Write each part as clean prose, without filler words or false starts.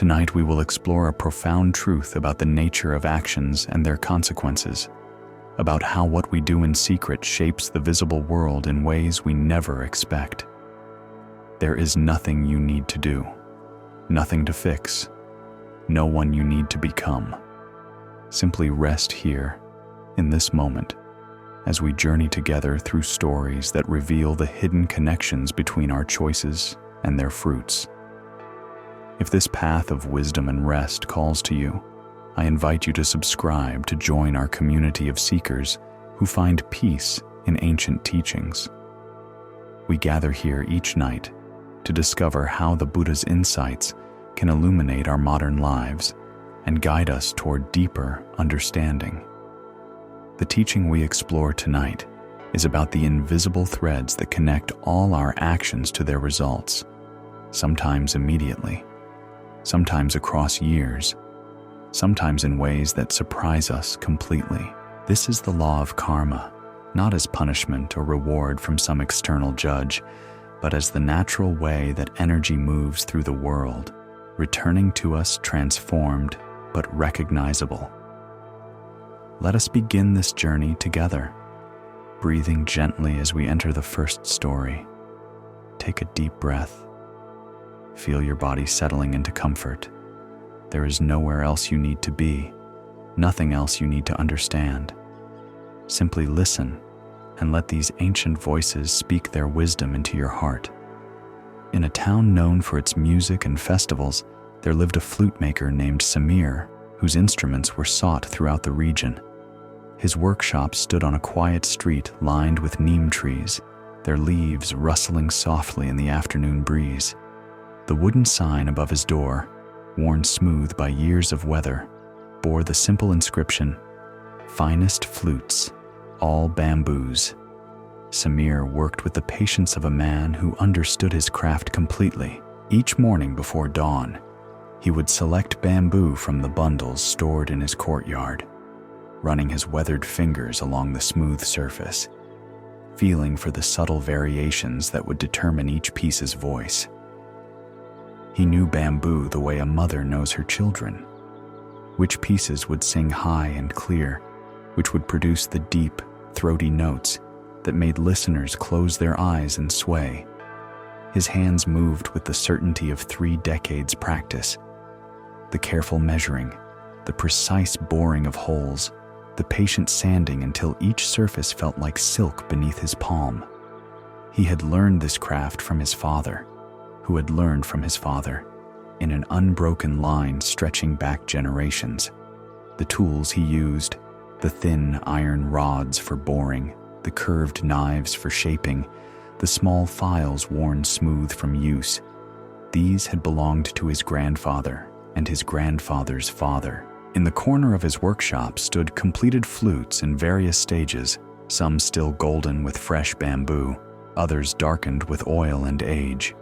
Tonight we will explore a profound truth about the nature of actions and their consequences, about how what we do in secret shapes the visible world in ways we never expect. There is nothing you need to do, nothing to fix, no one you need to become. Simply rest here, in this moment, as we journey together through stories that reveal the hidden connections between our choices and their fruits. If this path of wisdom and rest calls to you, I invite you to subscribe to join our community of seekers who find peace in ancient teachings. We gather here each night to discover how the Buddha's insights can illuminate our modern lives and guide us toward deeper understanding. The teaching we explore tonight is about the invisible threads that connect all our actions to their results, sometimes immediately, sometimes across years, sometimes in ways that surprise us completely. This is the law of karma, not as punishment or reward from some external judge, but as the natural way that energy moves through the world, returning to us transformed but recognizable. Let us begin this journey together, breathing gently as we enter the first story. Take a deep breath. Feel your body settling into comfort. There is nowhere else you need to be, nothing else you need to understand. Simply listen and let these ancient voices speak their wisdom into your heart. In a town known for its music and festivals, there lived a flute maker named Samir, whose instruments were sought throughout the region. His workshop stood on a quiet street lined with neem trees, their leaves rustling softly in the afternoon breeze. The wooden sign above his door, worn smooth by years of weather, bore the simple inscription, "Finest flutes, all bamboos." Samir worked with the patience of a man who understood his craft completely. Each morning before dawn, he would select bamboo from the bundles stored in his courtyard, running his weathered fingers along the smooth surface, feeling for the subtle variations that would determine each piece's voice. He knew bamboo the way a mother knows her children, which pieces would sing high and clear, which would produce the deep, throaty notes that made listeners close their eyes and sway. His hands moved with the certainty of 3 decades' practice. The careful measuring, the precise boring of holes, the patient sanding until each surface felt like silk beneath his palm. He had learned this craft from his father, who had learned from his father, in an unbroken line stretching back generations. The tools he used, the thin iron rods for boring, the curved knives for shaping, the small files worn smooth from use, these had belonged to his grandfather and his grandfather's father. In the corner of his workshop stood completed flutes in various stages, some still golden with fresh bamboo, others darkened with oil and age.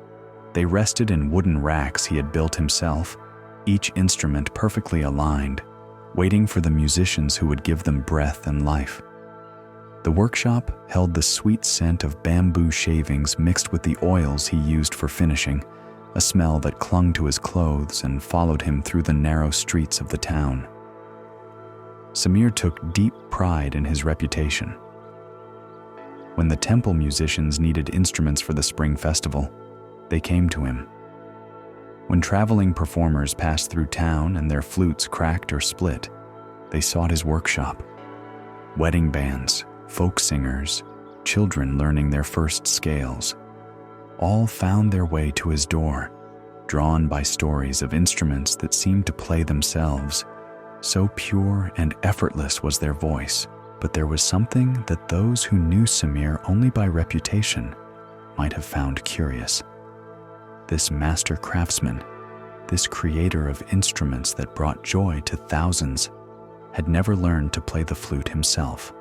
They rested in wooden racks he had built himself, each instrument perfectly aligned, waiting for the musicians who would give them breath and life. The workshop held the sweet scent of bamboo shavings mixed with the oils he used for finishing, a smell that clung to his clothes and followed him through the narrow streets of the town. Samir took deep pride in his reputation. When the temple musicians needed instruments for the spring festival, they came to him. When traveling performers passed through town and their flutes cracked or split, they sought his workshop. Wedding bands, folk singers, children learning their first scales, all found their way to his door, drawn by stories of instruments that seemed to play themselves. So pure and effortless was their voice, but there was something that those who knew Samir only by reputation might have found curious. This master craftsman, this creator of instruments that brought joy to thousands, had never learned to play the flute himself.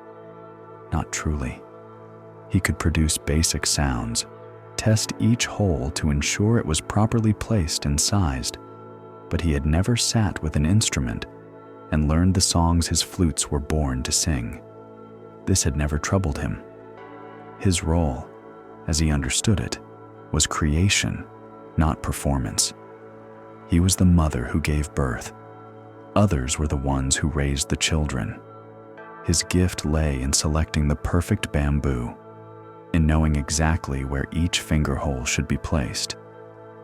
Not truly. He could produce basic sounds, test each hole to ensure it was properly placed and sized, but he had never sat with an instrument and learned the songs his flutes were born to sing. This had never troubled him. His role, as he understood it, was creation, not performance. He was the mother who gave birth. Others were the ones who raised the children. His gift lay in selecting the perfect bamboo, in knowing exactly where each finger hole should be placed,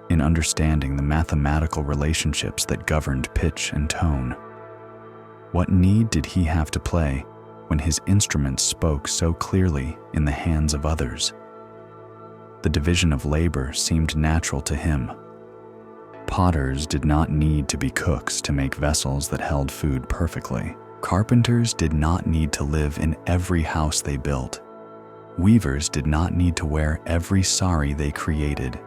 in understanding the mathematical relationships that governed pitch and tone. What need did he have to play when his instrument spoke so clearly in the hands of others? The division of labor seemed natural to him. Potters did not need to be cooks to make vessels that held food perfectly. Carpenters did not need to live in every house they built. Weavers did not need to wear every sari they created.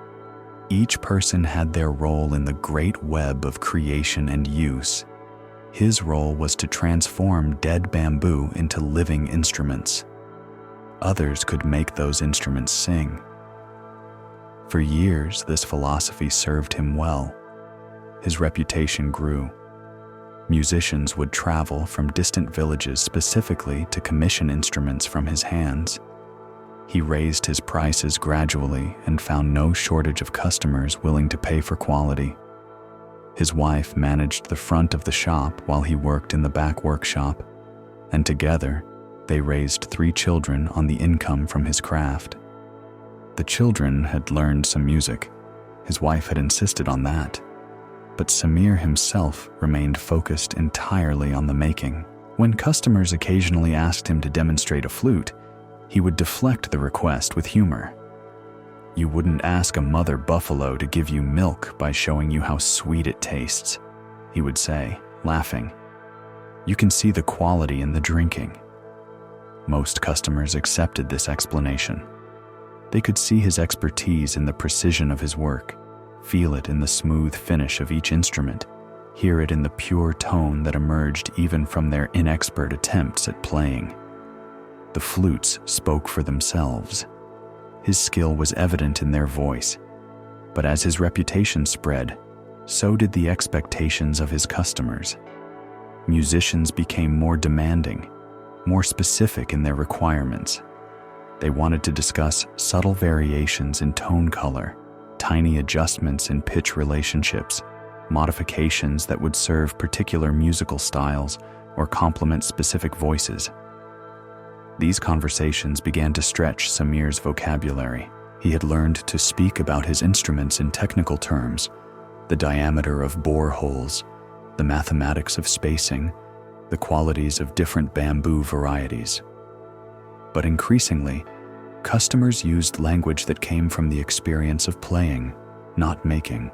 Each person had their role in the great web of creation and use. His role was to transform dead bamboo into living instruments. Others could make those instruments sing. For years, this philosophy served him well. His reputation grew. Musicians would travel from distant villages specifically to commission instruments from his hands. He raised his prices gradually and found no shortage of customers willing to pay for quality. His wife managed the front of the shop while he worked in the back workshop, and together they raised 3 children on the income from his craft. The children had learned some music. His wife had insisted on that. But Samir himself remained focused entirely on the making. When customers occasionally asked him to demonstrate a flute, he would deflect the request with humor. "You wouldn't ask a mother buffalo to give you milk by showing you how sweet it tastes," he would say, laughing. "You can see the quality in the drinking." Most customers accepted this explanation. They could see his expertise in the precision of his work, feel it in the smooth finish of each instrument, hear it in the pure tone that emerged even from their inexpert attempts at playing. The flutes spoke for themselves. His skill was evident in their voice, but as his reputation spread, so did the expectations of his customers. Musicians became more demanding, more specific in their requirements. They wanted to discuss subtle variations in tone color, tiny adjustments in pitch relationships, modifications that would serve particular musical styles or complement specific voices. These conversations began to stretch Samir's vocabulary. He had learned to speak about his instruments in technical terms, the diameter of bore holes, the mathematics of spacing, the qualities of different bamboo varieties. But increasingly, customers used language that came from the experience of playing, not making.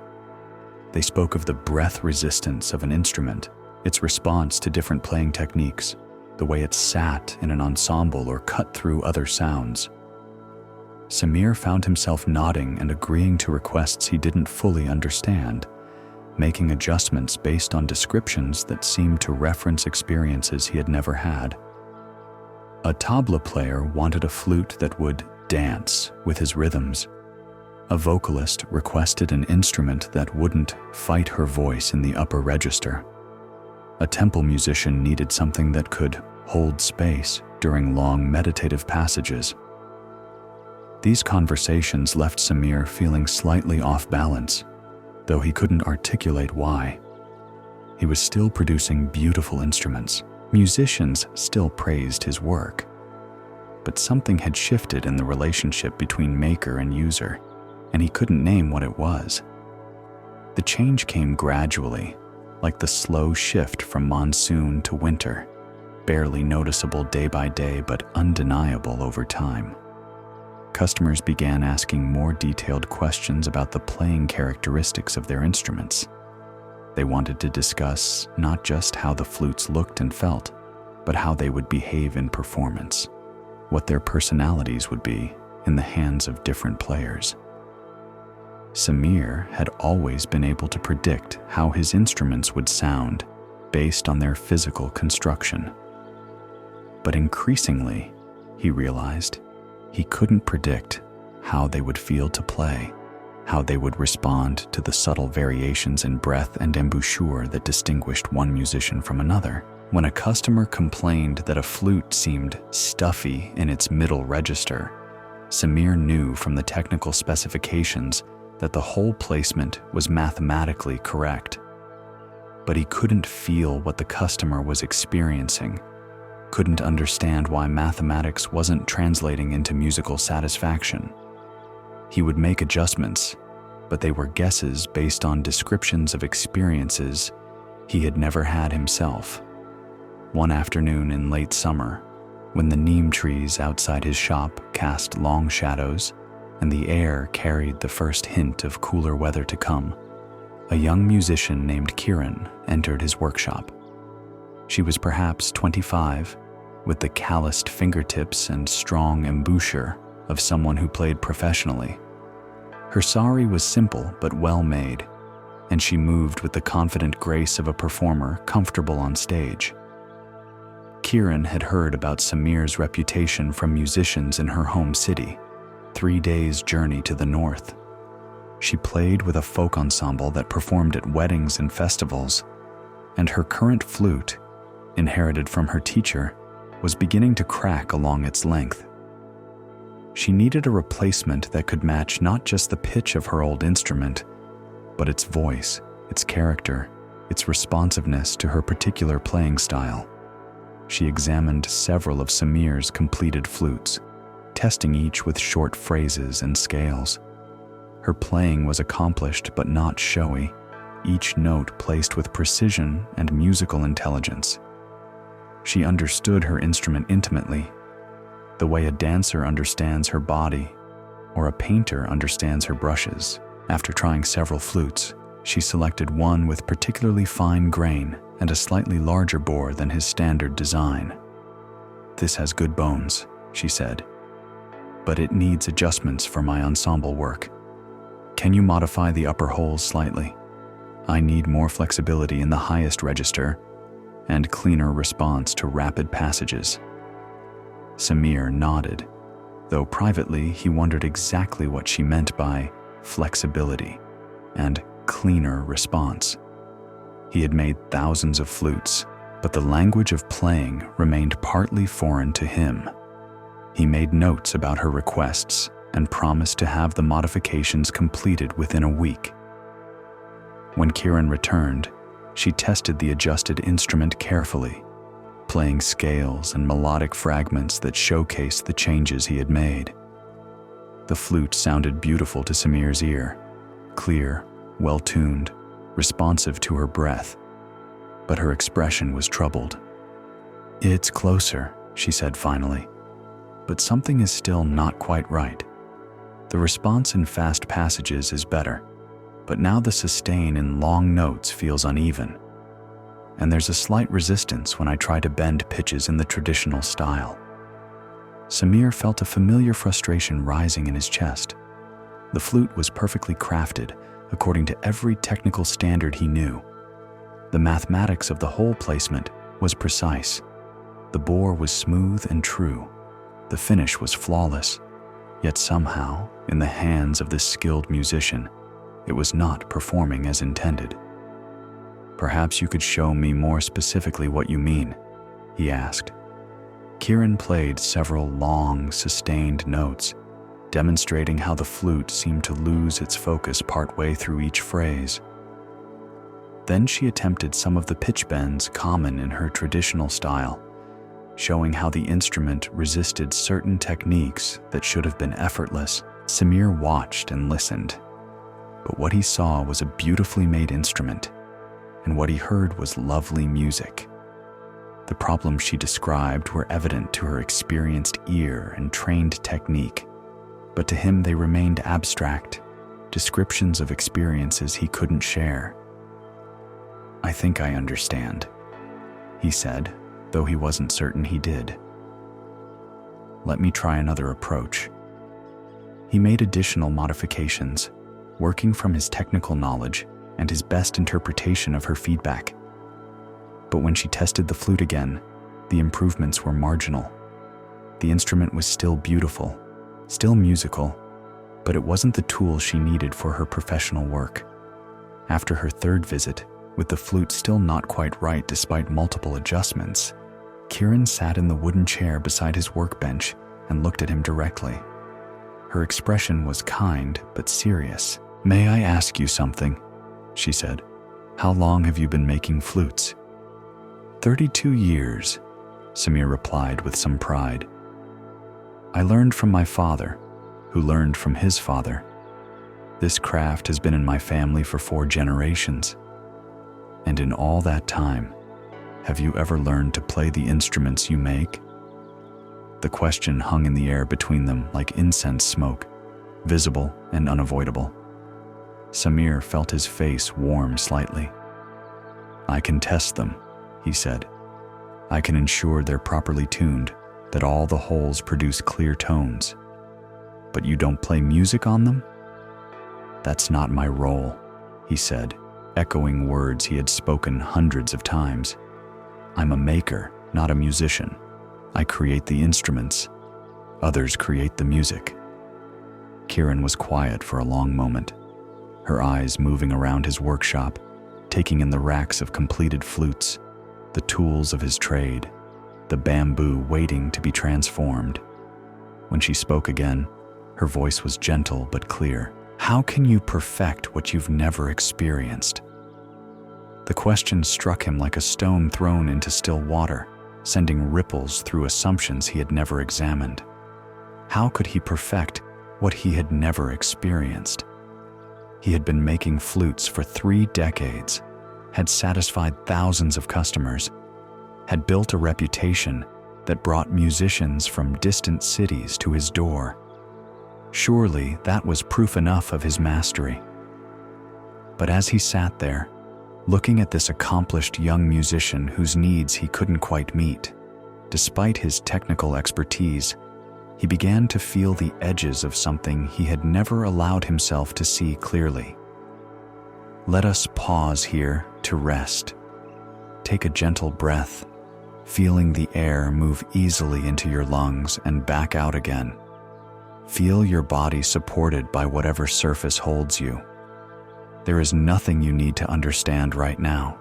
They spoke of the breath resistance of an instrument, its response to different playing techniques, the way it sat in an ensemble or cut through other sounds. Samir found himself nodding and agreeing to requests he didn't fully understand, making adjustments based on descriptions that seemed to reference experiences he had never had. A tabla player wanted a flute that would dance with his rhythms. A vocalist requested an instrument that wouldn't fight her voice in the upper register. A temple musician needed something that could hold space during long meditative passages. These conversations left Samir feeling slightly off balance, though he couldn't articulate why. He was still producing beautiful instruments. Musicians still praised his work. But something had shifted in the relationship between maker and user, and he couldn't name what it was. The change came gradually, like the slow shift from monsoon to winter, barely noticeable day by day but undeniable over time. Customers began asking more detailed questions about the playing characteristics of their instruments. They wanted to discuss not just how the flutes looked and felt, but how they would behave in performance, what their personalities would be in the hands of different players. Samir had always been able to predict how his instruments would sound based on their physical construction. But increasingly, he realized, he couldn't predict how they would feel to play, how they would respond to the subtle variations in breath and embouchure that distinguished one musician from another. When a customer complained that a flute seemed stuffy in its middle register, Samir knew from the technical specifications that the whole placement was mathematically correct. But he couldn't feel what the customer was experiencing, couldn't understand why mathematics wasn't translating into musical satisfaction. He would make adjustments, but they were guesses based on descriptions of experiences he had never had himself. One afternoon in late summer, when the neem trees outside his shop cast long shadows and the air carried the first hint of cooler weather to come, a young musician named Kiran entered his workshop. She was perhaps 25, with the calloused fingertips and strong embouchure of someone who played professionally. Her sari was simple but well made, and she moved with the confident grace of a performer comfortable on stage. Kiran had heard about Samir's reputation from musicians in her home city, 3 days' journey to the north. She played with a folk ensemble that performed at weddings and festivals, and her current flute, inherited from her teacher, was beginning to crack along its length. She needed a replacement that could match not just the pitch of her old instrument, but its voice, its character, its responsiveness to her particular playing style. She examined several of Samir's completed flutes, testing each with short phrases and scales. Her playing was accomplished but not showy, each note placed with precision and musical intelligence. She understood her instrument intimately, the way a dancer understands her body or a painter understands her brushes. After trying several flutes, she selected one with particularly fine grain and a slightly larger bore than his standard design. "This has good bones," she said, "but it needs adjustments for my ensemble work. Can you modify the upper holes slightly? I need more flexibility in the highest register and cleaner response to rapid passages." Samir nodded, though privately he wondered exactly what she meant by flexibility and cleaner response. He had made thousands of flutes, but the language of playing remained partly foreign to him. He made notes about her requests and promised to have the modifications completed within a week. When Kiran returned, she tested the adjusted instrument carefully, playing scales and melodic fragments that showcased the changes he had made. The flute sounded beautiful to Samir's ear, clear, well-tuned, responsive to her breath, but her expression was troubled. "It's closer," she said finally, "but something is still not quite right. The response in fast passages is better, but now the sustain in long notes feels uneven, and there's a slight resistance when I try to bend pitches in the traditional style." Samir felt a familiar frustration rising in his chest. The flute was perfectly crafted, according to every technical standard he knew. The mathematics of the whole placement was precise. The bore was smooth and true. The finish was flawless. Yet somehow, in the hands of this skilled musician, it was not performing as intended. "Perhaps you could show me more specifically what you mean," he asked. Kiran played several long, sustained notes, demonstrating how the flute seemed to lose its focus partway through each phrase. Then she attempted some of the pitch bends common in her traditional style, showing how the instrument resisted certain techniques that should have been effortless. Samir watched and listened, but what he saw was a beautifully made instrument, and what he heard was lovely music. The problems she described were evident to her experienced ear and trained technique, but to him they remained abstract, descriptions of experiences he couldn't share. "I think I understand," he said, though he wasn't certain he did. "Let me try another approach." He made additional modifications, working from his technical knowledge and his best interpretation of her feedback. But when she tested the flute again, the improvements were marginal. The instrument was still beautiful, still musical, but it wasn't the tool she needed for her professional work. After her third visit, with the flute still not quite right despite multiple adjustments, Kiran sat in the wooden chair beside his workbench and looked at him directly. Her expression was kind but serious, "May I ask you something?" she said. "How long have you been making flutes?" 32 years, Samir replied with some pride. "I learned from my father, who learned from his father. This craft has been in my family for 4 generations. And in all that time, have you ever learned to play the instruments you make?" The question hung in the air between them like incense smoke, visible and unavoidable. Samir felt his face warm slightly. "I can test them," he said. "I can ensure they're properly tuned, that all the holes produce clear tones. But you don't play music on them?" "That's not my role," he said, echoing words he had spoken hundreds of times. "I'm a maker, not a musician. I create the instruments. Others create the music." Kiran was quiet for a long moment, her eyes moving around his workshop, taking in the racks of completed flutes, the tools of his trade, the bamboo waiting to be transformed. When she spoke again, her voice was gentle but clear. "How can you perfect what you've never experienced?" The question struck him like a stone thrown into still water, sending ripples through assumptions he had never examined. How could he perfect what he had never experienced? He had been making flutes for 3 decades, had satisfied thousands of customers, had built a reputation that brought musicians from distant cities to his door. Surely that was proof enough of his mastery. But as he sat there, looking at this accomplished young musician whose needs he couldn't quite meet, despite his technical expertise, he began to feel the edges of something he had never allowed himself to see clearly. Let us pause here to rest. Take a gentle breath, feeling the air move easily into your lungs and back out again. Feel your body supported by whatever surface holds you. There is nothing you need to understand right now,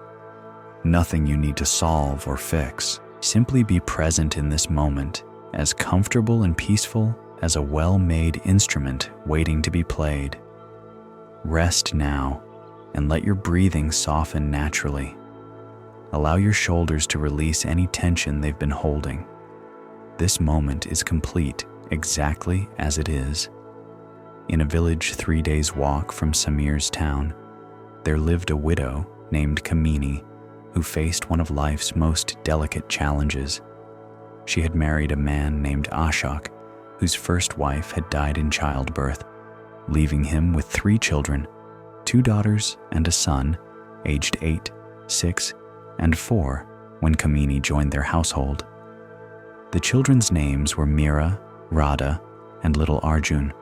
nothing you need to solve or fix. Simply be present in this moment, as comfortable and peaceful as a well-made instrument waiting to be played. Rest now and let your breathing soften naturally. Allow your shoulders to release any tension they've been holding. This moment is complete exactly as it is. In a village 3 days' walk from Samir's town, there lived a widow named Kamini who faced one of life's most delicate challenges. She had married a man named Ashok, whose first wife had died in childbirth, leaving him with 3 children, 2 daughters and a son, aged 8, 6, and 4 when Kamini joined their household. The children's names were Meera, Radha, and little Arjun.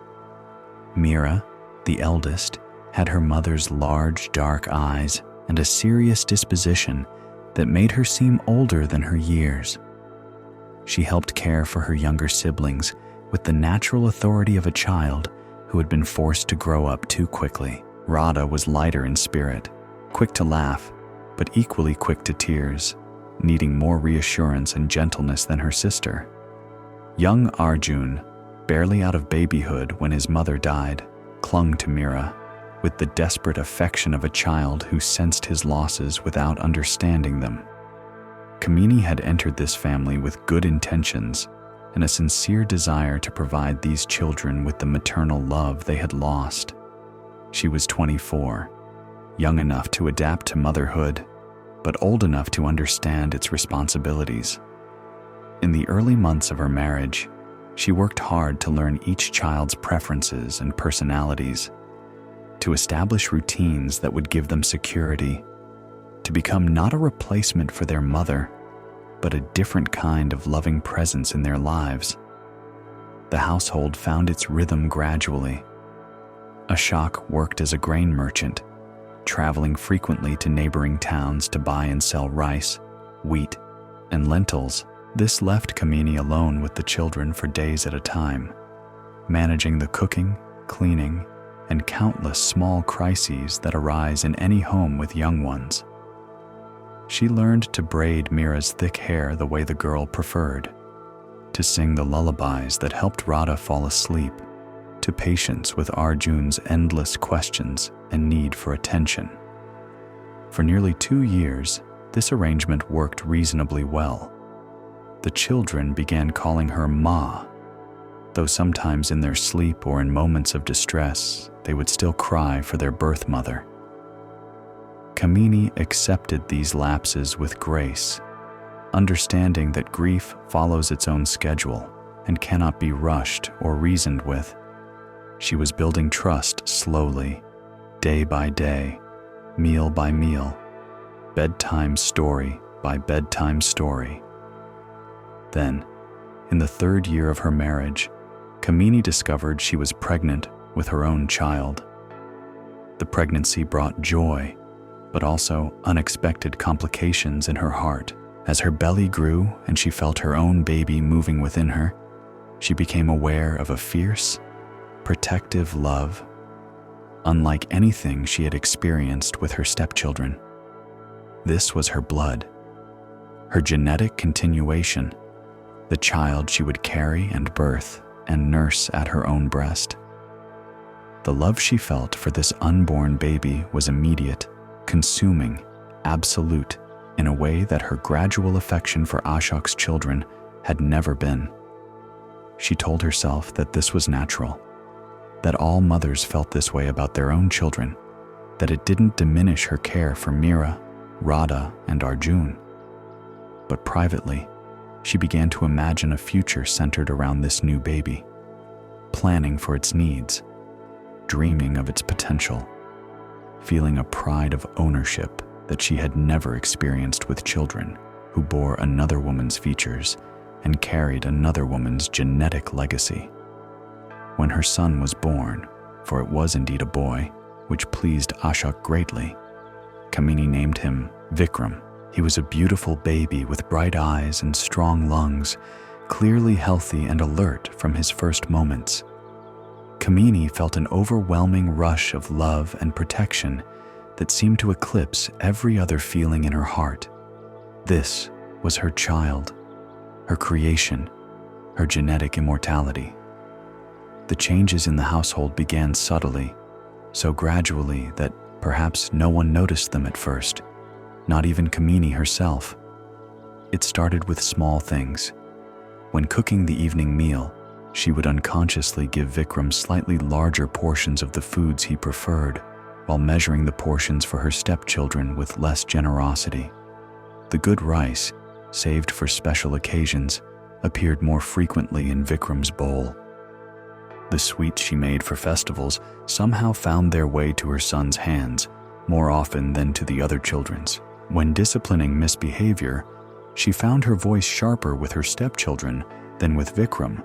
Meera, the eldest, had her mother's large, dark eyes and a serious disposition that made her seem older than her years. She helped care for her younger siblings with the natural authority of a child who had been forced to grow up too quickly. Radha was lighter in spirit, quick to laugh, but equally quick to tears, needing more reassurance and gentleness than her sister. Young Arjun, barely out of babyhood when his mother died, clung to Meera with the desperate affection of a child who sensed his losses without understanding them. Kamini had entered this family with good intentions and a sincere desire to provide these children with the maternal love they had lost. She was 24, young enough to adapt to motherhood, but old enough to understand its responsibilities. In the early months of her marriage, she worked hard to learn each child's preferences and personalities, to establish routines that would give them security, to become not a replacement for their mother, but a different kind of loving presence in their lives. The household found its rhythm gradually. Ashok worked as a grain merchant, traveling frequently to neighboring towns to buy and sell rice, wheat, and lentils. This left Kamini alone with the children for days at a time, managing the cooking, cleaning, and countless small crises that arise in any home with young ones. She learned to braid Meera's thick hair the way the girl preferred, to sing the lullabies that helped Radha fall asleep, to patience with Arjun's endless questions and need for attention. For nearly 2 years, this arrangement worked reasonably well. The children began calling her Ma, though sometimes in their sleep or in moments of distress, they would still cry for their birth mother. Kamini accepted these lapses with grace, understanding that grief follows its own schedule and cannot be rushed or reasoned with. She was building trust slowly, day by day, meal by meal, bedtime story by bedtime story. Then, in the 3rd year of her marriage, Kamini discovered she was pregnant with her own child. The pregnancy brought joy, but also unexpected complications in her heart. As her belly grew and she felt her own baby moving within her, she became aware of a fierce, protective love, unlike anything she had experienced with her stepchildren. This was her blood, her genetic continuation, the child she would carry and birth and nurse at her own breast. The love she felt for this unborn baby was immediate, consuming, absolute, in a way that her gradual affection for Ashok's children had never been. She told herself that this was natural, that all mothers felt this way about their own children, that it didn't diminish her care for Mira, Radha, and Arjun. But privately, she began to imagine a future centered around this new baby, planning for its needs, dreaming of its potential, feeling a pride of ownership that she had never experienced with children who bore another woman's features and carried another woman's genetic legacy. When her son was born, for it was indeed a boy, which pleased Ashok greatly, Kamini named him Vikram. He was a beautiful baby with bright eyes and strong lungs, clearly healthy and alert from his first moments. Kamini felt an overwhelming rush of love and protection that seemed to eclipse every other feeling in her heart. This was her child, her creation, her genetic immortality. The changes in the household began subtly, so gradually that perhaps no one noticed them at first, not even Kamini herself. It started with small things. When cooking the evening meal, she would unconsciously give Vikram slightly larger portions of the foods he preferred, while measuring the portions for her stepchildren with less generosity. The good rice, saved for special occasions, appeared more frequently in Vikram's bowl. The sweets she made for festivals somehow found their way to her son's hands, more often than to the other children's. When disciplining misbehavior, she found her voice sharper with her stepchildren than with Vikram,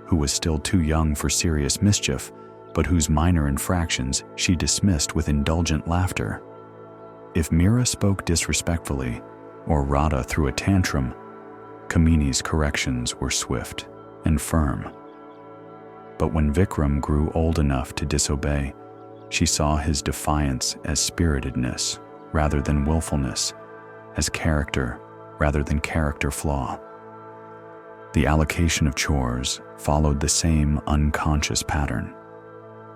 who was still too young for serious mischief, but whose minor infractions she dismissed with indulgent laughter. If Mira spoke disrespectfully, or Radha threw a tantrum, Kamini's corrections were swift and firm. But when Vikram grew old enough to disobey, she saw his defiance as spiritedness rather than willfulness, as character rather than character flaw. The allocation of chores followed the same unconscious pattern.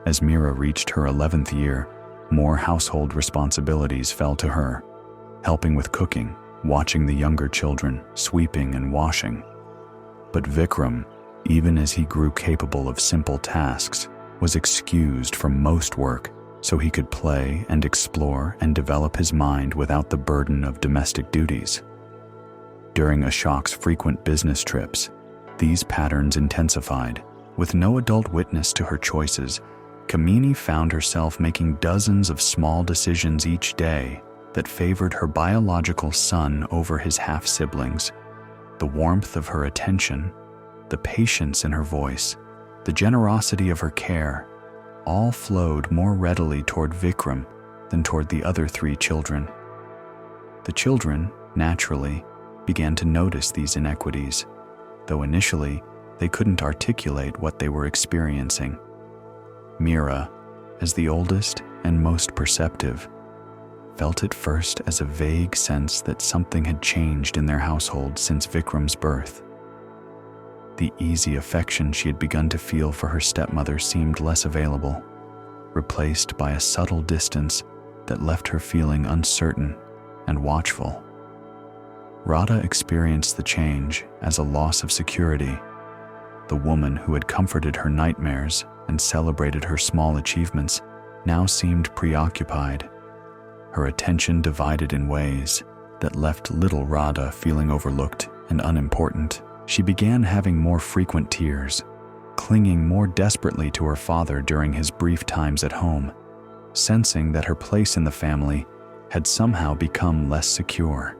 As Mira reached her 11th year, more household responsibilities fell to her, helping with cooking, watching the younger children, sweeping and washing. But Vikram, even as he grew capable of simple tasks, was excused from most work so he could play and explore and develop his mind without the burden of domestic duties. During Ashok's frequent business trips, these patterns intensified. With no adult witness to her choices, Kamini found herself making dozens of small decisions each day that favored her biological son over his half-siblings. The warmth of her attention, the patience in her voice, the generosity of her care, all flowed more readily toward Vikram than toward the other 3 children. The children, naturally, began to notice these inequities, though initially they couldn't articulate what they were experiencing. Mira, as the oldest and most perceptive, felt at first as a vague sense that something had changed in their household since Vikram's birth. The easy affection she had begun to feel for her stepmother seemed less available, replaced by a subtle distance that left her feeling uncertain and watchful. Radha experienced the change as a loss of security. The woman who had comforted her nightmares and celebrated her small achievements now seemed preoccupied, her attention divided in ways that left little Radha feeling overlooked and unimportant. She began having more frequent tears, clinging more desperately to her father during his brief times at home, sensing that her place in the family had somehow become less secure.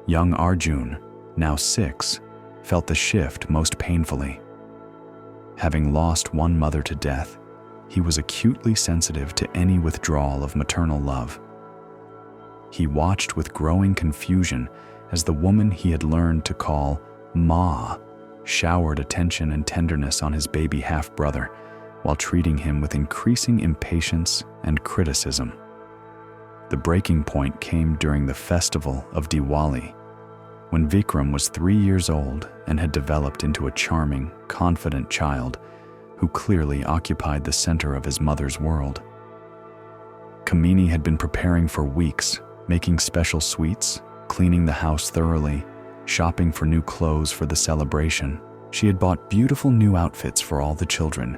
Young Arjun, now 6, felt the shift most painfully. Having lost one mother to death, he was acutely sensitive to any withdrawal of maternal love. He watched with growing confusion as the woman he had learned to call Ma showered attention and tenderness on his baby half-brother while treating him with increasing impatience and criticism. The breaking point came during the festival of Diwali, when Vikram was 3 years old and had developed into a charming, confident child who clearly occupied the center of his mother's world. Kamini had been preparing for weeks, making special sweets, cleaning the house thoroughly, shopping for new clothes for the celebration. She had bought beautiful new outfits for all the children,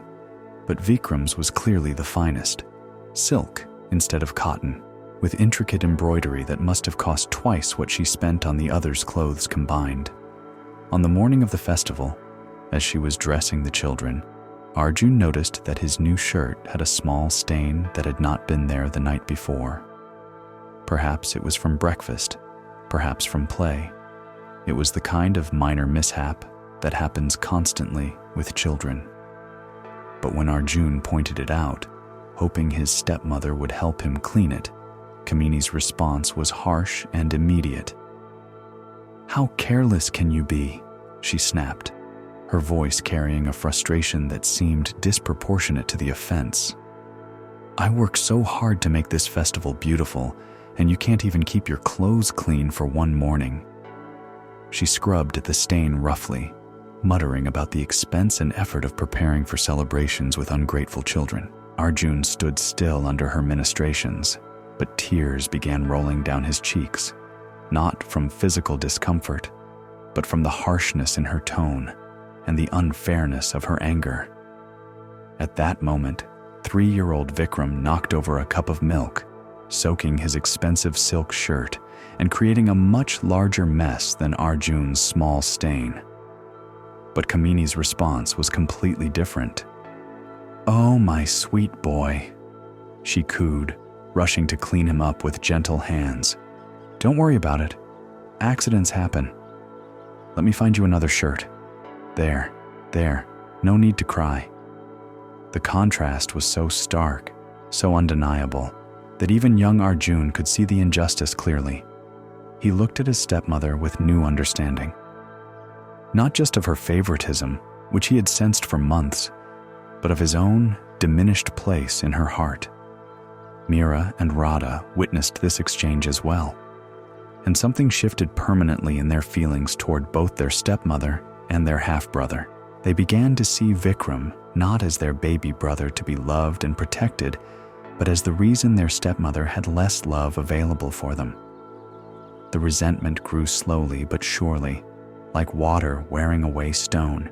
but Vikram's was clearly the finest, silk instead of cotton, with intricate embroidery that must have cost twice what she spent on the others' clothes combined. On the morning of the festival, as she was dressing the children, Arjun noticed that his new shirt had a small stain that had not been there the night before. Perhaps it was from breakfast, perhaps from play. It was the kind of minor mishap that happens constantly with children. But when Arjun pointed it out, hoping his stepmother would help him clean it, Kamini's response was harsh and immediate. "How careless can you be?" she snapped, her voice carrying a frustration that seemed disproportionate to the offense. "I work so hard to make this festival beautiful, and you can't even keep your clothes clean for one morning." She scrubbed at the stain roughly, muttering about the expense and effort of preparing for celebrations with ungrateful children. Arjun stood still under her ministrations, but tears began rolling down his cheeks, not from physical discomfort, but from the harshness in her tone and the unfairness of her anger. At that moment, 3-year-old Vikram knocked over a cup of milk, soaking his expensive silk shirt and creating a much larger mess than Arjun's small stain. But Kamini's response was completely different. "Oh, my sweet boy," she cooed, rushing to clean him up with gentle hands. "Don't worry about it. Accidents happen. Let me find you another shirt. There, no need to cry." The contrast was so stark, so undeniable, that even young Arjun could see the injustice clearly. He looked at his stepmother with new understanding. Not just of her favoritism, which he had sensed for months, but of his own diminished place in her heart. Meera and Radha witnessed this exchange as well, and something shifted permanently in their feelings toward both their stepmother and their half-brother. They began to see Vikram not as their baby brother to be loved and protected, but as the reason their stepmother had less love available for them. The resentment grew slowly but surely, like water wearing away stone.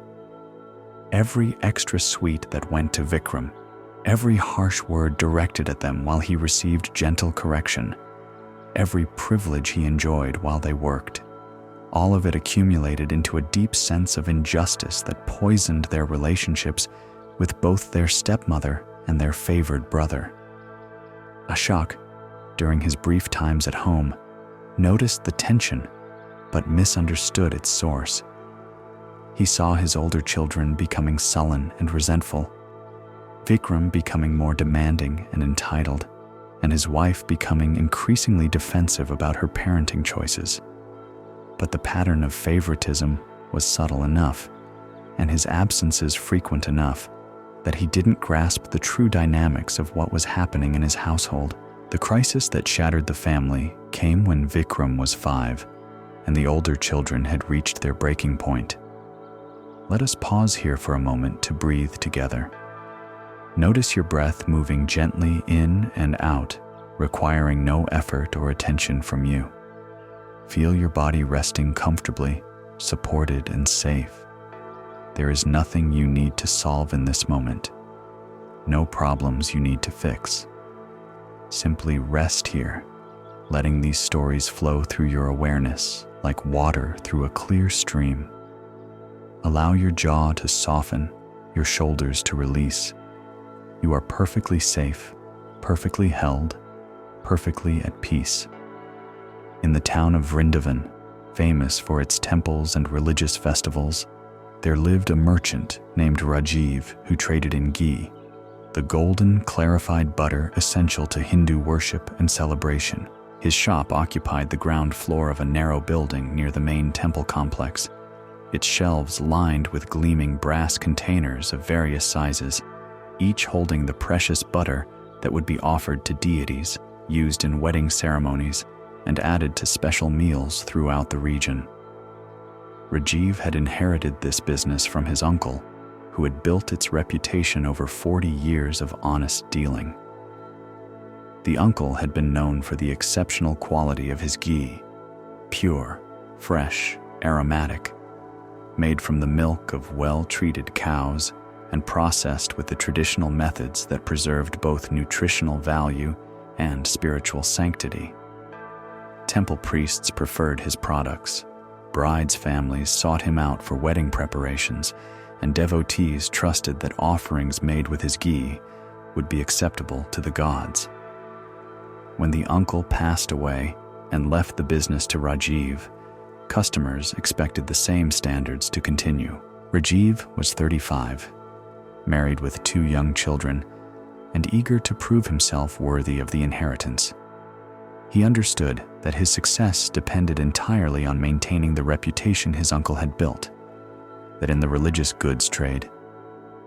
Every extra sweet that went to Vikram, every harsh word directed at them while he received gentle correction, every privilege he enjoyed while they worked, all of it accumulated into a deep sense of injustice that poisoned their relationships with both their stepmother and their favored brother. Ashok, during his brief times at home, noticed the tension, but misunderstood its source. He saw his older children becoming sullen and resentful, Vikram becoming more demanding and entitled, and his wife becoming increasingly defensive about her parenting choices. But the pattern of favoritism was subtle enough, and his absences frequent enough, that he didn't grasp the true dynamics of what was happening in his household. The crisis that shattered the family came when Vikram was 5, and the older children had reached their breaking point. Let us pause here for a moment to breathe together. Notice your breath moving gently in and out, requiring no effort or attention from you. Feel your body resting comfortably, supported and safe. There is nothing you need to solve in this moment. No problems you need to fix. Simply rest here, letting these stories flow through your awareness like water through a clear stream. Allow your jaw to soften, your shoulders to release. You are perfectly safe, perfectly held, perfectly at peace. In the town of Vrindavan, famous for its temples and religious festivals, there lived a merchant named Rajiv who traded in ghee, the golden, clarified butter essential to Hindu worship and celebration. His shop occupied the ground floor of a narrow building near the main temple complex, its shelves lined with gleaming brass containers of various sizes, each holding the precious butter that would be offered to deities, used in wedding ceremonies, and added to special meals throughout the region. Rajiv had inherited this business from his uncle, who had built its reputation over 40 years of honest dealing. The uncle had been known for the exceptional quality of his ghee, pure, fresh, aromatic, made from the milk of well-treated cows and processed with the traditional methods that preserved both nutritional value and spiritual sanctity. Temple priests preferred his products, brides' families sought him out for wedding preparations, and devotees trusted that offerings made with his ghee would be acceptable to the gods. When the uncle passed away and left the business to Rajiv, customers expected the same standards to continue. Rajiv was 35, married with 2 young children, and eager to prove himself worthy of the inheritance. He understood that his success depended entirely on maintaining the reputation his uncle had built, that in the religious goods trade,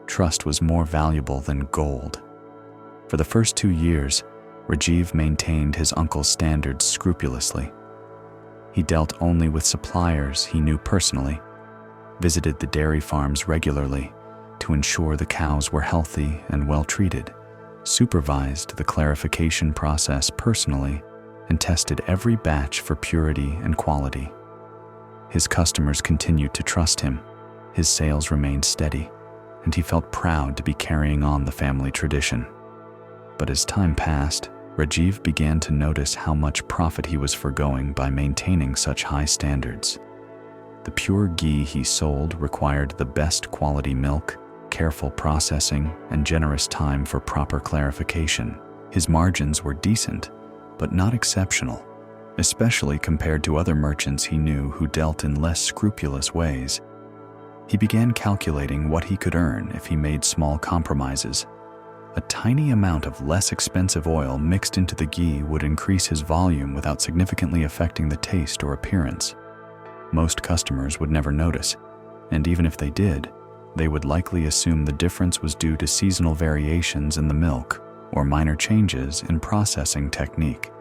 trust was more valuable than gold. For the first 2 years, Rajiv maintained his uncle's standards scrupulously. He dealt only with suppliers he knew personally, visited the dairy farms regularly to ensure the cows were healthy and well treated, supervised the clarification process personally, and tested every batch for purity and quality. His customers continued to trust him, his sales remained steady, and he felt proud to be carrying on the family tradition. But as time passed, Rajiv began to notice how much profit he was forgoing by maintaining such high standards. The pure ghee he sold required the best quality milk, careful processing, and generous time for proper clarification. His margins were decent, but not exceptional, especially compared to other merchants he knew who dealt in less scrupulous ways. He began calculating what he could earn if he made small compromises. A tiny amount of less expensive oil mixed into the ghee would increase his volume without significantly affecting the taste or appearance. Most customers would never notice, and even if they did, they would likely assume the difference was due to seasonal variations in the milk or minor changes in processing technique.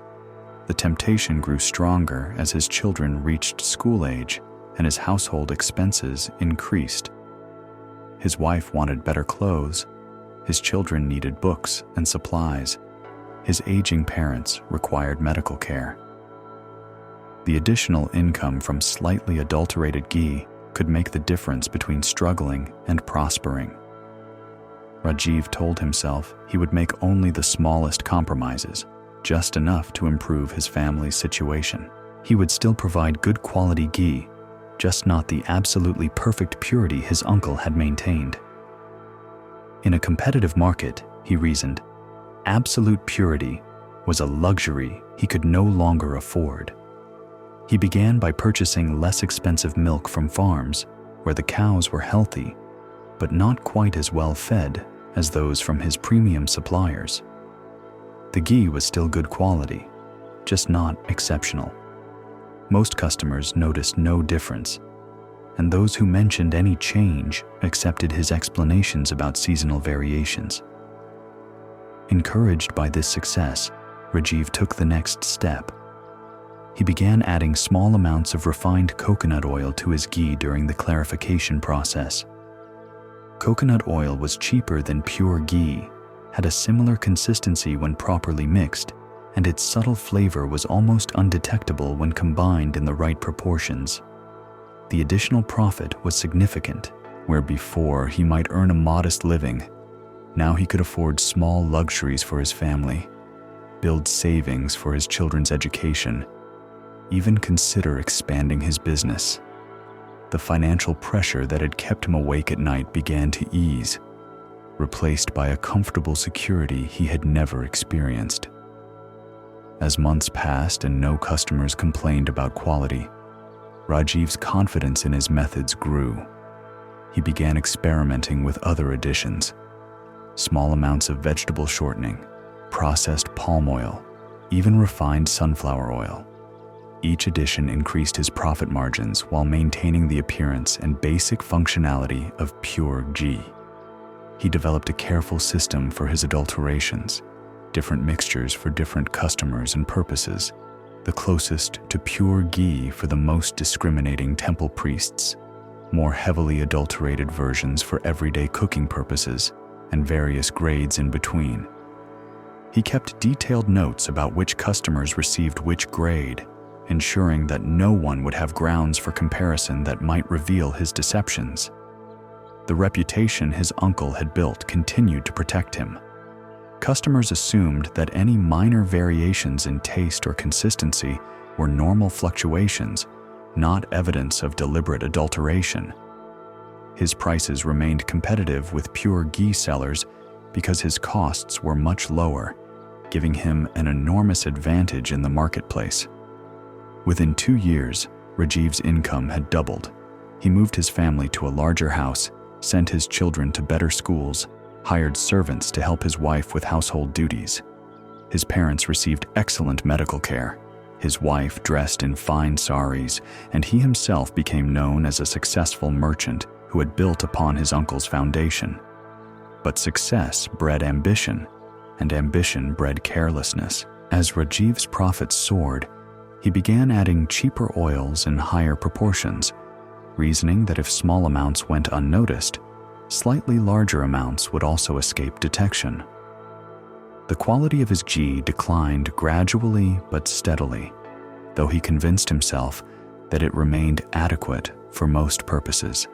The temptation grew stronger as his children reached school age and his household expenses increased. His wife wanted better clothes, his children needed books and supplies, his aging parents required medical care. The additional income from slightly adulterated ghee could make the difference between struggling and prospering. Rajiv told himself he would make only the smallest compromises, just enough to improve his family's situation. He would still provide good quality ghee, just not the absolutely perfect purity his uncle had maintained. In a competitive market, he reasoned, absolute purity was a luxury he could no longer afford. He began by purchasing less expensive milk from farms where the cows were healthy, but not quite as well fed as those from his premium suppliers. The ghee was still good quality, just not exceptional. Most customers noticed no difference, and those who mentioned any change accepted his explanations about seasonal variations. Encouraged by this success, Rajiv took the next step. He began adding small amounts of refined coconut oil to his ghee during the clarification process. Coconut oil was cheaper than pure ghee, had a similar consistency when properly mixed, and its subtle flavor was almost undetectable when combined in the right proportions. The additional profit was significant. Where before he might earn a modest living, now he could afford small luxuries for his family, build savings for his children's education, even consider expanding his business. The financial pressure that had kept him awake at night began to ease, replaced by a comfortable security he had never experienced. As months passed and no customers complained about quality, Rajiv's confidence in his methods grew. He began experimenting with other additions: small amounts of vegetable shortening, processed palm oil, even refined sunflower oil. Each addition increased his profit margins while maintaining the appearance and basic functionality of pure ghee. He developed a careful system for his adulterations, different mixtures for different customers and purposes, the closest to pure ghee for the most discriminating temple priests, more heavily adulterated versions for everyday cooking purposes, and various grades in between. He kept detailed notes about which customers received which grade, ensuring that no one would have grounds for comparison that might reveal his deceptions. The reputation his uncle had built continued to protect him. Customers assumed that any minor variations in taste or consistency were normal fluctuations, not evidence of deliberate adulteration. His prices remained competitive with pure ghee sellers because his costs were much lower, giving him an enormous advantage in the marketplace. Within 2 years, Rajiv's income had doubled. He moved his family to a larger house, sent his children to better schools, hired servants to help his wife with household duties. His parents received excellent medical care. His wife dressed in fine saris, and he himself became known as a successful merchant who had built upon his uncle's foundation. But success bred ambition, and ambition bred carelessness. As Rajiv's profits soared, he began adding cheaper oils in higher proportions, reasoning that if small amounts went unnoticed, slightly larger amounts would also escape detection. The quality of his ghee declined gradually but steadily, though he convinced himself that it remained adequate for most purposes.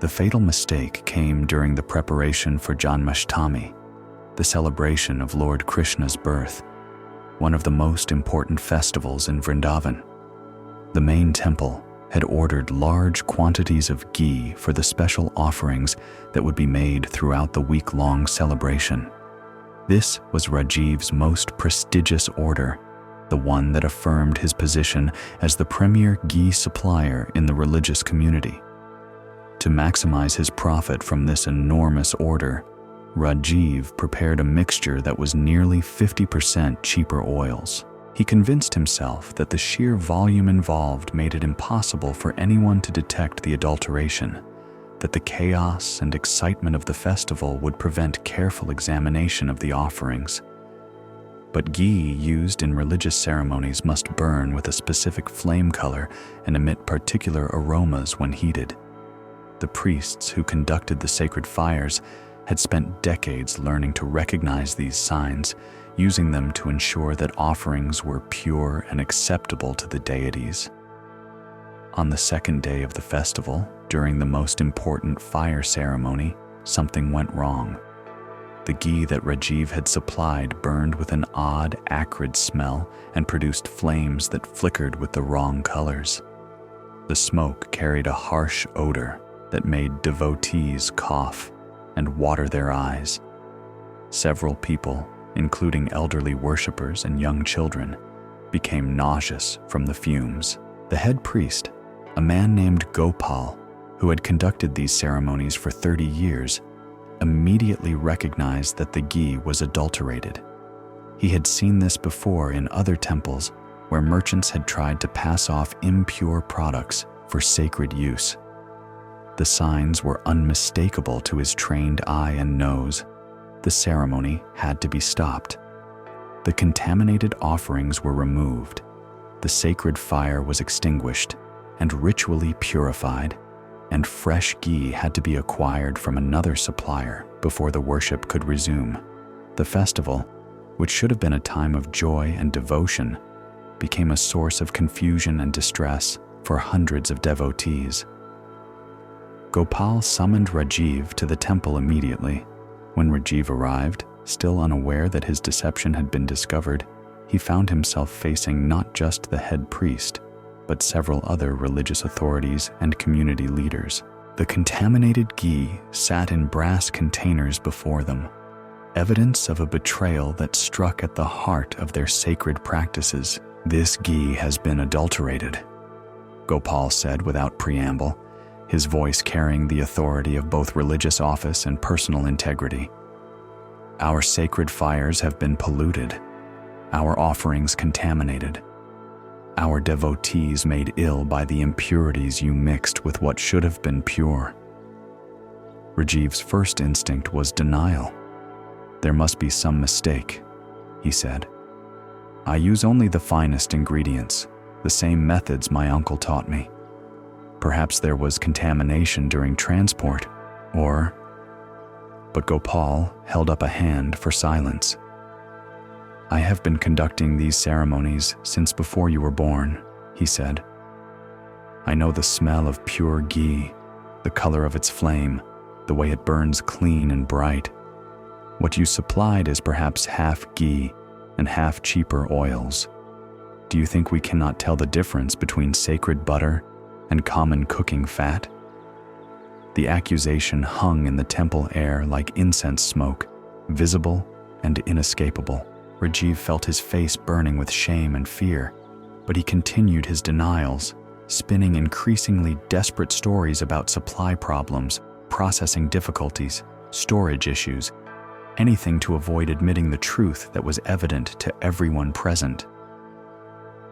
The fatal mistake came during the preparation for Janmashtami, the celebration of Lord Krishna's birth, one of the most important festivals in Vrindavan. The main temple had ordered large quantities of ghee for the special offerings that would be made throughout the week-long celebration. This was Rajiv's most prestigious order, the one that affirmed his position as the premier ghee supplier in the religious community. To maximize his profit from this enormous order, Rajiv prepared a mixture that was nearly 50% cheaper oils. He convinced himself that the sheer volume involved made it impossible for anyone to detect the adulteration, that the chaos and excitement of the festival would prevent careful examination of the offerings. But ghee used in religious ceremonies must burn with a specific flame color and emit particular aromas when heated. The priests who conducted the sacred fires had spent decades learning to recognize these signs, using them to ensure that offerings were pure and acceptable to the deities. On the second day of the festival, during the most important fire ceremony, something went wrong. The ghee that Rajiv had supplied burned with an odd, acrid smell and produced flames that flickered with the wrong colors. The smoke carried a harsh odor that made devotees cough and water their eyes. Several people, including elderly worshippers and young children, became nauseous from the fumes. The head priest, a man named Gopal, who had conducted these ceremonies for 30 years, immediately recognized that the ghee was adulterated. He had seen this before in other temples where merchants had tried to pass off impure products for sacred use. The signs were unmistakable to his trained eye and nose. The ceremony had to be stopped. The contaminated offerings were removed, the sacred fire was extinguished and ritually purified, and fresh ghee had to be acquired from another supplier before the worship could resume. The festival, which should have been a time of joy and devotion, became a source of confusion and distress for hundreds of devotees. Gopal summoned Rajiv to the temple immediately. When Rajiv arrived, still unaware that his deception had been discovered, he found himself facing not just the head priest, but several other religious authorities and community leaders. The contaminated ghee sat in brass containers before them, evidence of a betrayal that struck at the heart of their sacred practices. "This ghee has been adulterated," Gopal said without preamble, his voice carrying the authority of both religious office and personal integrity. "Our sacred fires have been polluted, our offerings contaminated, our devotees made ill by the impurities you mixed with what should have been pure." Rajiv's first instinct was denial. "There must be some mistake," he said. "I use only the finest ingredients, the same methods my uncle taught me. Perhaps there was contamination during transport, or..." But Gopal held up a hand for silence. "I have been conducting these ceremonies since before you were born," he said. "I know the smell of pure ghee, the color of its flame, the way it burns clean and bright. What you supplied is perhaps half ghee and half cheaper oils. Do you think we cannot tell the difference between sacred butter and common cooking fat?" The accusation hung in the temple air like incense smoke, visible and inescapable. Rajiv felt his face burning with shame and fear, but he continued his denials, spinning increasingly desperate stories about supply problems, processing difficulties, storage issues, anything to avoid admitting the truth that was evident to everyone present.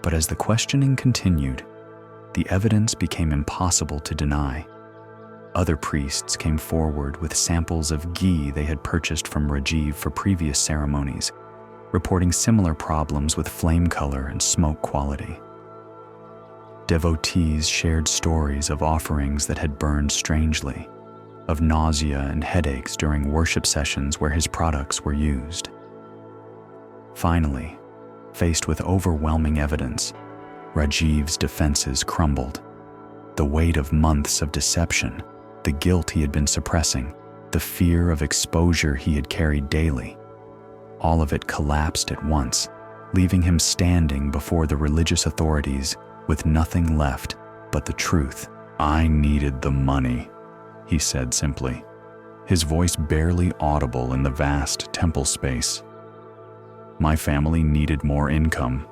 But as the questioning continued, the evidence became impossible to deny. Other priests came forward with samples of ghee they had purchased from Rajiv for previous ceremonies, reporting similar problems with flame color and smoke quality. Devotees shared stories of offerings that had burned strangely, of nausea and headaches during worship sessions where his products were used. Finally, faced with overwhelming evidence, Rajiv's defenses crumbled. The weight of months of deception, the guilt he had been suppressing, the fear of exposure he had carried daily, all of it collapsed at once, leaving him standing before the religious authorities with nothing left but the truth. "I needed the money," he said simply, his voice barely audible in the vast temple space. "My family needed more income.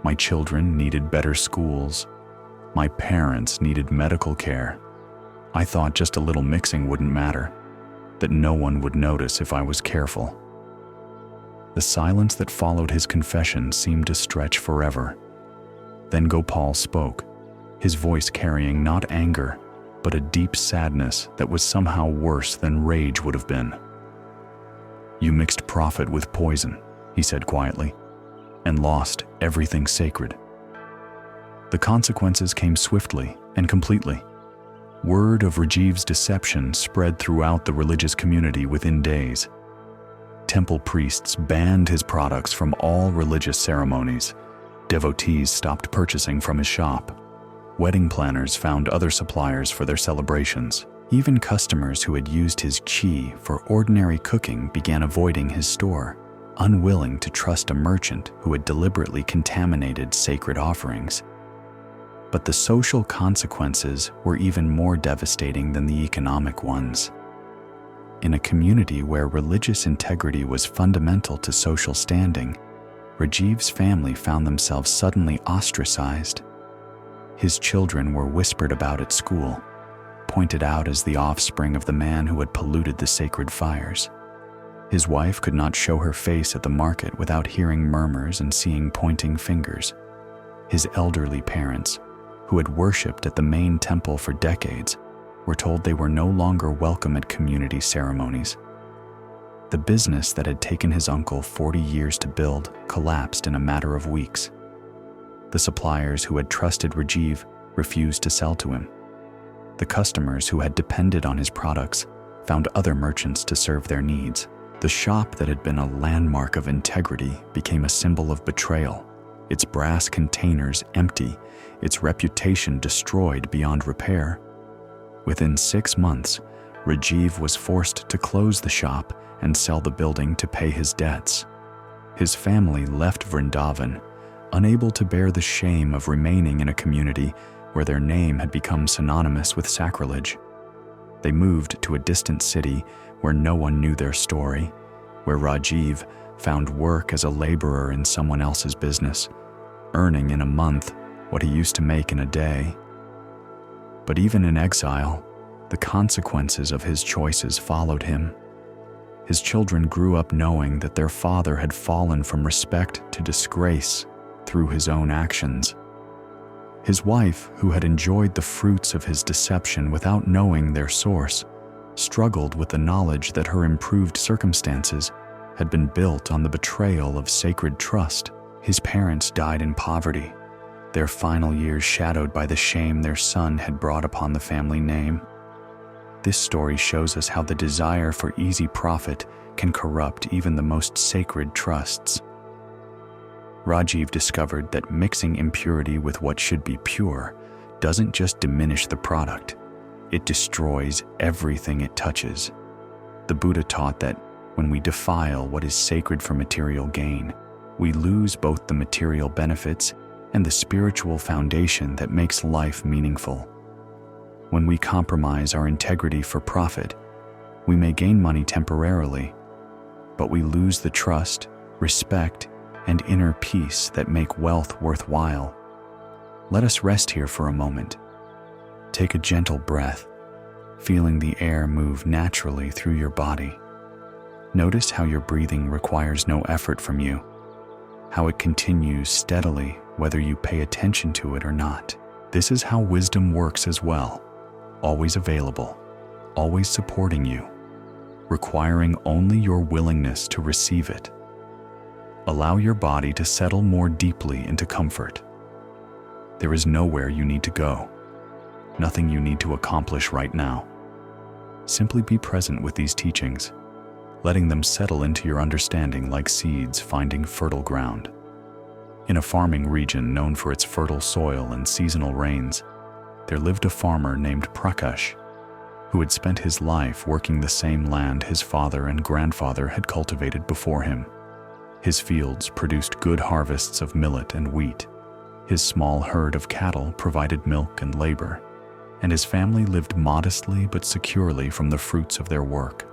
My children needed better schools. My parents needed medical care. I thought just a little mixing wouldn't matter, that no one would notice if I was careful." The silence that followed his confession seemed to stretch forever. Then Gopal spoke, his voice carrying not anger, but a deep sadness that was somehow worse than rage would have been. "You mixed profit with poison," he said quietly, "and lost everything sacred." The consequences came swiftly and completely. Word of Rajiv's deception spread throughout the religious community within days. Temple priests banned his products from all religious ceremonies. Devotees stopped purchasing from his shop. Wedding planners found other suppliers for their celebrations. Even customers who had used his qi for ordinary cooking began avoiding his store, unwilling to trust a merchant who had deliberately contaminated sacred offerings. But the social consequences were even more devastating than the economic ones. In a community where religious integrity was fundamental to social standing, Rajiv's family found themselves suddenly ostracized. His children were whispered about at school, pointed out as the offspring of the man who had polluted the sacred fires. His wife could not show her face at the market without hearing murmurs and seeing pointing fingers. His elderly parents, who had worshipped at the main temple for decades, were told they were no longer welcome at community ceremonies. The business that had taken his uncle 40 years to build collapsed in a matter of weeks. The suppliers who had trusted Rajiv refused to sell to him. The customers who had depended on his products found other merchants to serve their needs. The shop that had been a landmark of integrity became a symbol of betrayal, its brass containers empty, its reputation destroyed beyond repair. Within 6 months, Rajiv was forced to close the shop and sell the building to pay his debts. His family left Vrindavan, unable to bear the shame of remaining in a community where their name had become synonymous with sacrilege. They moved to a distant city where no one knew their story, where Rajiv found work as a laborer in someone else's business, earning in a month what he used to make in a day. But even in exile, the consequences of his choices followed him. His children grew up knowing that their father had fallen from respect to disgrace through his own actions. His wife, who had enjoyed the fruits of his deception without knowing their source, struggled with the knowledge that her improved circumstances had been built on the betrayal of sacred trust. His parents died in poverty, their final years shadowed by the shame their son had brought upon the family name. This story shows us how the desire for easy profit can corrupt even the most sacred trusts. Rajiv discovered that mixing impurity with what should be pure doesn't just diminish the product, it destroys everything it touches. The Buddha taught that when we defile what is sacred for material gain, we lose both the material benefits and the spiritual foundation that makes life meaningful. When we compromise our integrity for profit, we may gain money temporarily, but we lose the trust, respect, and inner peace that make wealth worthwhile. Let us rest here for a moment. Take a gentle breath, feeling the air move naturally through your body. Notice how your breathing requires no effort from you, how it continues steadily whether you pay attention to it or not. This is how wisdom works as well, always available, always supporting you, requiring only your willingness to receive it. Allow your body to settle more deeply into comfort. There is nowhere you need to go, nothing you need to accomplish right now. Simply be present with these teachings, letting them settle into your understanding like seeds finding fertile ground. In a farming region known for its fertile soil and seasonal rains, there lived a farmer named Prakash, who had spent his life working the same land his father and grandfather had cultivated before him. His fields produced good harvests of millet and wheat. His small herd of cattle provided milk and labor, and his family lived modestly but securely from the fruits of their work.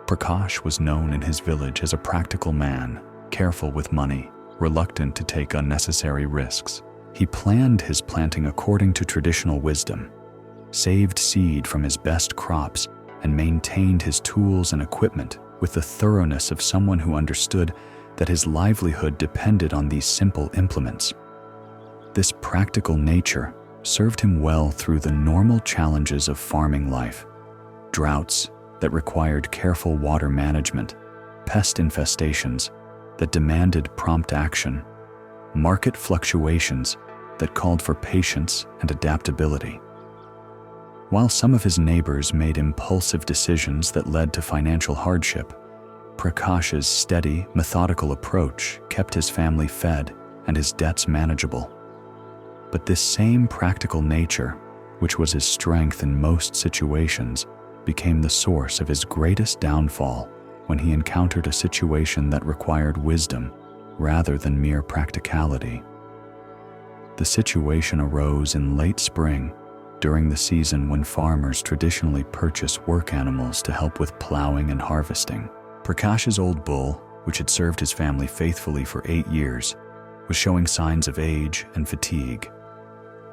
Prakash was known in his village as a practical man, careful with money, reluctant to take unnecessary risks. He planned his planting according to traditional wisdom, saved seed from his best crops, and maintained his tools and equipment with the thoroughness of someone who understood that his livelihood depended on these simple implements. This practical nature served him well through the normal challenges of farming life: droughts that required careful water management, pest infestations that demanded prompt action, market fluctuations that called for patience and adaptability. While some of his neighbors made impulsive decisions that led to financial hardship, Prakash's steady, methodical approach kept his family fed and his debts manageable. But this same practical nature, which was his strength in most situations, became the source of his greatest downfall when he encountered a situation that required wisdom rather than mere practicality. The situation arose in late spring, during the season when farmers traditionally purchase work animals to help with plowing and harvesting. Prakash's old bull, which had served his family faithfully for 8 years, was showing signs of age and fatigue.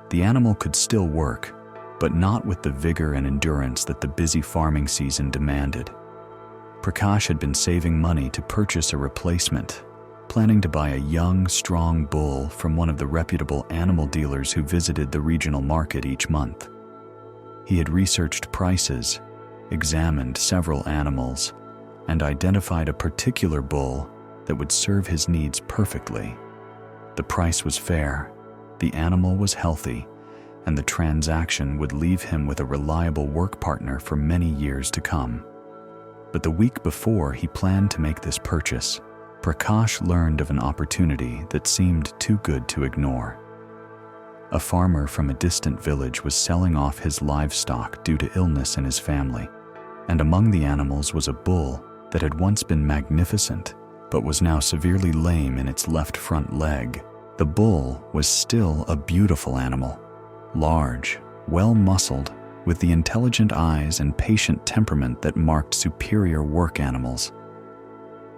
The animal could still work, but not with the vigor and endurance that the busy farming season demanded. Prakash had been saving money to purchase a replacement, planning to buy a young, strong bull from one of the reputable animal dealers who visited the regional market each month. He had researched prices, examined several animals, and identified a particular bull that would serve his needs perfectly. The price was fair, the animal was healthy, and the transaction would leave him with a reliable work partner for many years to come. But the week before he planned to make this purchase, Prakash learned of an opportunity that seemed too good to ignore. A farmer from a distant village was selling off his livestock due to illness in his family, and among the animals was a bull that had once been magnificent, but was now severely lame in its left front leg. The bull was still a beautiful animal, large, well-muscled, with the intelligent eyes and patient temperament that marked superior work animals.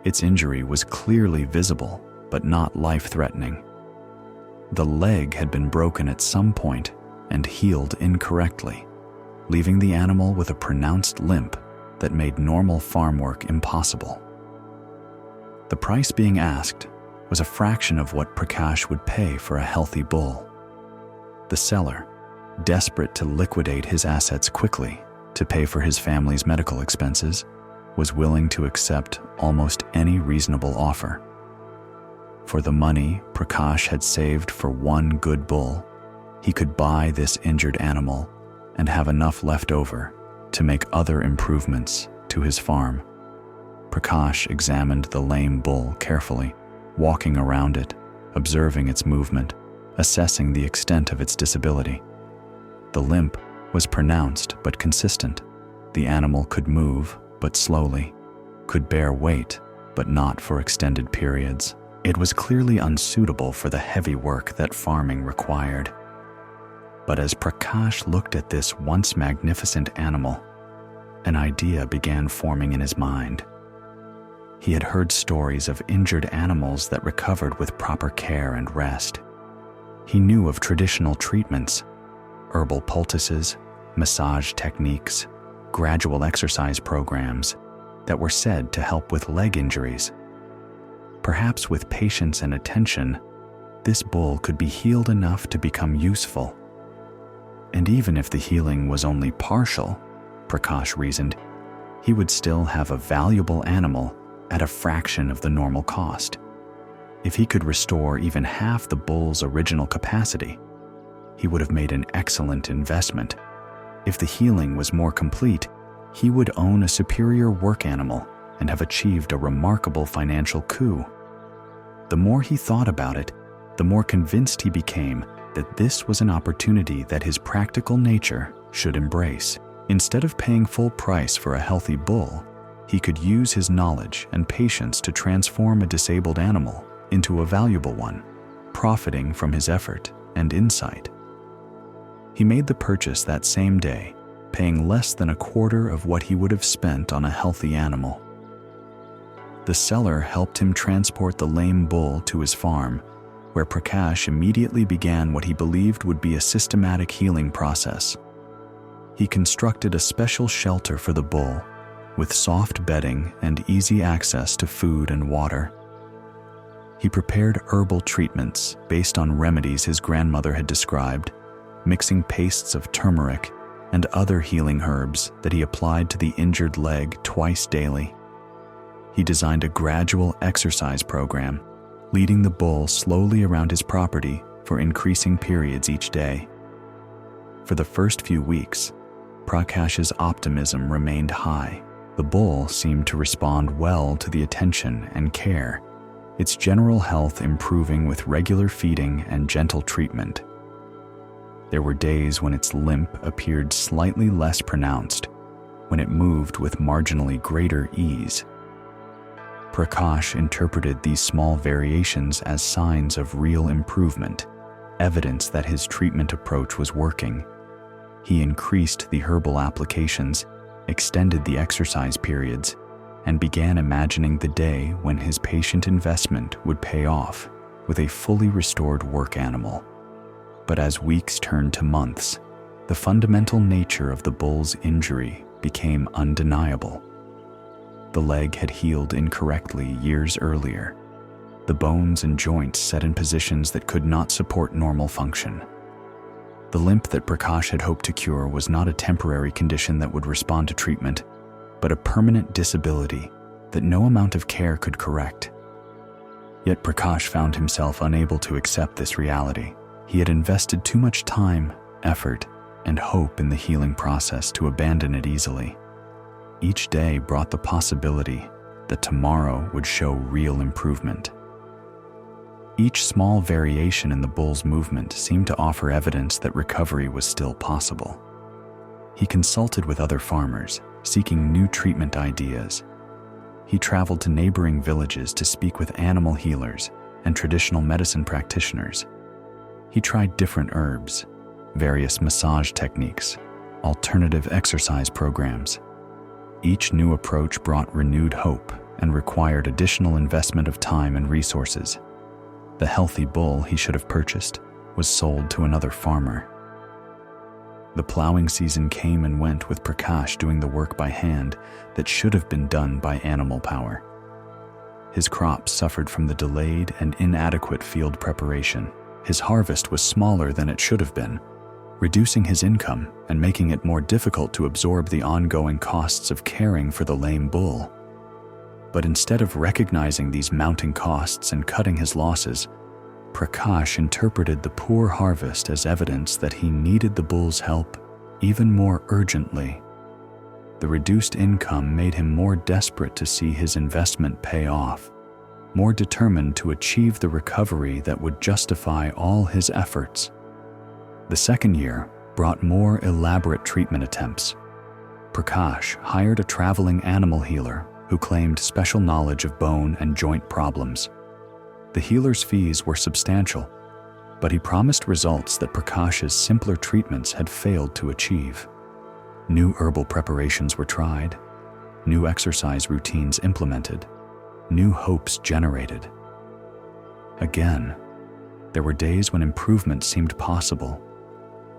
Its injury was clearly visible, but not life-threatening. The leg had been broken at some point and healed incorrectly, leaving the animal with a pronounced limp that made normal farm work impossible. The price being asked was a fraction of what Prakash would pay for a healthy bull. The seller, desperate to liquidate his assets quickly to pay for his family's medical expenses, was willing to accept almost any reasonable offer. For the money Prakash had saved for one good bull, he could buy this injured animal and have enough left over to make other improvements to his farm. Prakash examined the lame bull carefully, walking around it, observing its movement, assessing the extent of its disability. The limp was pronounced but consistent. The animal could move, but slowly, could bear weight, but not for extended periods. It was clearly unsuitable for the heavy work that farming required. But as Prakash looked at this once magnificent animal, an idea began forming in his mind. He had heard stories of injured animals that recovered with proper care and rest. He knew of traditional treatments, herbal poultices, massage techniques, gradual exercise programs that were said to help with leg injuries. Perhaps with patience and attention, this bull could be healed enough to become useful. And even if the healing was only partial, Prakash reasoned, he would still have a valuable animal at a fraction of the normal cost. If he could restore even half the bull's original capacity, he would have made an excellent investment. If the healing was more complete, he would own a superior work animal and have achieved a remarkable financial coup. The more he thought about it, the more convinced he became that this was an opportunity that his practical nature should embrace. Instead of paying full price for a healthy bull, he could use his knowledge and patience to transform a disabled animal into a valuable one, profiting from his effort and insight. He made the purchase that same day, paying less than a quarter of what he would have spent on a healthy animal. The seller helped him transport the lame bull to his farm, where Prakash immediately began what he believed would be a systematic healing process. He constructed a special shelter for the bull, with soft bedding and easy access to food and water. He prepared herbal treatments based on remedies his grandmother had described, mixing pastes of turmeric and other healing herbs that he applied to the injured leg twice daily. He designed a gradual exercise program, leading the bull slowly around his property for increasing periods each day. For the first few weeks, Prakash's optimism remained high. The bull seemed to respond well to the attention and care, its general health improving with regular feeding and gentle treatment. There were days when its limp appeared slightly less pronounced, when it moved with marginally greater ease. Prakash interpreted these small variations as signs of real improvement, evidence that his treatment approach was working. He increased the herbal applications, extended the exercise periods, and began imagining the day when his patient investment would pay off with a fully restored work animal. But as weeks turned to months, the fundamental nature of the bull's injury became undeniable. The leg had healed incorrectly years earlier, the bones and joints set in positions that could not support normal function. The limp that Prakash had hoped to cure was not a temporary condition that would respond to treatment, but a permanent disability that no amount of care could correct. Yet Prakash found himself unable to accept this reality. He had invested too much time, effort, and hope in the healing process to abandon it easily. Each day brought the possibility that tomorrow would show real improvement. Each small variation in the bull's movement seemed to offer evidence that recovery was still possible. He consulted with other farmers, seeking new treatment ideas. He traveled to neighboring villages to speak with animal healers and traditional medicine practitioners. He tried different herbs, various massage techniques, alternative exercise programs. Each new approach brought renewed hope and required additional investment of time and resources. The healthy bull he should have purchased was sold to another farmer. The plowing season came and went with Prakash doing the work by hand that should have been done by animal power. His crops suffered from the delayed and inadequate field preparation. His harvest was smaller than it should have been, reducing his income and making it more difficult to absorb the ongoing costs of caring for the lame bull. But instead of recognizing these mounting costs and cutting his losses, Prakash interpreted the poor harvest as evidence that he needed the bull's help even more urgently. The reduced income made him more desperate to see his investment pay off, more determined to achieve the recovery that would justify all his efforts. The second year brought more elaborate treatment attempts. Prakash hired a traveling animal healer who claimed special knowledge of bone and joint problems. The healer's fees were substantial, but he promised results that Prakash's simpler treatments had failed to achieve. New herbal preparations were tried, new exercise routines implemented, new hopes generated. Again, there were days when improvement seemed possible,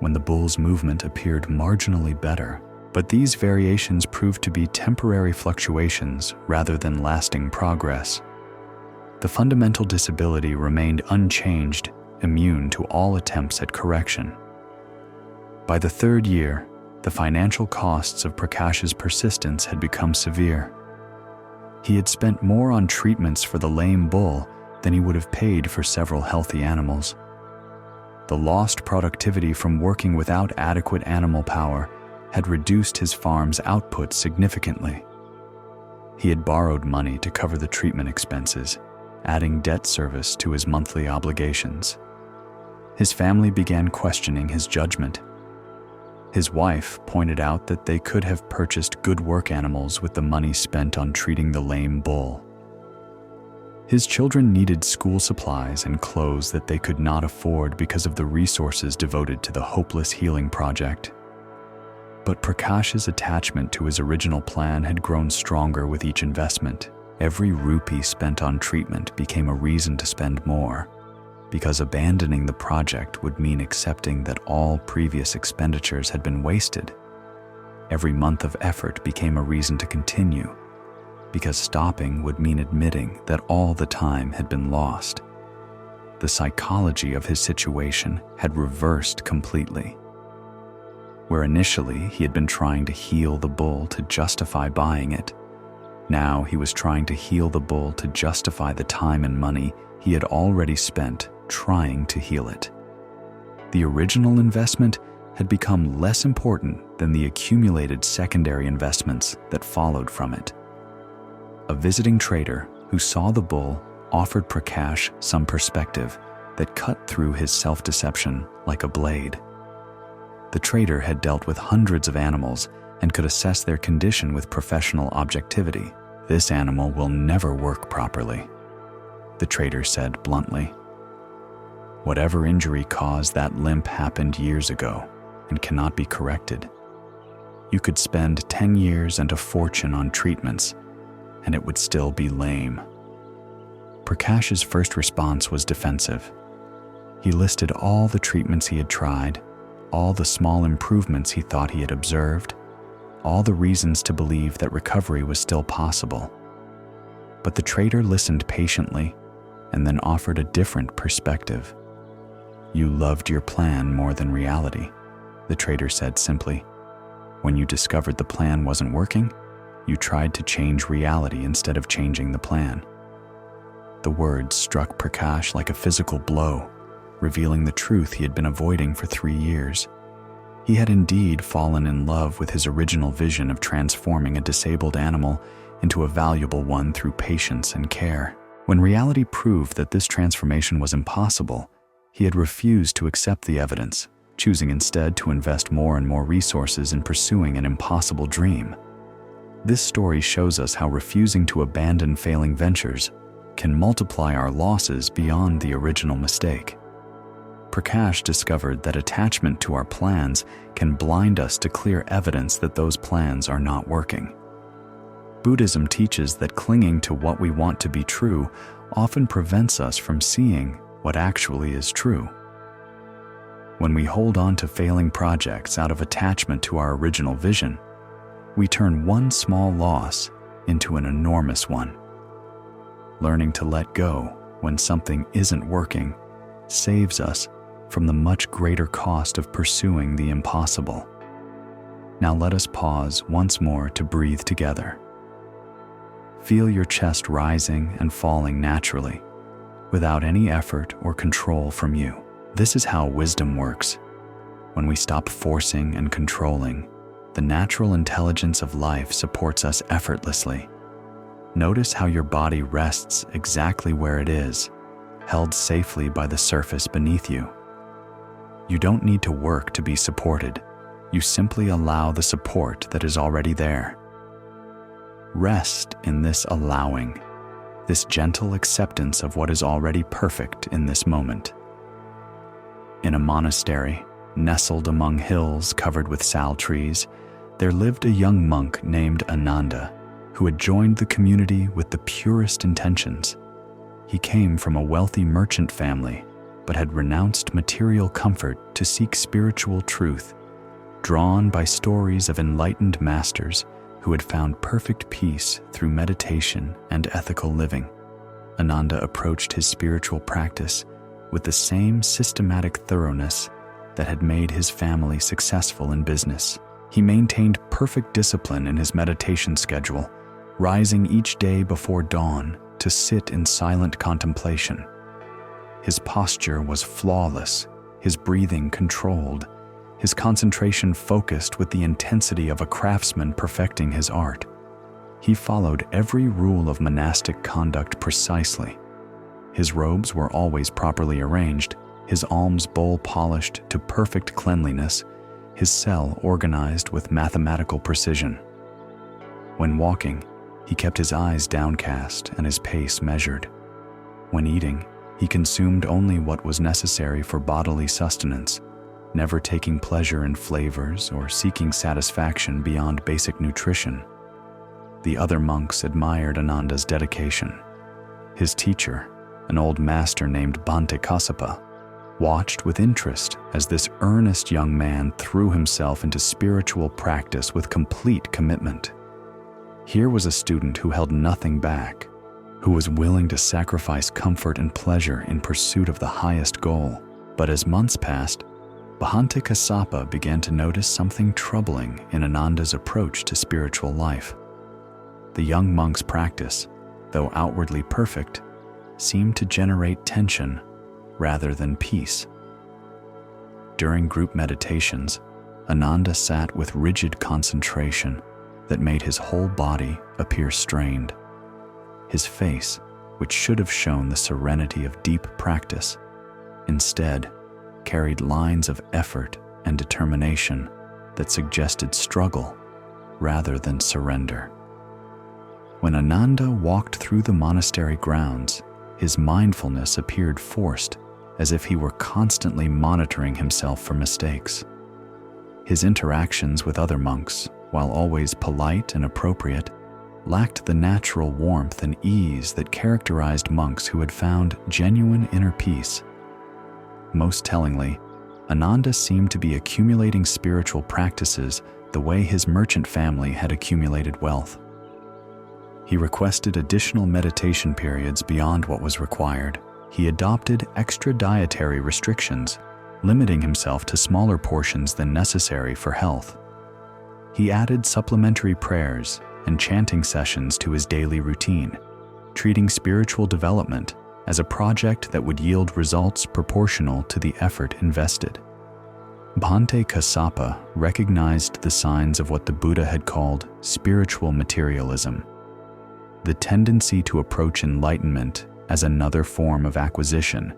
when the bull's movement appeared marginally better, but these variations proved to be temporary fluctuations rather than lasting progress. The fundamental disability remained unchanged, immune to all attempts at correction. By the third year, the financial costs of Prakash's persistence had become severe. He had spent more on treatments for the lame bull than he would have paid for several healthy animals. The lost productivity from working without adequate animal power had reduced his farm's output significantly. He had borrowed money to cover the treatment expenses, adding debt service to his monthly obligations. His family began questioning his judgment. His wife pointed out that they could have purchased good work animals with the money spent on treating the lame bull. His children needed school supplies and clothes that they could not afford because of the resources devoted to the hopeless healing project. But Prakash's attachment to his original plan had grown stronger with each investment. Every rupee spent on treatment became a reason to spend more, because abandoning the project would mean accepting that all previous expenditures had been wasted. Every month of effort became a reason to continue, because stopping would mean admitting that all the time had been lost. The psychology of his situation had reversed completely. Where initially he had been trying to heal the bull to justify buying it, now he was trying to heal the bull to justify the time and money he had already spent trying to heal it. The original investment had become less important than the accumulated secondary investments that followed from it. A visiting trader who saw the bull offered Prakash some perspective that cut through his self-deception like a blade. The trader had dealt with hundreds of animals and could assess their condition with professional objectivity. "This animal will never work properly," the trader said bluntly. "Whatever injury caused that limp happened years ago and cannot be corrected. You could spend 10 years and a fortune on treatments, and it would still be lame." Prakash's first response was defensive. He listed all the treatments he had tried, all the small improvements he thought he had observed, all the reasons to believe that recovery was still possible. But the trader listened patiently and then offered a different perspective. "You loved your plan more than reality," the trader said simply. "When you discovered the plan wasn't working, you tried to change reality instead of changing the plan." The words struck Prakash like a physical blow. revealing the truth he had been avoiding for 3 years. He had indeed fallen in love with his original vision of transforming a disabled animal into a valuable one through patience and care. When reality proved that this transformation was impossible, he had refused to accept the evidence, choosing instead to invest more and more resources in pursuing an impossible dream. This story shows us how refusing to abandon failing ventures can multiply our losses beyond the original mistake. Prakash discovered that attachment to our plans can blind us to clear evidence that those plans are not working. Buddhism teaches that clinging to what we want to be true often prevents us from seeing what actually is true. When we hold on to failing projects out of attachment to our original vision, we turn one small loss into an enormous one. Learning to let go when something isn't working saves us from the much greater cost of pursuing the impossible. Now let us pause once more to breathe together. Feel your chest rising and falling naturally, without any effort or control from you. This is how wisdom works. When we stop forcing and controlling, the natural intelligence of life supports us effortlessly. Notice how your body rests exactly where it is, held safely by the surface beneath you. You don't need to work to be supported. You simply allow the support that is already there. Rest in this allowing, this gentle acceptance of what is already perfect in this moment. In a monastery, nestled among hills covered with sal trees, there lived a young monk named Ananda, who had joined the community with the purest intentions. He came from a wealthy merchant family, but had renounced material comfort to seek spiritual truth, drawn by stories of enlightened masters who had found perfect peace through meditation and ethical living. Ananda approached his spiritual practice with the same systematic thoroughness that had made his family successful in business. He maintained perfect discipline in his meditation schedule, rising each day before dawn to sit in silent contemplation. His posture was flawless, his breathing controlled, his concentration focused with the intensity of a craftsman perfecting his art. He followed every rule of monastic conduct precisely. His robes were always properly arranged, his alms bowl polished to perfect cleanliness, his cell organized with mathematical precision. When walking, he kept his eyes downcast and his pace measured. When eating, he consumed only what was necessary for bodily sustenance, never taking pleasure in flavors or seeking satisfaction beyond basic nutrition. The other monks admired Ananda's dedication. His teacher, an old master named Bhante Kassapa, watched with interest as this earnest young man threw himself into spiritual practice with complete commitment. Here was a student who held nothing back, who was willing to sacrifice comfort and pleasure in pursuit of the highest goal. But as months passed, Bhante Kassapa began to notice something troubling in Ananda's approach to spiritual life. The young monk's practice, though outwardly perfect, seemed to generate tension rather than peace. During group meditations, Ananda sat with rigid concentration that made his whole body appear strained. His face, which should have shown the serenity of deep practice, instead carried lines of effort and determination that suggested struggle rather than surrender. When Ananda walked through the monastery grounds, his mindfulness appeared forced, as if he were constantly monitoring himself for mistakes. His interactions with other monks, while always polite and appropriate, lacked the natural warmth and ease that characterized monks who had found genuine inner peace. Most tellingly, Ananda seemed to be accumulating spiritual practices the way his merchant family had accumulated wealth. He requested additional meditation periods beyond what was required. He adopted extra dietary restrictions, limiting himself to smaller portions than necessary for health. He added supplementary prayers and chanting sessions to his daily routine, treating spiritual development as a project that would yield results proportional to the effort invested. Bhante Kassapa recognized the signs of what the Buddha had called spiritual materialism, the tendency to approach enlightenment as another form of acquisition,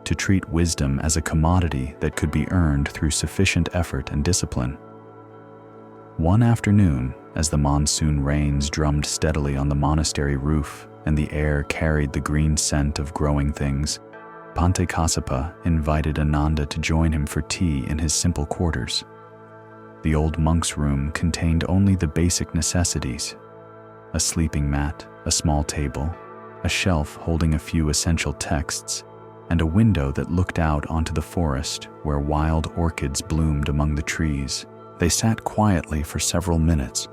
to treat wisdom as a commodity that could be earned through sufficient effort and discipline. One afternoon, as the monsoon rains drummed steadily on the monastery roof and the air carried the green scent of growing things, Bhante Kassapa invited Ananda to join him for tea in his simple quarters. The old monk's room contained only the basic necessities: a sleeping mat, a small table, a shelf holding a few essential texts, and a window that looked out onto the forest where wild orchids bloomed among the trees. They sat quietly for several minutes,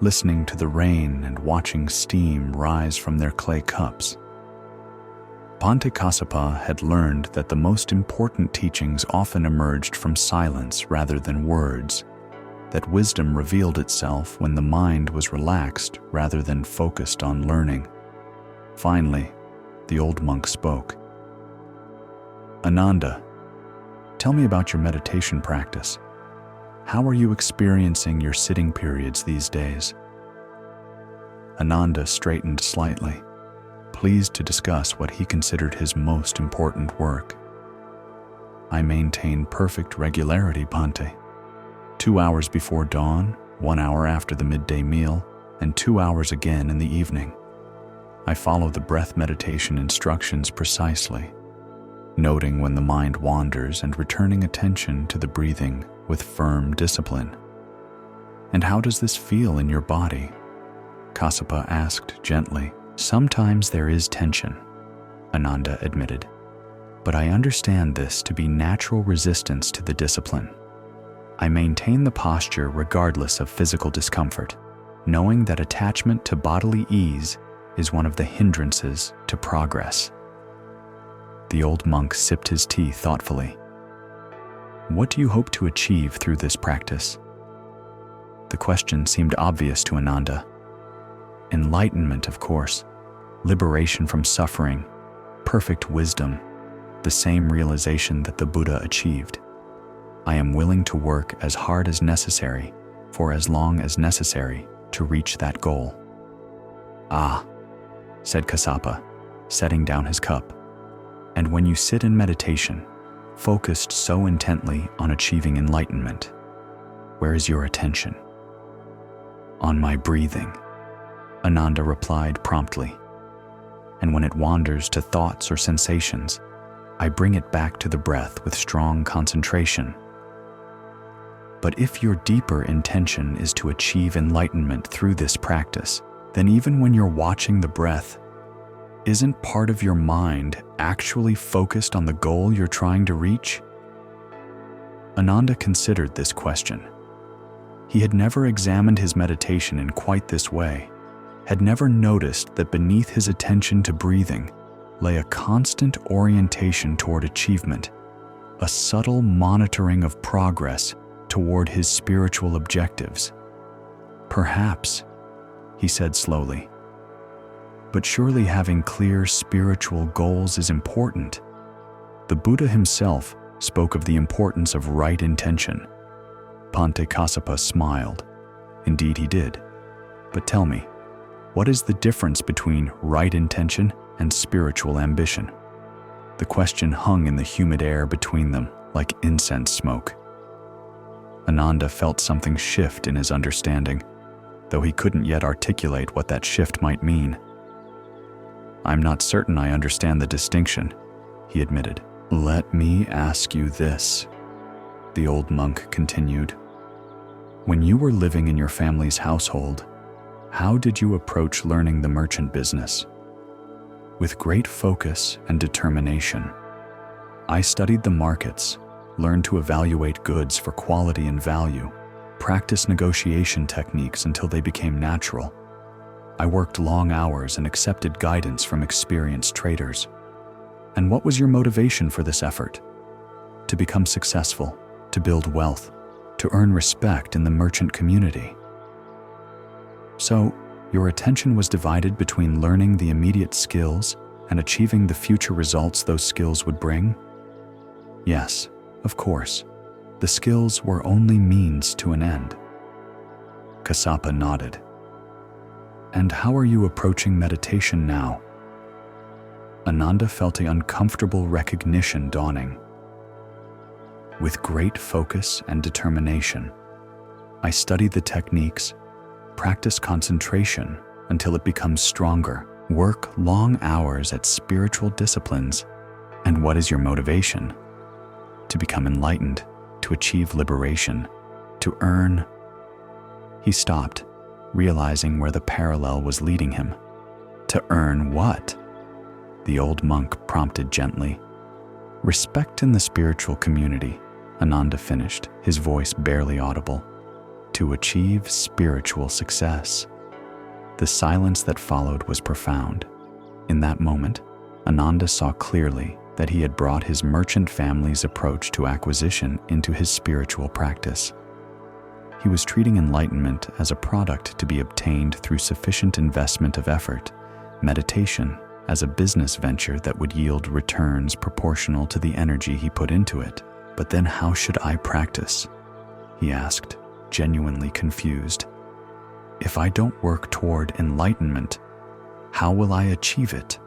listening to the rain and watching steam rise from their clay cups. Bhante Kassapa had learned that the most important teachings often emerged from silence rather than words, that wisdom revealed itself when the mind was relaxed rather than focused on learning. Finally, the old monk spoke. "Ananda, tell me about your meditation practice. How are you experiencing your sitting periods these days?" Ananda straightened slightly, pleased to discuss what he considered his most important work. "I maintain perfect regularity, Bhante. 2 hours before dawn, 1 hour after the midday meal, and 2 hours again in the evening. I follow the breath meditation instructions precisely, noting when the mind wanders and returning attention to the breathing with firm discipline." "And how does this feel in your body?" Kassapa asked gently. "Sometimes there is tension," Ananda admitted, "but I understand this to be natural resistance to the discipline. I maintain the posture regardless of physical discomfort, knowing that attachment to bodily ease is one of the hindrances to progress." The old monk sipped his tea thoughtfully. "What do you hope to achieve through this practice?" The question seemed obvious to Ananda. Enlightenment, of course, liberation from suffering, perfect wisdom, the same realization that the Buddha achieved. "I am willing to work as hard as necessary, for as long as necessary, to reach that goal." "Ah," said Kassapa, setting down his cup. "And when you sit in meditation, focused so intently on achieving enlightenment, where is your attention?" "On my breathing," Ananda replied promptly. "And when it wanders to thoughts or sensations, I bring it back to the breath with strong concentration." "But if your deeper intention is to achieve enlightenment through this practice, then even when you're watching the breath, isn't part of your mind actually focused on the goal you're trying to reach?" Ananda considered this question. He had never examined his meditation in quite this way, had never noticed that beneath his attention to breathing lay a constant orientation toward achievement, a subtle monitoring of progress toward his spiritual objectives. "Perhaps," he said slowly, "but surely having clear spiritual goals is important. The Buddha himself spoke of the importance of right intention." Bhante Kassapa smiled. "Indeed he did. But tell me, what is the difference between right intention and spiritual ambition?" The question hung in the humid air between them like incense smoke. Ananda felt something shift in his understanding, though he couldn't yet articulate what that shift might mean. "I'm not certain I understand the distinction," he admitted. "Let me ask you this," the old monk continued. "When you were living in your family's household, how did you approach learning the merchant business?" "With great focus and determination. I studied the markets, learned to evaluate goods for quality and value, practiced negotiation techniques until they became natural. I worked long hours and accepted guidance from experienced traders." "And what was your motivation for this effort?" "To become successful, to build wealth, to earn respect in the merchant community." "So, your attention was divided between learning the immediate skills and achieving the future results those skills would bring? Yes, of course. The skills were only means to an end. Kassapa nodded. And how are you approaching meditation now? Ananda felt an uncomfortable recognition dawning. With great focus and determination, I study the techniques, practice concentration until it becomes stronger, work long hours at spiritual disciplines. And what is your motivation? To become enlightened, to achieve liberation, to earn. He stopped, realizing where the parallel was leading him. To earn what? The old monk prompted gently. Respect in the spiritual community, Ananda finished, his voice barely audible. To achieve spiritual success. The silence that followed was profound. In that moment, Ananda saw clearly that he had brought his merchant family's approach to acquisition into his spiritual practice. He was treating enlightenment as a product to be obtained through sufficient investment of effort, meditation as a business venture that would yield returns proportional to the energy he put into it. But then how should I practice? He asked, genuinely confused. If I don't work toward enlightenment, how will I achieve it?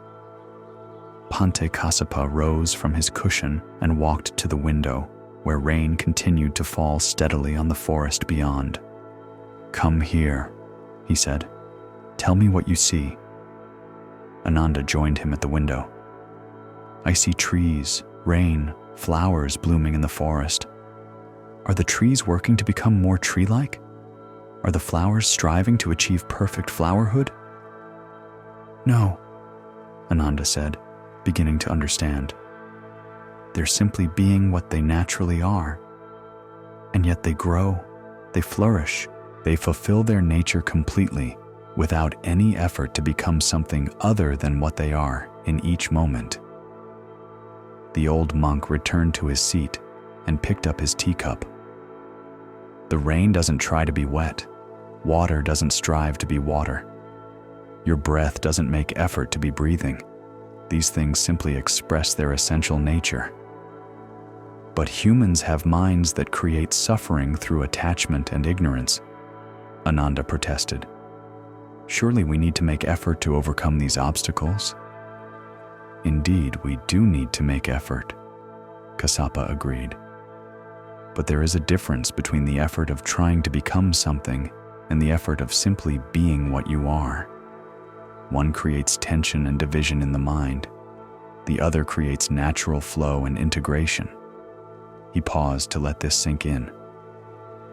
Pante Kassapa rose from his cushion and walked to the window, where rain continued to fall steadily on the forest beyond. Come here, he said. Tell me what you see. Ananda joined him at the window. I see trees, rain, flowers blooming in the forest. Are the trees working to become more tree-like? Are the flowers striving to achieve perfect flowerhood? No, Ananda said, beginning to understand. They're simply being what they naturally are. And yet they grow, they flourish, they fulfill their nature completely, without any effort to become something other than what they are in each moment. The old monk returned to his seat and picked up his teacup. The rain doesn't try to be wet. Water doesn't strive to be water. Your breath doesn't make effort to be breathing. These things simply express their essential nature. But humans have minds that create suffering through attachment and ignorance, Ananda protested. Surely we need to make effort to overcome these obstacles? Indeed, we do need to make effort, Kassapa agreed. But there is a difference between the effort of trying to become something and the effort of simply being what you are. One creates tension and division in the mind. The other creates natural flow and integration. He paused to let this sink in.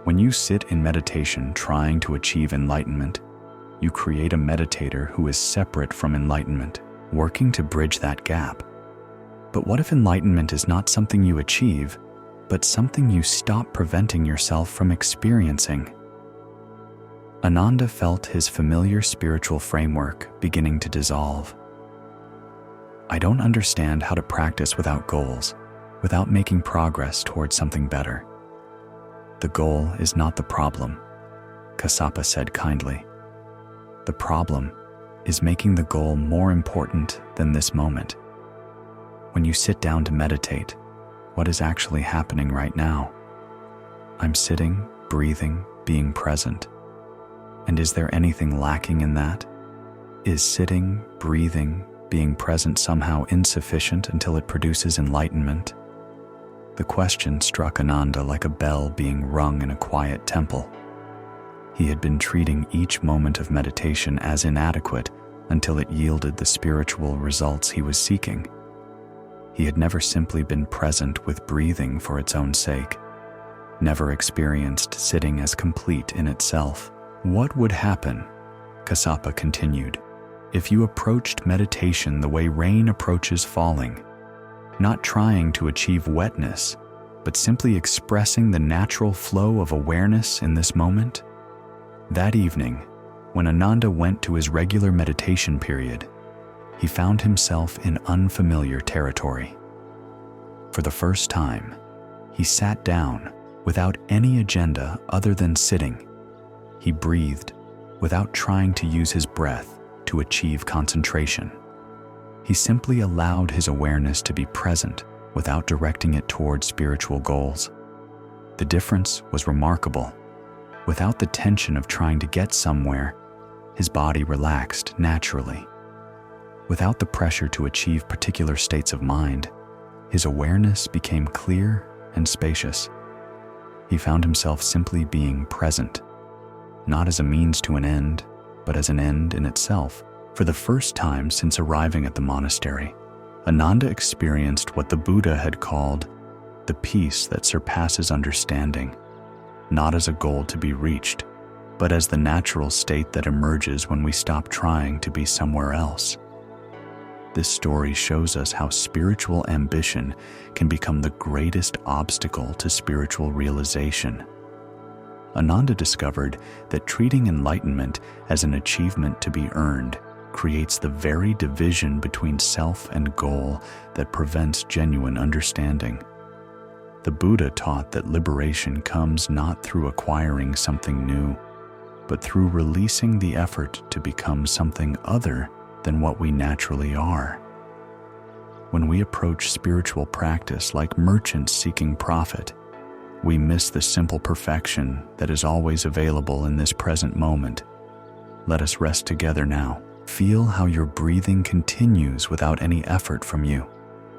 When you sit in meditation trying to achieve enlightenment, you create a meditator who is separate from enlightenment, working to bridge that gap. But what if enlightenment is not something you achieve, but something you stop preventing yourself from experiencing? Ananda felt his familiar spiritual framework beginning to dissolve. I don't understand how to practice without goals, without making progress towards something better. The goal is not the problem, Kassapa said kindly. The problem is making the goal more important than this moment. When you sit down to meditate, what is actually happening right now? I'm sitting, breathing, being present. And is there anything lacking in that? Is sitting, breathing, being present somehow insufficient until it produces enlightenment? The question struck Ananda like a bell being rung in a quiet temple. He had been treating each moment of meditation as inadequate until it yielded the spiritual results he was seeking. He had never simply been present with breathing for its own sake, never experienced sitting as complete in itself. What would happen, Kassapa continued, if you approached meditation the way rain approaches falling, not trying to achieve wetness, but simply expressing the natural flow of awareness in this moment? That evening, when Ananda went to his regular meditation period, he found himself in unfamiliar territory. For the first time, he sat down without any agenda other than sitting. He breathed without trying to use his breath to achieve concentration. He simply allowed his awareness to be present without directing it toward spiritual goals. The difference was remarkable. Without the tension of trying to get somewhere, his body relaxed naturally. Without the pressure to achieve particular states of mind, his awareness became clear and spacious. He found himself simply being present, not as a means to an end, but as an end in itself. For the first time since arriving at the monastery, Ananda experienced what the Buddha had called the peace that surpasses understanding, not as a goal to be reached, but as the natural state that emerges when we stop trying to be somewhere else. This story shows us how spiritual ambition can become the greatest obstacle to spiritual realization. Ananda discovered that treating enlightenment as an achievement to be earned creates the very division between self and goal that prevents genuine understanding. The Buddha taught that liberation comes not through acquiring something new, but through releasing the effort to become something other than what we naturally are. When we approach spiritual practice like merchants seeking profit, we miss the simple perfection that is always available in this present moment. Let us rest together now. Feel how your breathing continues without any effort from you,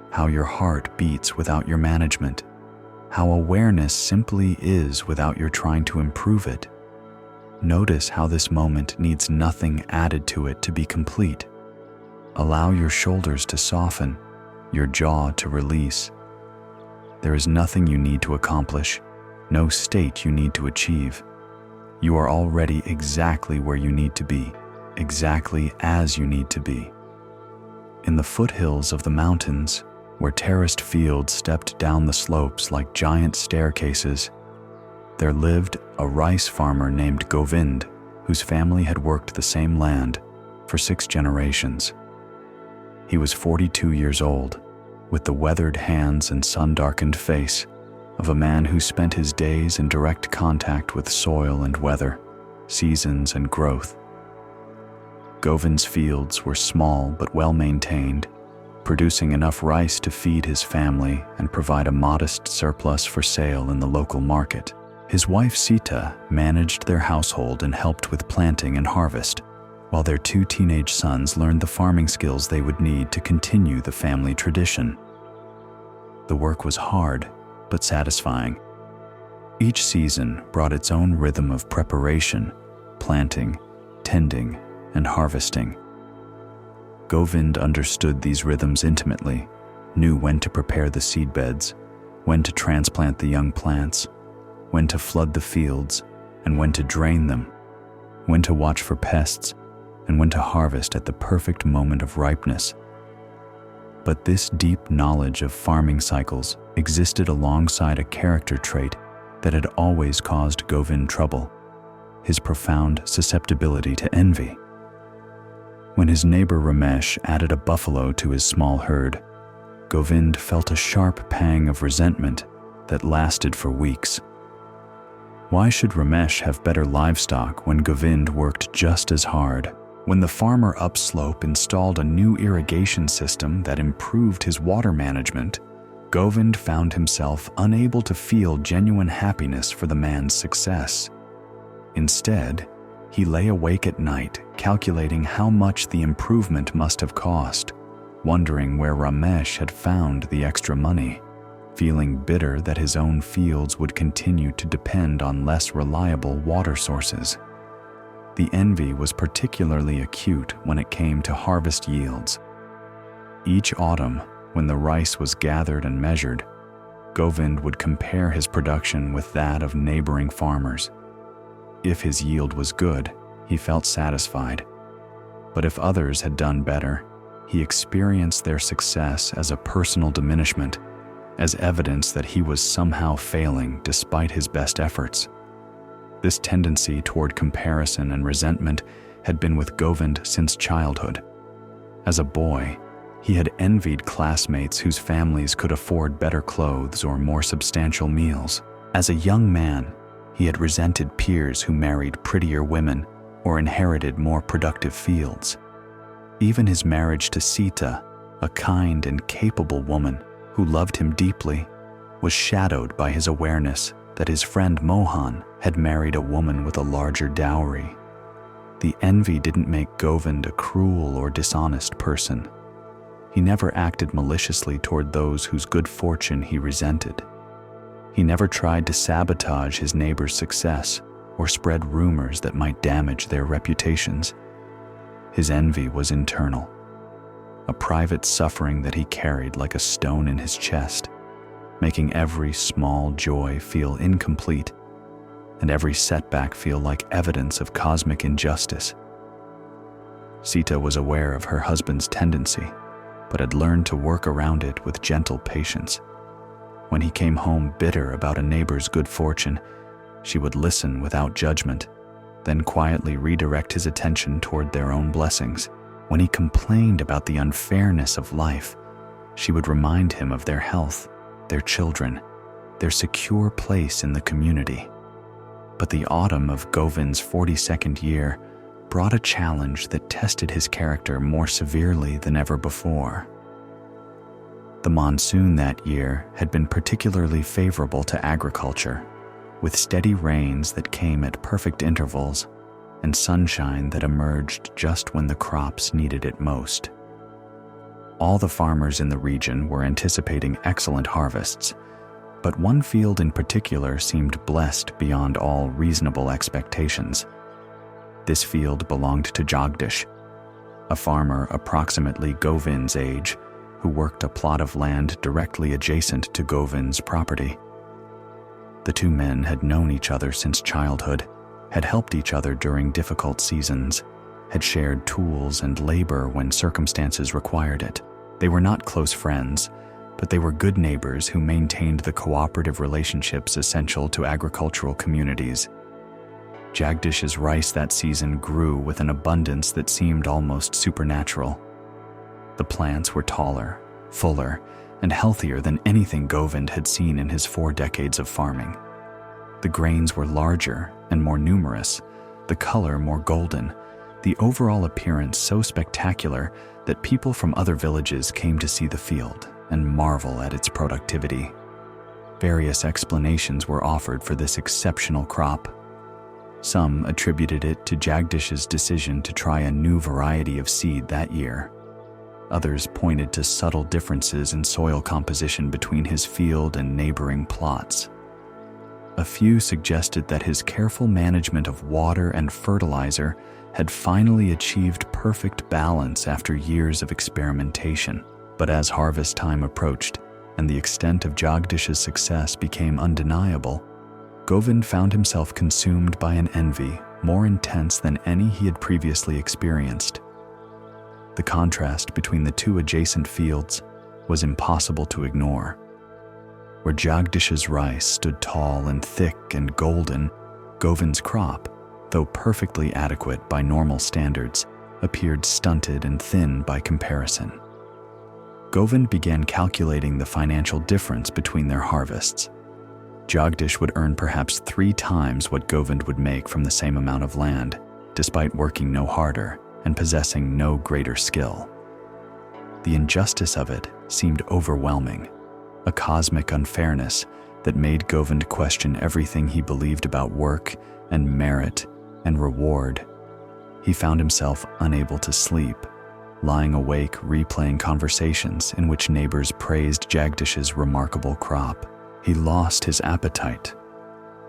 how your heart beats without your management, how awareness simply is without your trying to improve it. Notice how this moment needs nothing added to it to be complete. Allow your shoulders to soften, your jaw to release. There is nothing you need to accomplish, no state you need to achieve. You are already exactly where you need to be, exactly as you need to be. In the foothills of the mountains, where terraced fields stepped down the slopes like giant staircases, there lived a rice farmer named Govind, whose family had worked the same land for 6 generations. He was 42 years old, with the weathered hands and sun-darkened face of a man who spent his days in direct contact with soil and weather, seasons and growth. Govind's fields were small but well-maintained, producing enough rice to feed his family and provide a modest surplus for sale in the local market. His wife Sita managed their household and helped with planting and harvest, while their 2 teenage sons learned the farming skills they would need to continue the family tradition. The work was hard, but satisfying. Each season brought its own rhythm of preparation, planting, tending, and harvesting. Govind understood these rhythms intimately, knew when to prepare the seedbeds, when to transplant the young plants, when to flood the fields, and when to drain them, when to watch for pests, and when to harvest at the perfect moment of ripeness. But this deep knowledge of farming cycles existed alongside a character trait that had always caused Govind trouble: his profound susceptibility to envy. When his neighbor Ramesh added a buffalo to his small herd, Govind felt a sharp pang of resentment that lasted for weeks. Why should Ramesh have better livestock when Govind worked just as hard? When the farmer upslope installed a new irrigation system that improved his water management, Govind found himself unable to feel genuine happiness for the man's success. Instead, he lay awake at night, calculating how much the improvement must have cost, wondering where Ramesh had found the extra money, feeling bitter that his own fields would continue to depend on less reliable water sources. The envy was particularly acute when it came to harvest yields. Each autumn, when the rice was gathered and measured, Govind would compare his production with that of neighboring farmers. If his yield was good, he felt satisfied. But if others had done better, he experienced their success as a personal diminishment, as evidence that he was somehow failing despite his best efforts. This tendency toward comparison and resentment had been with Govind since childhood. As a boy, he had envied classmates whose families could afford better clothes or more substantial meals. As a young man, he had resented peers who married prettier women or inherited more productive fields. Even his marriage to Sita a kind and capable woman who loved him deeply, was shadowed by his awareness that his friend Mohan had married a woman with a larger dowry. The envy didn't make Govind a cruel or dishonest person. He never acted maliciously toward those whose good fortune he resented. He never tried to sabotage his neighbor's success or spread rumors that might damage their reputations. His envy was internal, a private suffering that he carried like a stone in his chest, making every small joy feel incomplete and every setback feel like evidence of cosmic injustice. Sita was aware of her husband's tendency, but had learned to work around it with gentle patience. When he came home bitter about a neighbor's good fortune, she would listen without judgment, then quietly redirect his attention toward their own blessings. When he complained about the unfairness of life, she would remind him of their health, their children, their secure place in the community. But the autumn of Govind's 42nd year brought a challenge that tested his character more severely than ever before. The monsoon that year had been particularly favorable to agriculture, with steady rains that came at perfect intervals and sunshine that emerged just when the crops needed it most. All the farmers in the region were anticipating excellent harvests, but one field in particular seemed blessed beyond all reasonable expectations. This field belonged to Jagdish, a farmer approximately Govind's age who worked a plot of land directly adjacent to Govind's property. The two men had known each other since childhood, had helped each other during difficult seasons, had shared tools and labor when circumstances required it. They were not close friends, but they were good neighbors who maintained the cooperative relationships essential to agricultural communities. Jagdish's rice that season grew with an abundance that seemed almost supernatural. The plants were taller, fuller, and healthier than anything Govind had seen in his 4 decades of farming. The grains were larger and more numerous, the color more golden, the overall appearance so spectacular that people from other villages came to see the field and marvel at its productivity. Various explanations were offered for this exceptional crop. Some attributed it to Jagdish's decision to try a new variety of seed that year. Others pointed to subtle differences in soil composition between his field and neighboring plots. A few suggested that his careful management of water and fertilizer had finally achieved perfect balance after years of experimentation. But as harvest time approached and the extent of Jagdish's success became undeniable, Govind found himself consumed by an envy more intense than any he had previously experienced. The contrast between the two adjacent fields was impossible to ignore. Where Jagdish's rice stood tall and thick and golden, Govind's crop, though perfectly adequate by normal standards, appeared stunted and thin by comparison. Govind began calculating the financial difference between their harvests. Jagdish would earn perhaps 3 times what Govind would make from the same amount of land, despite working no harder and possessing no greater skill. The injustice of it seemed overwhelming, a cosmic unfairness that made Govind question everything he believed about work and merit and reward. He found himself unable to sleep, lying awake replaying conversations in which neighbors praised Jagdish's remarkable crop. He lost his appetite,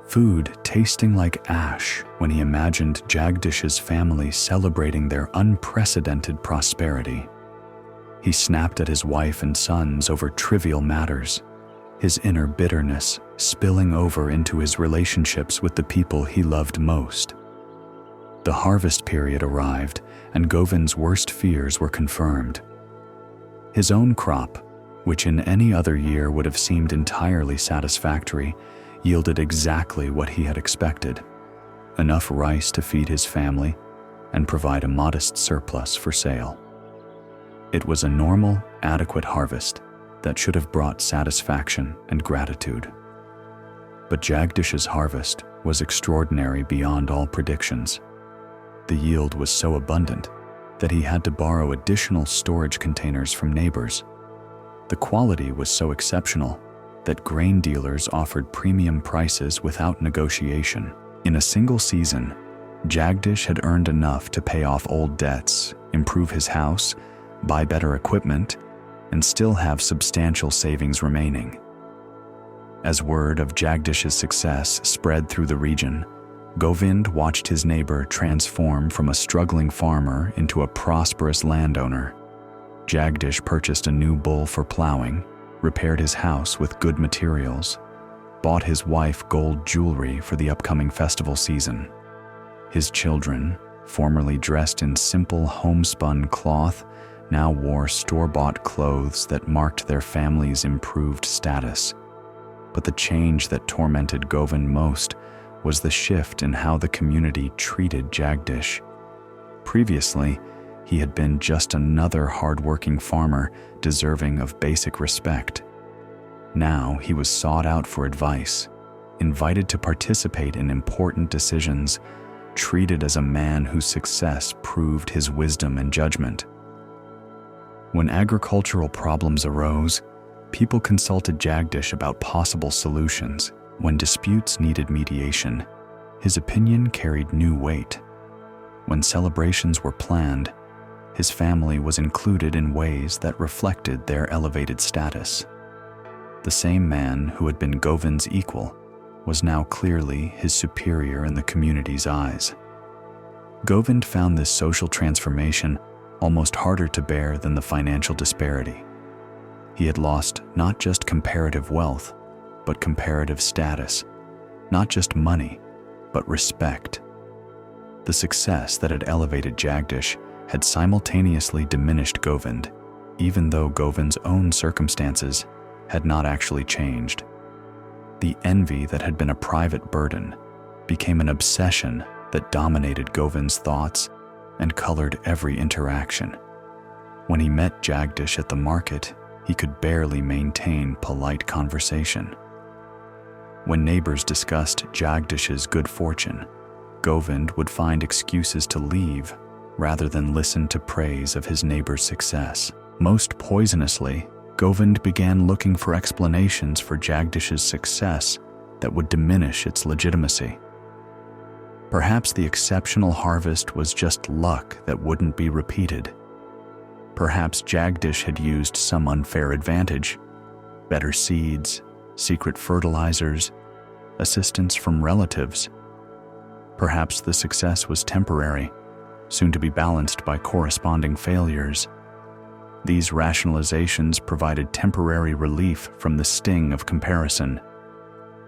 food tasting like ash when he imagined Jagdish's family celebrating their unprecedented prosperity. He snapped at his wife and sons over trivial matters, his inner bitterness spilling over into his relationships with the people he loved most. The harvest period arrived, and Govind's worst fears were confirmed. His own crop, which in any other year would have seemed entirely satisfactory, yielded exactly what he had expected: enough rice to feed his family and provide a modest surplus for sale. It was a normal, adequate harvest that should have brought satisfaction and gratitude. But Jagdish's harvest was extraordinary beyond all predictions. The yield was so abundant that he had to borrow additional storage containers from neighbors. The quality was so exceptional that grain dealers offered premium prices without negotiation. In a single season, Jagdish had earned enough to pay off old debts, improve his house, buy better equipment, and still have substantial savings remaining. As word of Jagdish's success spread through the region, Govind watched his neighbor transform from a struggling farmer into a prosperous landowner. Jagdish purchased a new bull for plowing, repaired his house with good materials, bought his wife gold jewelry for the upcoming festival season. His children, formerly dressed in simple homespun cloth, now wore store-bought clothes that marked their family's improved status. But the change that tormented Govind most was the shift in how the community treated Jagdish. Previously, he had been just another hard-working farmer deserving of basic respect. Now he was sought out for advice, invited to participate in important decisions, treated as a man whose success proved his wisdom and judgment. When agricultural problems arose, people consulted Jagdish about possible solutions. When disputes needed mediation, his opinion carried new weight. When celebrations were planned, his family was included in ways that reflected their elevated status. The same man who had been Govind's equal was now clearly his superior in the community's eyes. Govind found this social transformation almost harder to bear than the financial disparity. He had lost not just comparative wealth, but comparative status, not just money, but respect. The success that had elevated Jagdish had simultaneously diminished Govind, even though Govind's own circumstances had not actually changed. The envy that had been a private burden became an obsession that dominated Govind's thoughts and colored every interaction. When he met Jagdish at the market, he could barely maintain polite conversation. When neighbors discussed Jagdish's good fortune, Govind would find excuses to leave rather than listen to praise of his neighbor's success. Most poisonously, Govind began looking for explanations for Jagdish's success that would diminish its legitimacy. Perhaps the exceptional harvest was just luck that wouldn't be repeated. Perhaps Jagdish had used some unfair advantage, better seeds, secret fertilizers, assistance from relatives. Perhaps the success was temporary, soon to be balanced by corresponding failures. These rationalizations provided temporary relief from the sting of comparison,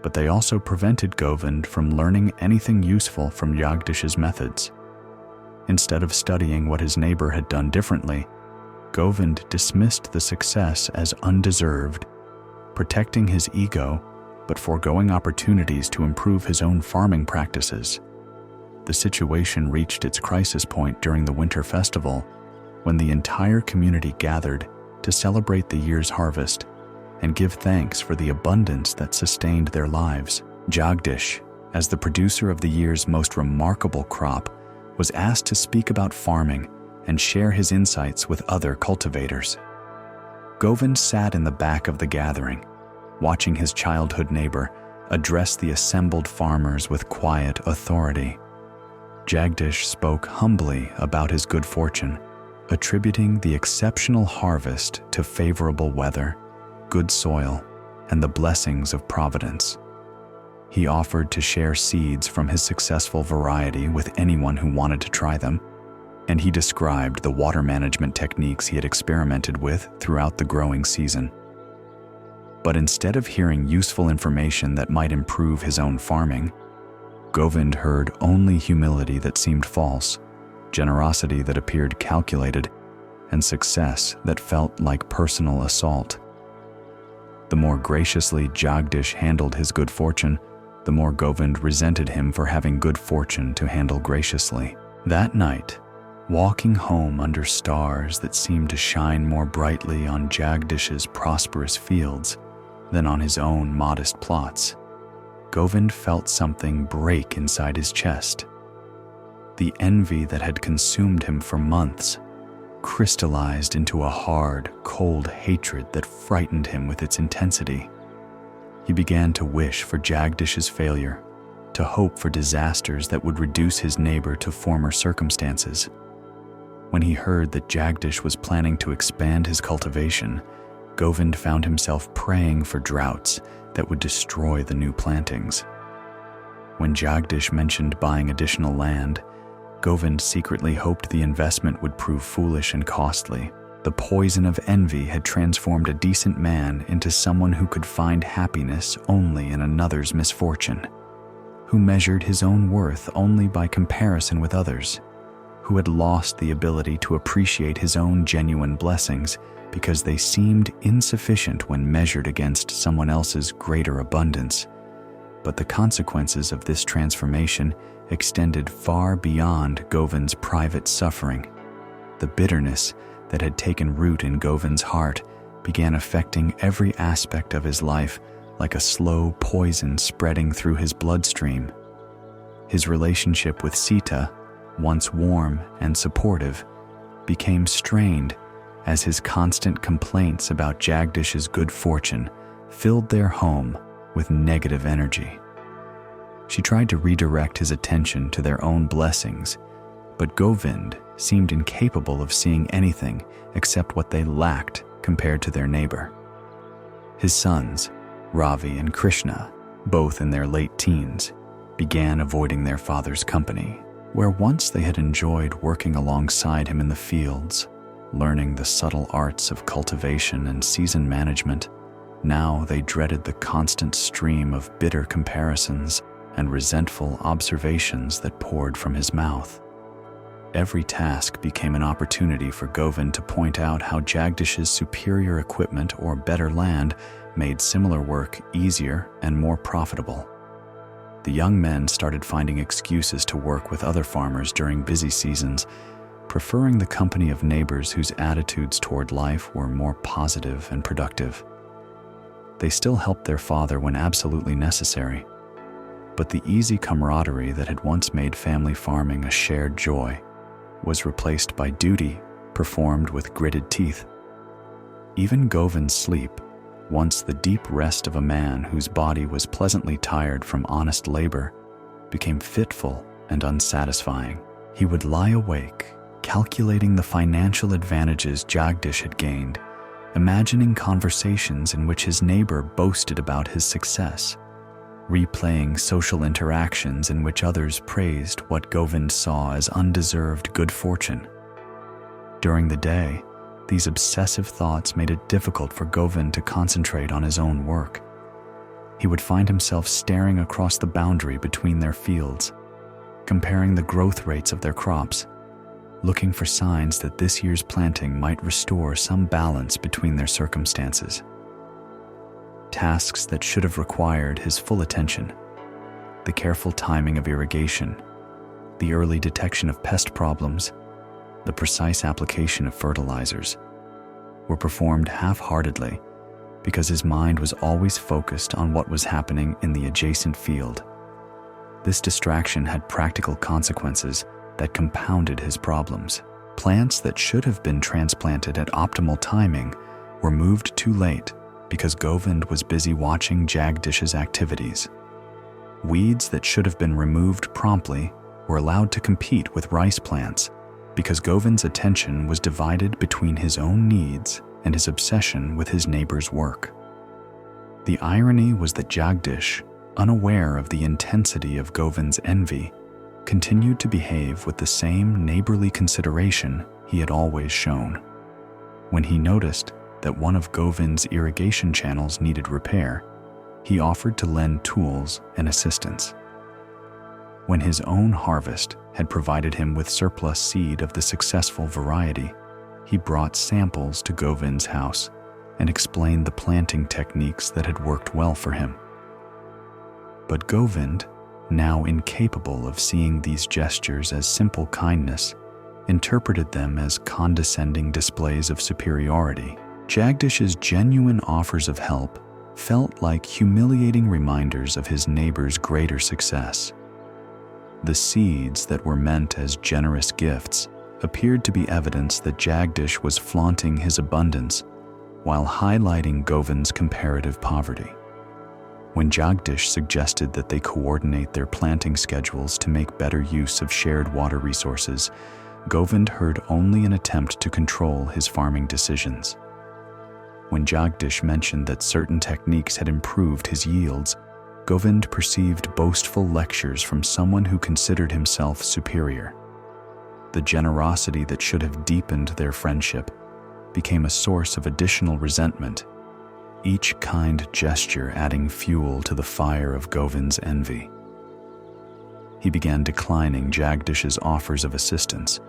but they also prevented Govind from learning anything useful from Jagdish's methods. Instead of studying what his neighbor had done differently, Govind dismissed the success as undeserved, protecting his ego but foregoing opportunities to improve his own farming practices. The situation reached its crisis point during the winter festival, when the entire community gathered to celebrate the year's harvest and give thanks for the abundance that sustained their lives. Jagdish, as the producer of the year's most remarkable crop, was asked to speak about farming and share his insights with other cultivators. Govind sat in the back of the gathering, watching his childhood neighbor address the assembled farmers with quiet authority. Jagdish spoke humbly about his good fortune, attributing the exceptional harvest to favorable weather, good soil, and the blessings of providence. He offered to share seeds from his successful variety with anyone who wanted to try them, and he described the water management techniques he had experimented with throughout the growing season. But instead of hearing useful information that might improve his own farming, Govind heard only humility that seemed false, generosity that appeared calculated, and success that felt like personal assault. The more graciously Jagdish handled his good fortune, the more Govind resented him for having good fortune to handle graciously. That night, walking home under stars that seemed to shine more brightly on Jagdish's prosperous fields than on his own modest plots, Govind felt something break inside his chest. The envy that had consumed him for months crystallized into a hard, cold hatred that frightened him with its intensity. He began to wish for Jagdish's failure, to hope for disasters that would reduce his neighbor to former circumstances. When he heard that Jagdish was planning to expand his cultivation, Govind found himself praying for droughts that would destroy the new plantings. When Jagdish mentioned buying additional land, Govind secretly hoped the investment would prove foolish and costly. The poison of envy had transformed a decent man into someone who could find happiness only in another's misfortune, who measured his own worth only by comparison with others, who had lost the ability to appreciate his own genuine blessings because they seemed insufficient when measured against someone else's greater abundance. But the consequences of this transformation extended far beyond Govind's private suffering. The bitterness that had taken root in Govind's heart began affecting every aspect of his life like a slow poison spreading through his bloodstream. His relationship with Sita, once warm and supportive, became strained as his constant complaints about Jagdish's good fortune filled their home with negative energy. She tried to redirect his attention to their own blessings, but Govind seemed incapable of seeing anything except what they lacked compared to their neighbor. His sons, Ravi and Krishna, both in their late teens, began avoiding their father's company, where once they had enjoyed working alongside him in the fields, learning the subtle arts of cultivation and season management. Now they dreaded the constant stream of bitter comparisons and resentful observations that poured from his mouth. Every task became an opportunity for Govind to point out how Jagdish's superior equipment or better land made similar work easier and more profitable. The young men started finding excuses to work with other farmers during busy seasons, preferring the company of neighbors whose attitudes toward life were more positive and productive. They still helped their father when absolutely necessary, but the easy camaraderie that had once made family farming a shared joy was replaced by duty performed with gritted teeth. Even Govind's sleep, once the deep rest of a man whose body was pleasantly tired from honest labor, became fitful and unsatisfying. He would lie awake, calculating the financial advantages Jagdish had gained, imagining conversations in which his neighbor boasted about his success, replaying social interactions in which others praised what Govind saw as undeserved good fortune. During the day, these obsessive thoughts made it difficult for Govind to concentrate on his own work. He would find himself staring across the boundary between their fields, comparing the growth rates of their crops, looking for signs that this year's planting might restore some balance between their circumstances. Tasks that should have required his full attention, the careful timing of irrigation, the early detection of pest problems, the precise application of fertilizers, were performed half-heartedly because his mind was always focused on what was happening in the adjacent field. This distraction had practical consequences that compounded his problems. Plants that should have been transplanted at optimal timing were moved too late because Govind was busy watching Jagdish's activities. Weeds that should have been removed promptly were allowed to compete with rice plants because Govind's attention was divided between his own needs and his obsession with his neighbor's work. The irony was that Jagdish, unaware of the intensity of Govind's envy, continued to behave with the same neighborly consideration he had always shown. When he noticed that one of Govind's irrigation channels needed repair, he offered to lend tools and assistance. When his own harvest had provided him with surplus seed of the successful variety, he brought samples to Govind's house and explained the planting techniques that had worked well for him. But Govind, now incapable of seeing these gestures as simple kindness, interpreted them as condescending displays of superiority. Jagdish's genuine offers of help felt like humiliating reminders of his neighbor's greater success. The seeds that were meant as generous gifts appeared to be evidence that Jagdish was flaunting his abundance while highlighting Govind's comparative poverty. When Jagdish suggested that they coordinate their planting schedules to make better use of shared water resources, Govind heard only an attempt to control his farming decisions. When Jagdish mentioned that certain techniques had improved his yields, Govind perceived boastful lectures from someone who considered himself superior. The generosity that should have deepened their friendship became a source of additional resentment, each kind gesture adding fuel to the fire of Govind's envy. He began declining Jagdish's offers of assistance,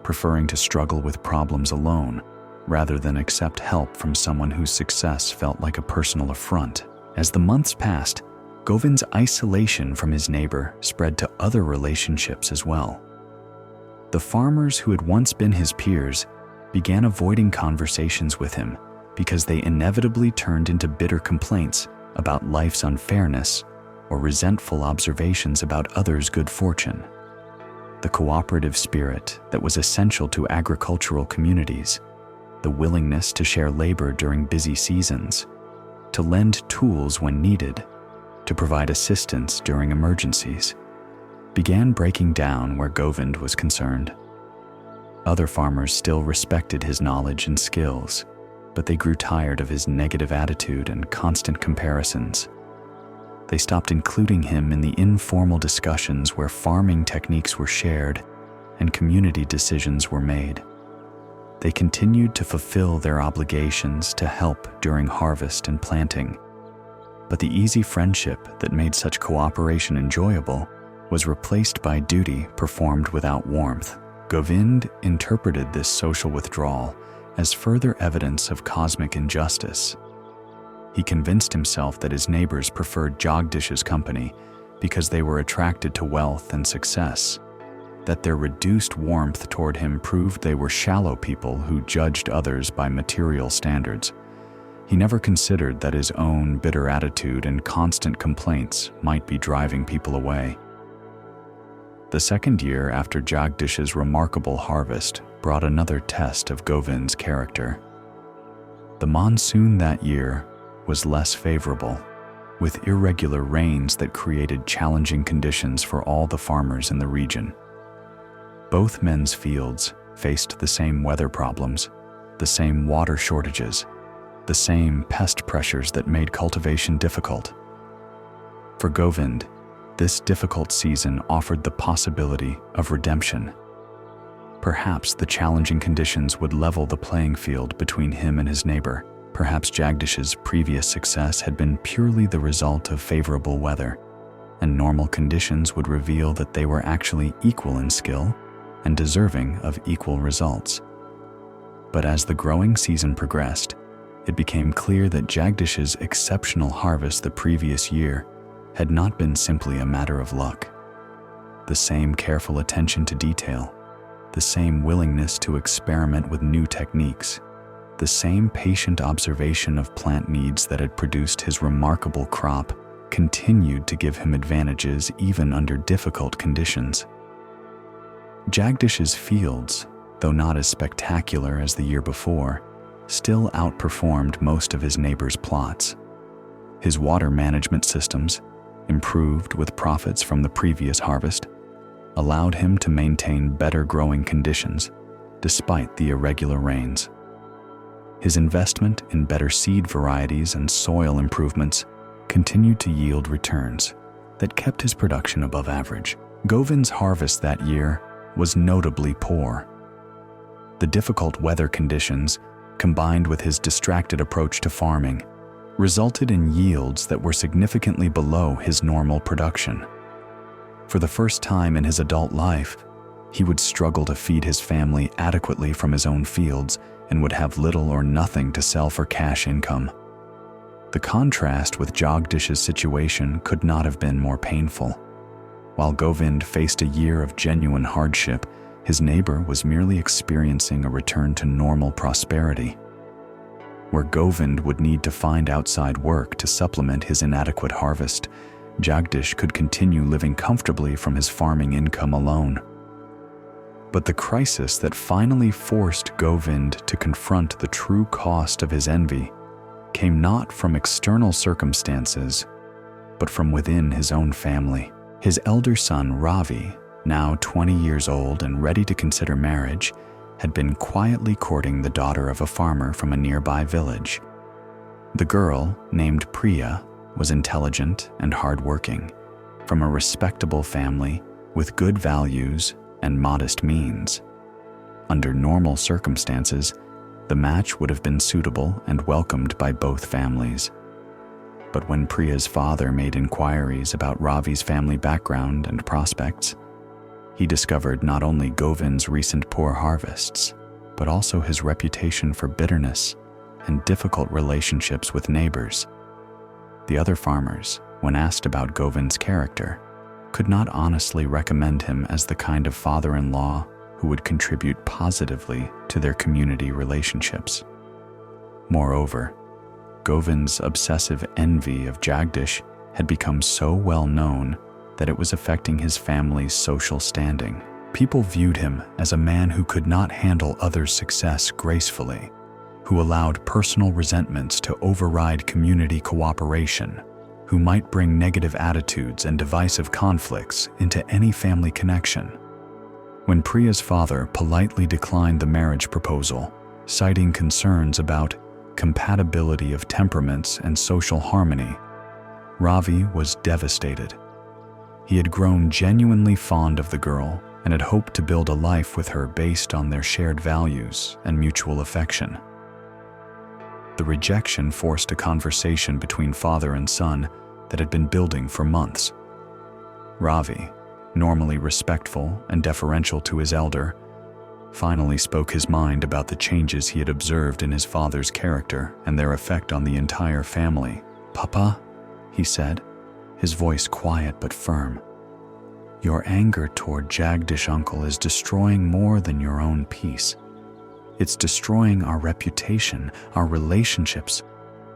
preferring to struggle with problems alone rather than accept help from someone whose success felt like a personal affront. As the months passed, Govind's isolation from his neighbor spread to other relationships as well. The farmers who had once been his peers began avoiding conversations with him because they inevitably turned into bitter complaints about life's unfairness or resentful observations about others' good fortune. The cooperative spirit that was essential to agricultural communities, the willingness to share labor during busy seasons, to lend tools when needed, to provide assistance during emergencies, began breaking down where Govind was concerned. Other farmers still respected his knowledge and skills, but they grew tired of his negative attitude and constant comparisons. They stopped including him in the informal discussions where farming techniques were shared and community decisions were made. They continued to fulfill their obligations to help during harvest and planting, but the easy friendship that made such cooperation enjoyable was replaced by duty performed without warmth. Govind interpreted this social withdrawal as further evidence of cosmic injustice. He convinced himself that his neighbors preferred Jagdish's company because they were attracted to wealth and success, that their reduced warmth toward him proved they were shallow people who judged others by material standards. He never considered that his own bitter attitude and constant complaints might be driving people away. The second year after Jagdish's remarkable harvest brought another test of Govind's character. The monsoon that year was less favorable, with irregular rains that created challenging conditions for all the farmers in the region. Both men's fields faced the same weather problems, the same water shortages, the same pest pressures that made cultivation difficult. For Govind, this difficult season offered the possibility of redemption. Perhaps the challenging conditions would level the playing field between him and his neighbor. Perhaps Jagdish's previous success had been purely the result of favorable weather, and normal conditions would reveal that they were actually equal in skill and deserving of equal results. But as the growing season progressed, it became clear that Jagdish's exceptional harvest the previous year had not been simply a matter of luck. The same careful attention to detail, the same willingness to experiment with new techniques, the same patient observation of plant needs that had produced his remarkable crop continued to give him advantages even under difficult conditions. Jagdish's fields, though not as spectacular as the year before, still outperformed most of his neighbors' plots. His water management systems, improved with profits from the previous harvest, allowed him to maintain better growing conditions despite the irregular rains. His investment in better seed varieties and soil improvements continued to yield returns that kept his production above average. Govind's harvest that year was notably poor. The difficult weather conditions, combined with his distracted approach to farming, resulted in yields that were significantly below his normal production. For the first time in his adult life, he would struggle to feed his family adequately from his own fields and would have little or nothing to sell for cash income. The contrast with Jagdish's situation could not have been more painful. While Govind faced a year of genuine hardship, his neighbor was merely experiencing a return to normal prosperity. Where Govind would need to find outside work to supplement his inadequate harvest, Jagdish could continue living comfortably from his farming income alone. But the crisis that finally forced Govind to confront the true cost of his envy came not from external circumstances, but from within his own family. His elder son, Ravi, now 20 years old and ready to consider marriage, had been quietly courting the daughter of a farmer from a nearby village. The girl, named Priya, was intelligent and hardworking, from a respectable family with good values and modest means. Under normal circumstances, the match would have been suitable and welcomed by both families. But when Priya's father made inquiries about Ravi's family background and prospects, he discovered not only Govind's recent poor harvests, but also his reputation for bitterness and difficult relationships with neighbors. The other farmers, when asked about Govind's character, could not honestly recommend him as the kind of father-in-law who would contribute positively to their community relationships. Moreover, Govind's obsessive envy of Jagdish had become so well known that it was affecting his family's social standing. People viewed him as a man who could not handle others' success gracefully, who allowed personal resentments to override community cooperation, who might bring negative attitudes and divisive conflicts into any family connection. When Priya's father politely declined the marriage proposal, citing concerns about compatibility of temperaments and social harmony, Ravi was devastated. He had grown genuinely fond of the girl and had hoped to build a life with her based on their shared values and mutual affection. The rejection forced a conversation between father and son that had been building for months. Ravi, normally respectful and deferential to his elder, finally spoke his mind about the changes he had observed in his father's character and their effect on the entire family. "Papa," he said, his voice quiet but firm, "your anger toward Jagdish uncle is destroying more than your own peace. It's destroying our reputation, our relationships,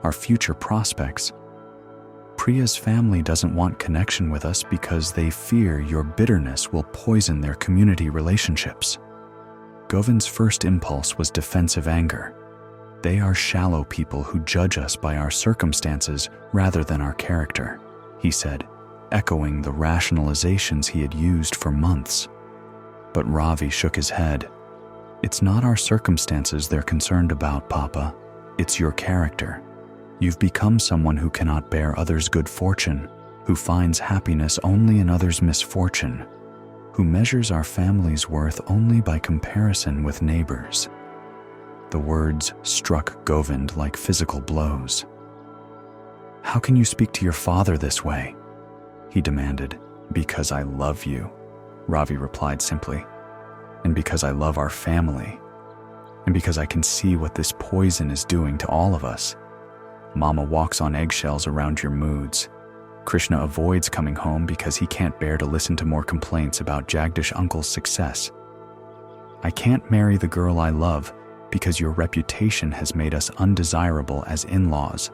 our future prospects. Priya's family doesn't want connection with us because they fear your bitterness will poison their community relationships." Govind's first impulse was defensive anger. "They are shallow people who judge us by our circumstances rather than our character," he said, echoing the rationalizations he had used for months. But Ravi shook his head. "It's not our circumstances they're concerned about, Papa. It's your character. You've become someone who cannot bear others' good fortune, who finds happiness only in others' misfortune, who measures our family's worth only by comparison with neighbors." The words struck Govind like physical blows. "How can you speak to your father this way?" he demanded. "Because I love you," Ravi replied simply, "and because I love our family, and because I can see what this poison is doing to all of us. Mama walks on eggshells around your moods. Krishna avoids coming home because he can't bear to listen to more complaints about Jagdish uncle's success. I can't marry the girl I love because your reputation has made us undesirable as in-laws."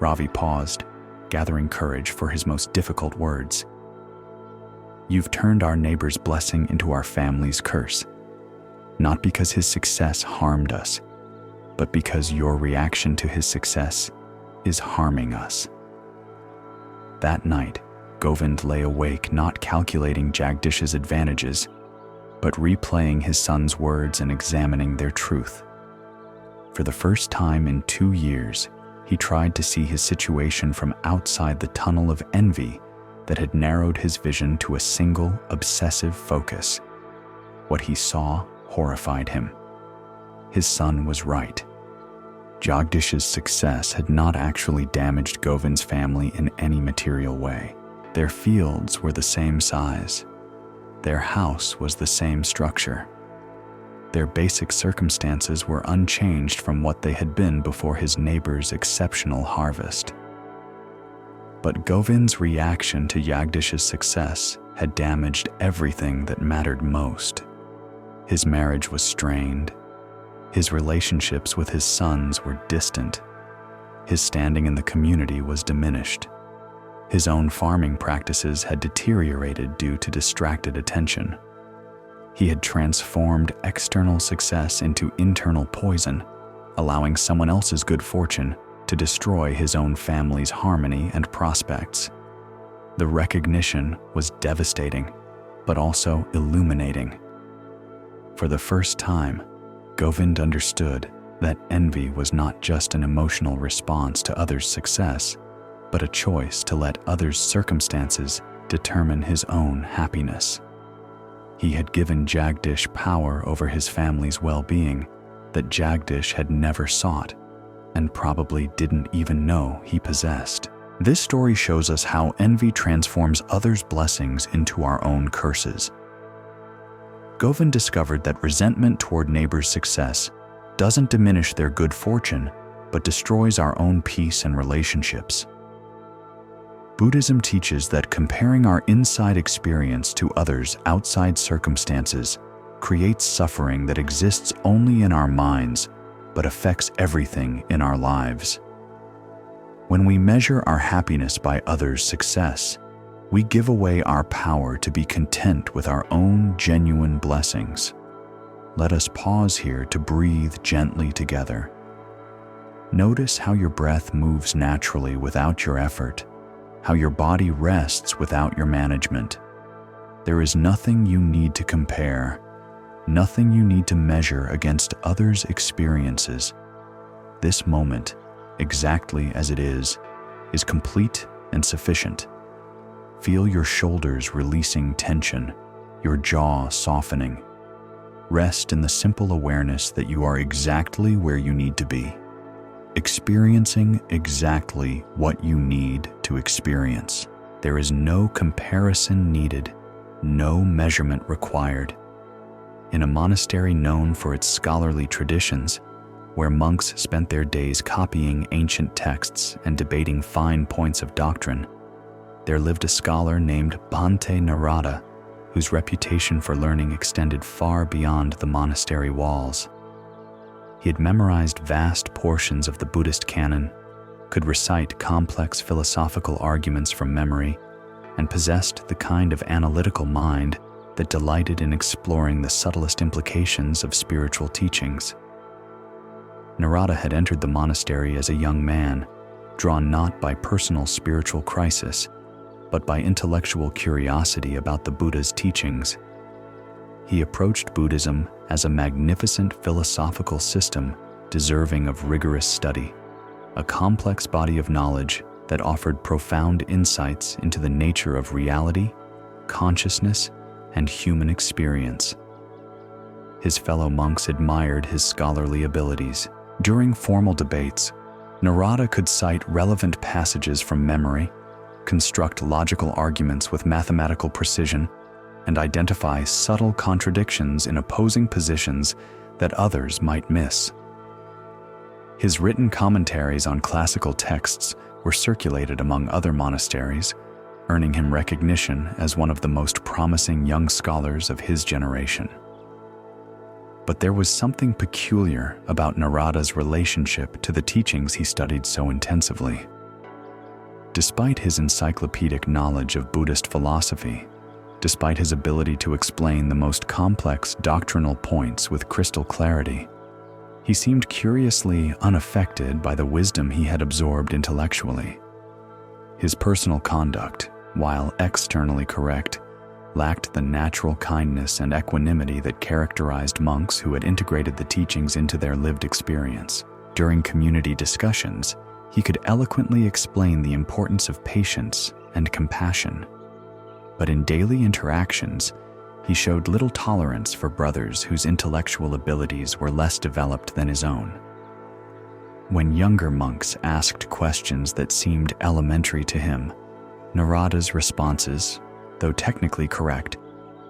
Ravi paused, gathering courage for his most difficult words. "You've turned our neighbor's blessing into our family's curse, not because his success harmed us, but because your reaction to his success is harming us." That night, Govind lay awake not calculating Jagdish's advantages, but replaying his son's words and examining their truth. For the first time in 2 years, he tried to see his situation from outside the tunnel of envy that had narrowed his vision to a single, obsessive focus. What he saw horrified him. His son was right. Jagdish's success had not actually damaged Govind's family in any material way. Their fields were the same size. Their house was the same structure. Their basic circumstances were unchanged from what they had been before his neighbor's exceptional harvest. But Govind's reaction to Jagdish's success had damaged everything that mattered most. His marriage was strained. His relationships with his sons were distant. His standing in the community was diminished. His own farming practices had deteriorated due to distracted attention. He had transformed external success into internal poison, allowing someone else's good fortune to destroy his own family's harmony and prospects. The recognition was devastating, but also illuminating. For the first time, Govind understood that envy was not just an emotional response to others' success, but a choice to let others' circumstances determine his own happiness. He had given Jagdish power over his family's well-being that Jagdish had never sought, and probably didn't even know he possessed. This story shows us how envy transforms others' blessings into our own curses. Govind discovered that resentment toward neighbors' success doesn't diminish their good fortune, but destroys our own peace and relationships. Buddhism teaches that comparing our inside experience to others' outside circumstances creates suffering that exists only in our minds, but affects everything in our lives. When we measure our happiness by others' success, we give away our power to be content with our own genuine blessings. Let us pause here to breathe gently together. Notice how your breath moves naturally without your effort, how your body rests without your management. There is nothing you need to compare, nothing you need to measure against others' experiences. This moment, exactly as it is complete and sufficient. Feel your shoulders releasing tension, your jaw softening. Rest in the simple awareness that you are exactly where you need to be, experiencing exactly what you need to experience. There is no comparison needed, no measurement required. In a monastery known for its scholarly traditions, where monks spent their days copying ancient texts and debating fine points of doctrine, there lived a scholar named Bhante Narada, whose reputation for learning extended far beyond the monastery walls. He had memorized vast portions of the Buddhist canon, could recite complex philosophical arguments from memory, and possessed the kind of analytical mind that delighted in exploring the subtlest implications of spiritual teachings. Narada had entered the monastery as a young man, drawn not by personal spiritual crisis, but by intellectual curiosity about the Buddha's teachings. He approached Buddhism as a magnificent philosophical system deserving of rigorous study, a complex body of knowledge that offered profound insights into the nature of reality, consciousness, and human experience. His fellow monks admired his scholarly abilities. During formal debates, Narada could cite relevant passages from memory, construct logical arguments with mathematical precision, and identify subtle contradictions in opposing positions that others might miss. His written commentaries on classical texts were circulated among other monasteries, earning him recognition as one of the most promising young scholars of his generation. But there was something peculiar about Narada's relationship to the teachings he studied so intensively. Despite his encyclopedic knowledge of Buddhist philosophy, despite his ability to explain the most complex doctrinal points with crystal clarity, he seemed curiously unaffected by the wisdom he had absorbed intellectually. His personal conduct, while externally correct, lacked the natural kindness and equanimity that characterized monks who had integrated the teachings into their lived experience. During community discussions, he could eloquently explain the importance of patience and compassion. But in daily interactions, he showed little tolerance for brothers whose intellectual abilities were less developed than his own. When younger monks asked questions that seemed elementary to him, Narada's responses, though technically correct,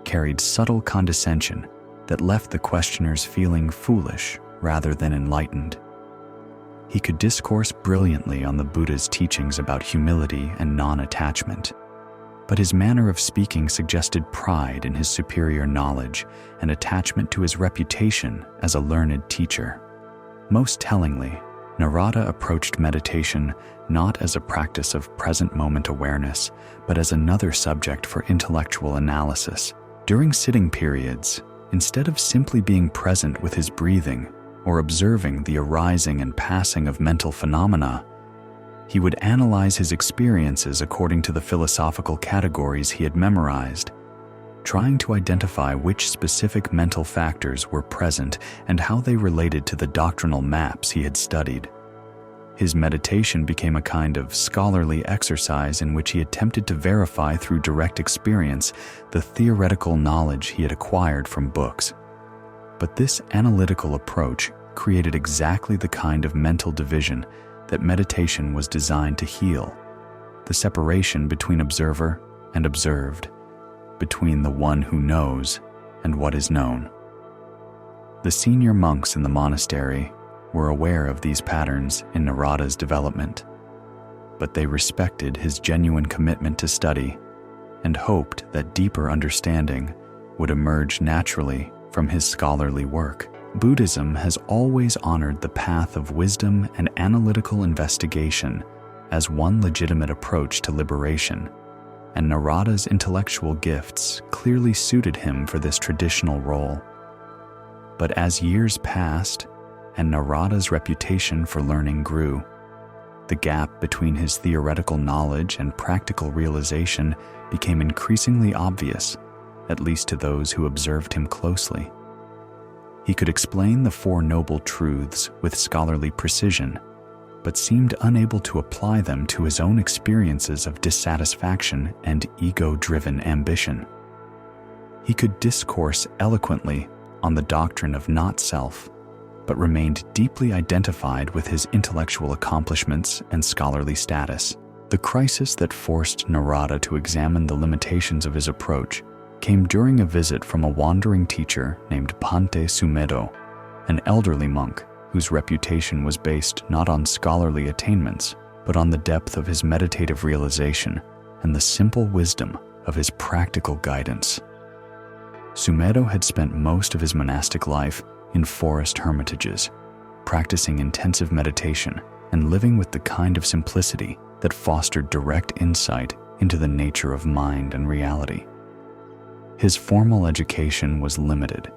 carried subtle condescension that left the questioners feeling foolish rather than enlightened. He could discourse brilliantly on the Buddha's teachings about humility and non-attachment, but his manner of speaking suggested pride in his superior knowledge and attachment to his reputation as a learned teacher. Most tellingly, Narada approached meditation not as a practice of present moment awareness, but as another subject for intellectual analysis. During sitting periods, instead of simply being present with his breathing or observing the arising and passing of mental phenomena, he would analyze his experiences according to the philosophical categories he had memorized, trying to identify which specific mental factors were present and how they related to the doctrinal maps he had studied. His meditation became a kind of scholarly exercise in which he attempted to verify through direct experience the theoretical knowledge he had acquired from books. But this analytical approach created exactly the kind of mental division that meditation was designed to heal: the separation between observer and observed, between the one who knows and what is known. The senior monks in the monastery were aware of these patterns in Narada's development, but they respected his genuine commitment to study and hoped that deeper understanding would emerge naturally from his scholarly work. Buddhism has always honored the path of wisdom and analytical investigation as one legitimate approach to liberation, and Narada's intellectual gifts clearly suited him for this traditional role. But as years passed and Narada's reputation for learning grew, the gap between his theoretical knowledge and practical realization became increasingly obvious, at least to those who observed him closely. He could explain the Four Noble Truths with scholarly precision, but seemed unable to apply them to his own experiences of dissatisfaction and ego-driven ambition. He could discourse eloquently on the doctrine of not-self, but remained deeply identified with his intellectual accomplishments and scholarly status. The crisis that forced Narada to examine the limitations of his approach came during a visit from a wandering teacher named Bhante Sumedho, an elderly monk whose reputation was based not on scholarly attainments, but on the depth of his meditative realization and the simple wisdom of his practical guidance. Sumedho had spent most of his monastic life in forest hermitages, practicing intensive meditation and living with the kind of simplicity that fostered direct insight into the nature of mind and reality. His formal education was limited,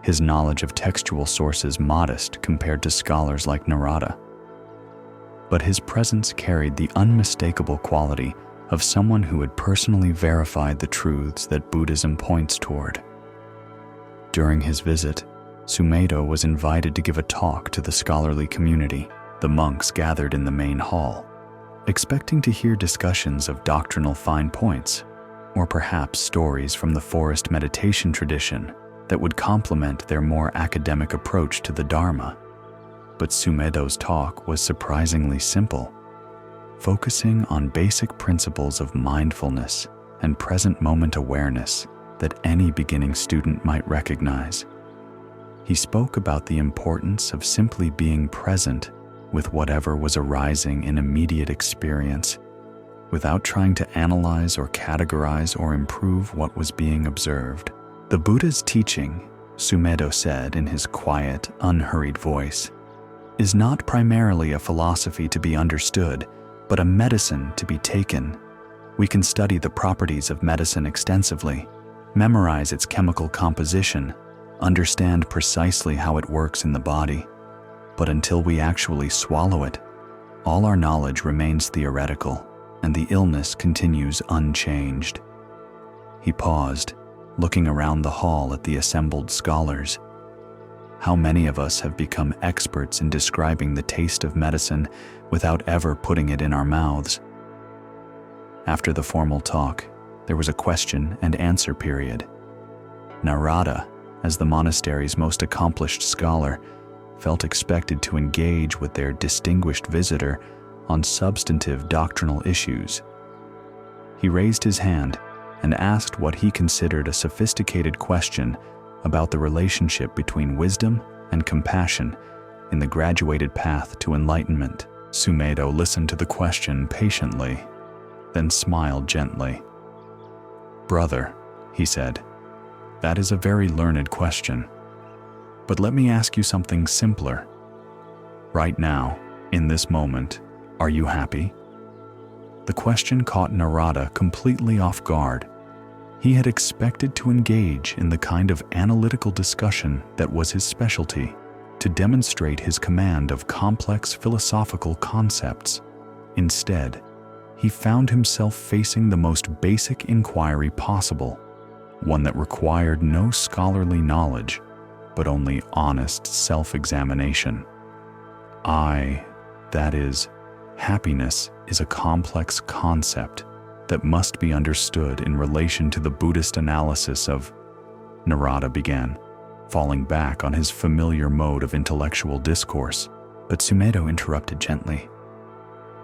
his knowledge of textual sources modest compared to scholars like Narada. But his presence carried the unmistakable quality of someone who had personally verified the truths that Buddhism points toward. During his visit, Sumedho was invited to give a talk to the scholarly community. The monks gathered in the main hall, expecting to hear discussions of doctrinal fine points, or perhaps stories from the forest meditation tradition that would complement their more academic approach to the Dharma. But Sumedho's talk was surprisingly simple, focusing on basic principles of mindfulness and present moment awareness that any beginning student might recognize. He spoke about the importance of simply being present with whatever was arising in immediate experience, without trying to analyze or categorize or improve what was being observed. The Buddha's teaching, Sumedho said in his quiet, unhurried voice, is not primarily a philosophy to be understood, but a medicine to be taken. We can study the properties of medicine extensively, memorize its chemical composition, understand precisely how it works in the body, but until we actually swallow it, all our knowledge remains theoretical, and the illness continues unchanged. He paused, looking around the hall at the assembled scholars. How many of us have become experts in describing the taste of medicine without ever putting it in our mouths? After the formal talk, there was a question and answer period. Narada, as the monastery's most accomplished scholar, felt expected to engage with their distinguished visitor on substantive doctrinal issues. He raised his hand and asked what he considered a sophisticated question about the relationship between wisdom and compassion in the graduated path to enlightenment. Sumedho listened to the question patiently, then smiled gently. "Brother," he said, "that is a very learned question. But let me ask you something simpler. Right now, In this moment, are you happy? The question caught Narada completely off guard. He had expected to engage in the kind of analytical discussion that was his specialty, to demonstrate his command of complex philosophical concepts. Instead, he found himself facing the most basic inquiry possible, one that required no scholarly knowledge, but only honest self-examination. That is, happiness is a complex concept that must be understood in relation to the Buddhist analysis of, Narada began, falling back on his familiar mode of intellectual discourse. But Sumedho interrupted gently.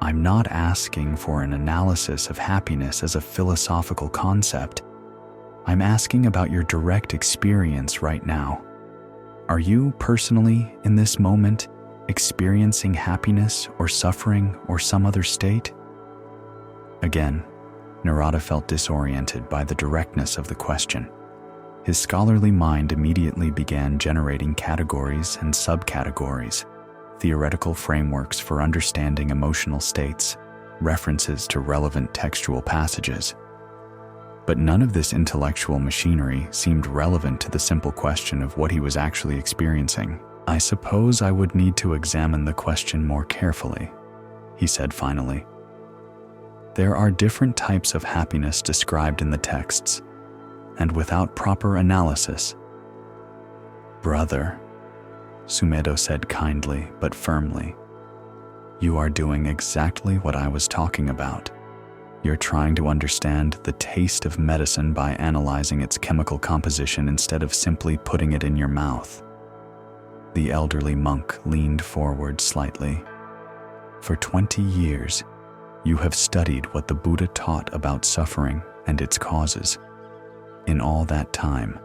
I'm not asking for an analysis of happiness as a philosophical concept. I'm asking about your direct experience right now. Are you personally, in this moment, experiencing happiness or suffering or some other state? Again, Narada felt disoriented by the directness of the question. His scholarly mind immediately began generating categories and subcategories, theoretical frameworks for understanding emotional states, references to relevant textual passages. But none of this intellectual machinery seemed relevant to the simple question of what he was actually experiencing. I suppose I would need to examine the question more carefully, he said finally. There are different types of happiness described in the texts, and without proper analysis. Brother, Sumedho said kindly but firmly, you are doing exactly what I was talking about. You're trying to understand the taste of medicine by analyzing its chemical composition instead of simply putting it in your mouth. The elderly monk leaned forward slightly. For 20 years, you have studied what the Buddha taught about suffering and its causes. In all that time,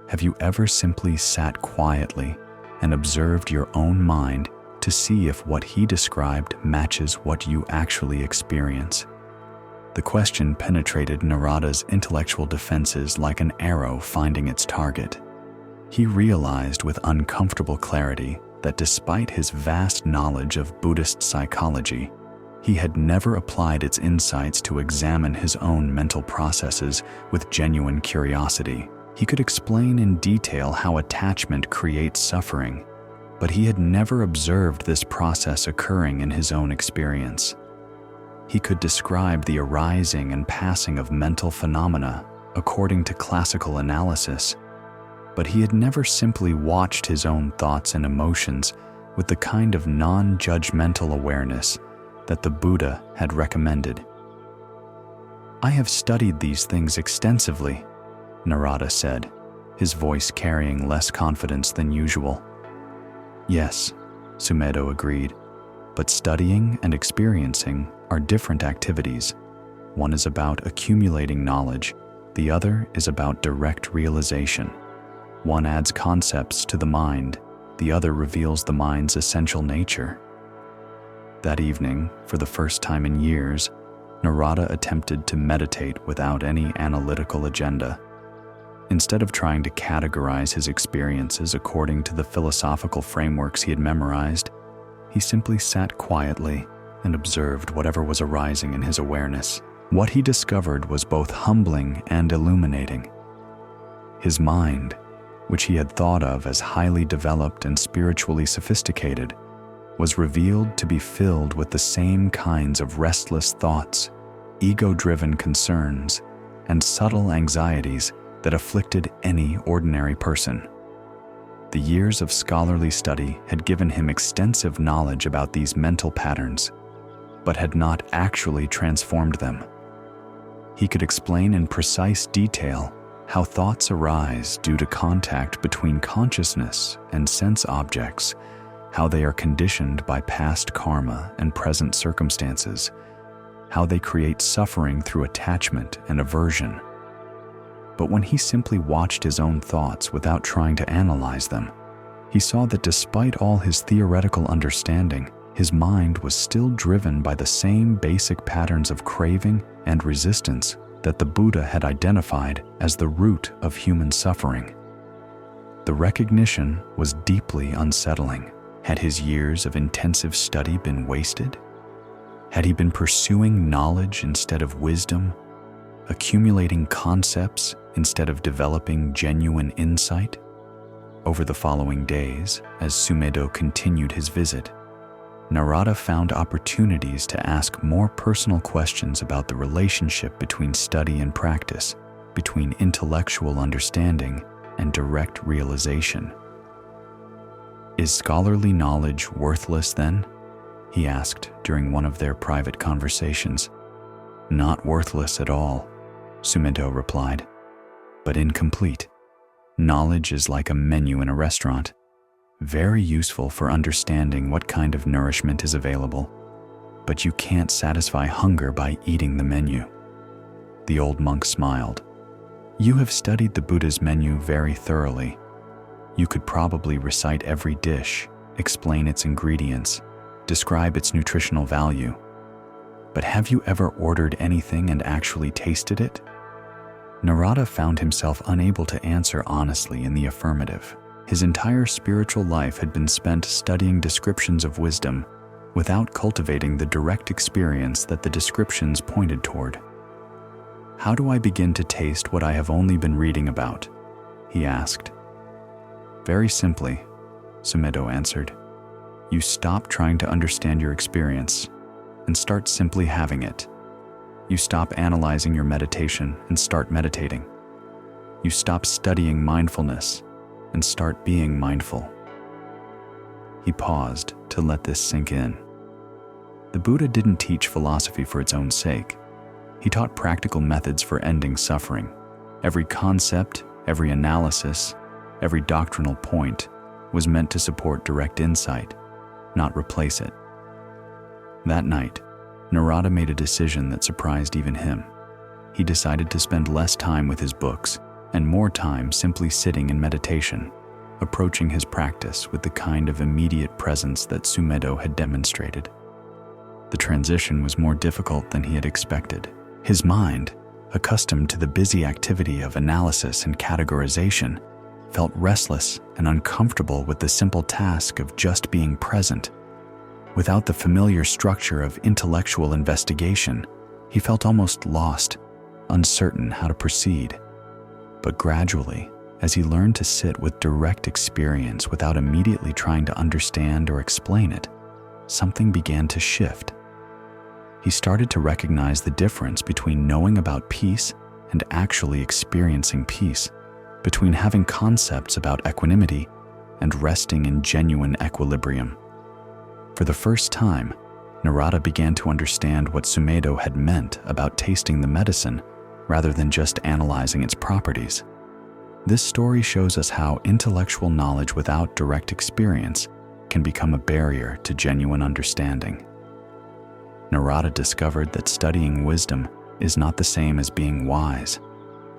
have you ever simply sat quietly and observed your own mind to see if what he described matches what you actually experience? The question penetrated Narada's intellectual defenses like an arrow finding its target. He realized with uncomfortable clarity that despite his vast knowledge of Buddhist psychology, he had never applied its insights to examine his own mental processes with genuine curiosity. He could explain in detail how attachment creates suffering, but he had never observed this process occurring in his own experience. He could describe the arising and passing of mental phenomena according to classical analysis, but he had never simply watched his own thoughts and emotions with the kind of non-judgmental awareness that the Buddha had recommended. I have studied these things extensively, Narada said, his voice carrying less confidence than usual. Yes, Sumedho agreed, but studying and experiencing are different activities. One is about accumulating knowledge, the other is about direct realization. One adds concepts to the mind, the other reveals the mind's essential nature. That evening, for the first time in years, Narada attempted to meditate without any analytical agenda. Instead of trying to categorize his experiences according to the philosophical frameworks he had memorized, he simply sat quietly and observed whatever was arising in his awareness. What he discovered was both humbling and illuminating. His mind, which he had thought of as highly developed and spiritually sophisticated, was revealed to be filled with the same kinds of restless thoughts, ego-driven concerns, and subtle anxieties that afflicted any ordinary person. The years of scholarly study had given him extensive knowledge about these mental patterns, but had not actually transformed them. He could explain in precise detail how thoughts arise due to contact between consciousness and sense objects, how they are conditioned by past karma and present circumstances, how they create suffering through attachment and aversion. But when he simply watched his own thoughts without trying to analyze them, he saw that despite all his theoretical understanding, his mind was still driven by the same basic patterns of craving and resistance that the Buddha had identified as the root of human suffering. The recognition was deeply unsettling. Had his years of intensive study been wasted? Had he been pursuing knowledge instead of wisdom, accumulating concepts instead of developing genuine insight? Over the following days, as Sumedho continued his visit, Narada found opportunities to ask more personal questions about the relationship between study and practice, between intellectual understanding and direct realization. "Is scholarly knowledge worthless then?" he asked during one of their private conversations. "Not worthless at all," Sumedho replied, "but incomplete. Knowledge is like a menu in a restaurant, very useful for understanding what kind of nourishment is available, but you can't satisfy hunger by eating the menu." The old monk smiled. "You have studied the Buddha's menu very thoroughly. You could probably recite every dish, explain its ingredients, describe its nutritional value. But have you ever ordered anything and actually tasted it?" Narada found himself unable to answer honestly in the affirmative. His entire spiritual life had been spent studying descriptions of wisdom without cultivating the direct experience that the descriptions pointed toward. "How do I begin to taste what I have only been reading about?" he asked. "Very simply," Sumedho answered. "You stop trying to understand your experience and start simply having it. You stop analyzing your meditation and start meditating. You stop studying mindfulness and start being mindful." He paused to let this sink in. The Buddha didn't teach philosophy for its own sake. He taught practical methods for ending suffering. Every concept, every analysis, every doctrinal point was meant to support direct insight, not replace it. That night, Narada made a decision that surprised even him. He decided to spend less time with his books and more time simply sitting in meditation, approaching his practice with the kind of immediate presence that Sumedho had demonstrated. The transition was more difficult than he had expected. His mind, accustomed to the busy activity of analysis and categorization, felt restless and uncomfortable with the simple task of just being present. Without the familiar structure of intellectual investigation, he felt almost lost, uncertain how to proceed. But gradually, as he learned to sit with direct experience without immediately trying to understand or explain it, something began to shift. He started to recognize the difference between knowing about peace and actually experiencing peace, between having concepts about equanimity and resting in genuine equilibrium. For the first time, Narada began to understand what Sumedho had meant about tasting the medicine rather than just analyzing its properties. This story shows us how intellectual knowledge without direct experience can become a barrier to genuine understanding. Narada discovered that studying wisdom is not the same as being wise,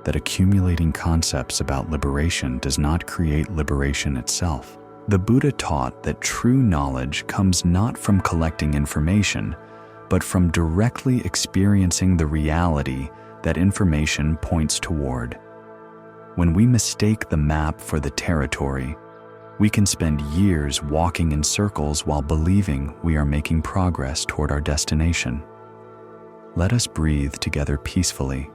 that accumulating concepts about liberation does not create liberation itself. The Buddha taught that true knowledge comes not from collecting information, but from directly experiencing the reality that information points toward. When we mistake the map for the territory, we can spend years walking in circles while believing we are making progress toward our destination. Let us breathe together peacefully.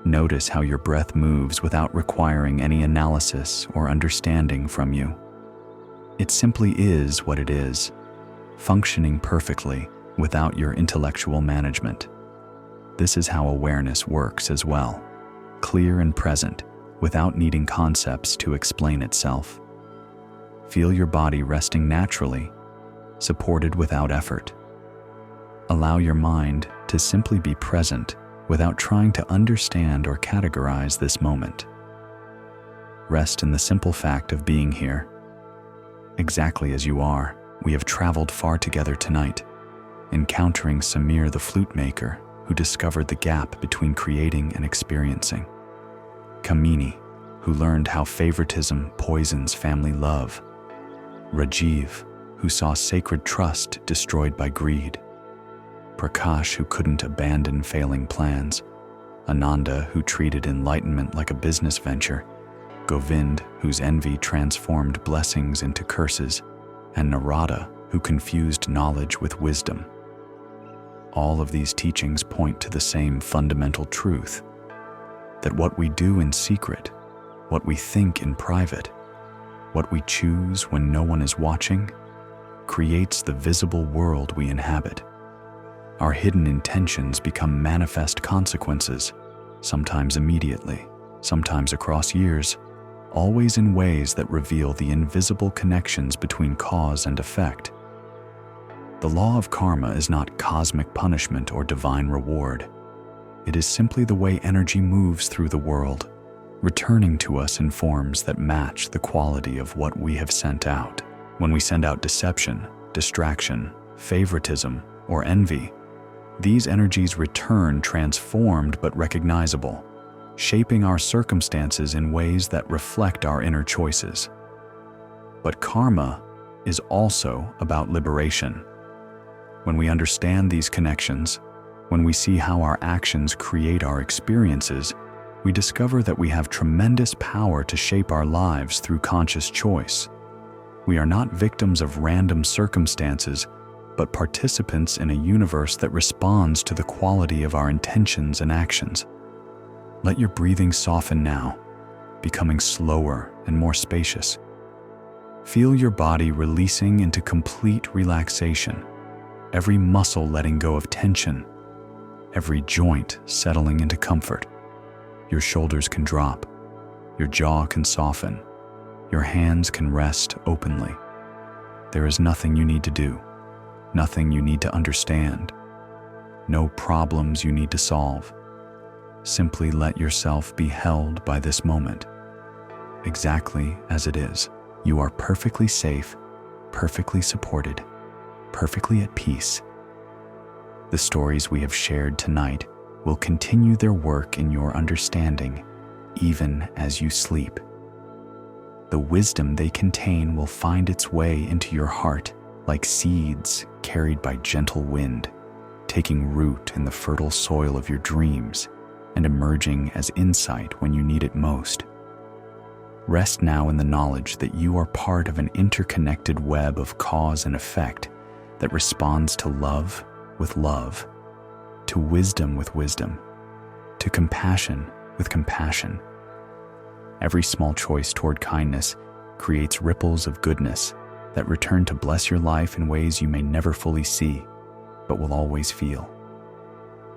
Notice how your breath moves without requiring any analysis or understanding from you. It simply is what it is, functioning perfectly without your intellectual management. This is how awareness works as well, clear and present, without needing concepts to explain itself. Feel your body resting naturally, supported without effort. Allow your mind to simply be present without trying to understand or categorize this moment. Rest in the simple fact of being here. Exactly as you are, we have traveled far together tonight, encountering Samir the flute maker, who discovered the gap between creating and experiencing. Kamini, who learned how favoritism poisons family love. Rajiv, who saw sacred trust destroyed by greed. Prakash, who couldn't abandon failing plans. Ananda, who treated enlightenment like a business venture. Govind, whose envy transformed blessings into curses. and Narada, who confused knowledge with wisdom. All of these teachings point to the same fundamental truth, that what we do in secret, what we think in private, what we choose when no one is watching, creates the visible world we inhabit. Our hidden intentions become manifest consequences, sometimes immediately, sometimes across years, always in ways that reveal the invisible connections between cause and effect. The law of karma is not cosmic punishment or divine reward. It is simply the way energy moves through the world, returning to us in forms that match the quality of what we have sent out. When we send out deception, distraction, favoritism, or envy, these energies return transformed but recognizable, shaping our circumstances in ways that reflect our inner choices. But karma is also about liberation. When we understand these connections, when we see how our actions create our experiences, we discover that we have tremendous power to shape our lives through conscious choice. We are not victims of random circumstances, but participants in a universe that responds to the quality of our intentions and actions. Let your breathing soften now, becoming slower and more spacious. Feel your body releasing into complete relaxation, every muscle letting go of tension, every joint settling into comfort. Your shoulders can drop, your jaw can soften, your hands can rest openly. There is nothing you need to do, nothing you need to understand, no problems you need to solve. Simply let yourself be held by this moment, exactly as it is. You are perfectly safe, perfectly supported, perfectly at peace. The stories we have shared tonight will continue their work in your understanding, even as you sleep. The wisdom they contain will find its way into your heart like seeds carried by gentle wind, taking root in the fertile soil of your dreams and emerging as insight when you need it most. Rest now in the knowledge that you are part of an interconnected web of cause and effect that responds to love with love, to wisdom with wisdom, to compassion with compassion. Every small choice toward kindness creates ripples of goodness that return to bless your life in ways you may never fully see, but will always feel.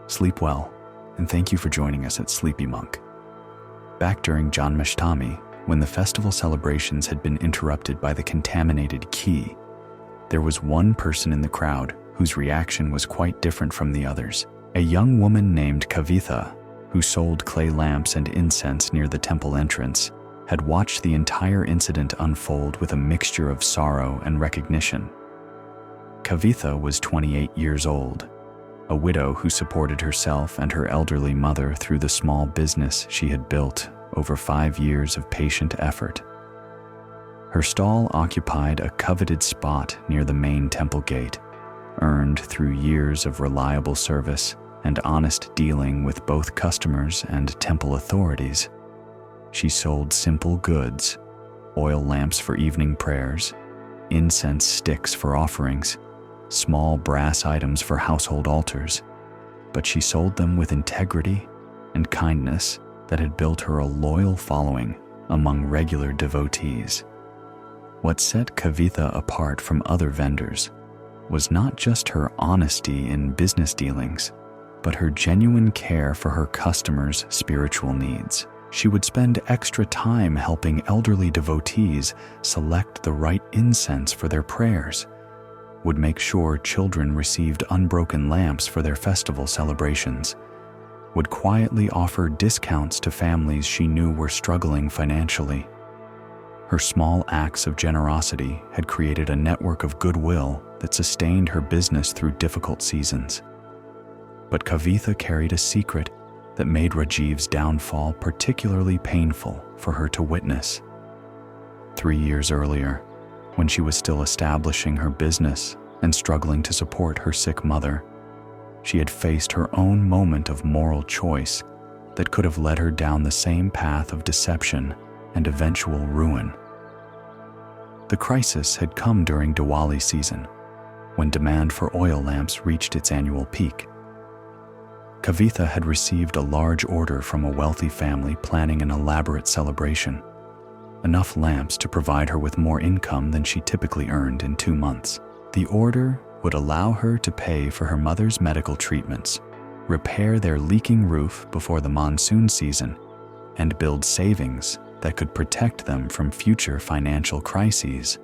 Sleep well, and thank you for joining us at Sleepy Monk. Back during Janmashtami, when the festival celebrations had been interrupted by the contaminated ghee, there was one person in the crowd whose reaction was quite different from the others. A young woman named Kavitha, who sold clay lamps and incense near the temple entrance, had watched the entire incident unfold with a mixture of sorrow and recognition. Kavitha was 28 years old, a widow who supported herself and her elderly mother through the small business she had built over 5 years of patient effort. Her stall occupied a coveted spot near the main temple gate, earned through years of reliable service and honest dealing with both customers and temple authorities. She sold simple goods, oil lamps for evening prayers, incense sticks for offerings, small brass items for household altars, but she sold them with integrity and kindness that had built her a loyal following among regular devotees. What set Kavitha apart from other vendors was not just her honesty in business dealings, but her genuine care for her customers' spiritual needs. She would spend extra time helping elderly devotees select the right incense for their prayers, would make sure children received unbroken lamps for their festival celebrations, would quietly offer discounts to families she knew were struggling financially. Her small acts of generosity had created a network of goodwill that sustained her business through difficult seasons. But Kavitha carried a secret that made Rajiv's downfall particularly painful for her to witness. 3 years earlier, when she was still establishing her business and struggling to support her sick mother, she had faced her own moment of moral choice that could have led her down the same path of deception and eventual ruin. The crisis had come during Diwali season, when demand for oil lamps reached its annual peak. Kavitha had received a large order from a wealthy family planning an elaborate celebration, enough lamps to provide her with more income than she typically earned in 2 months. The order would allow her to pay for her mother's medical treatments, repair their leaking roof before the monsoon season, and build savings that could protect them from future financial crises.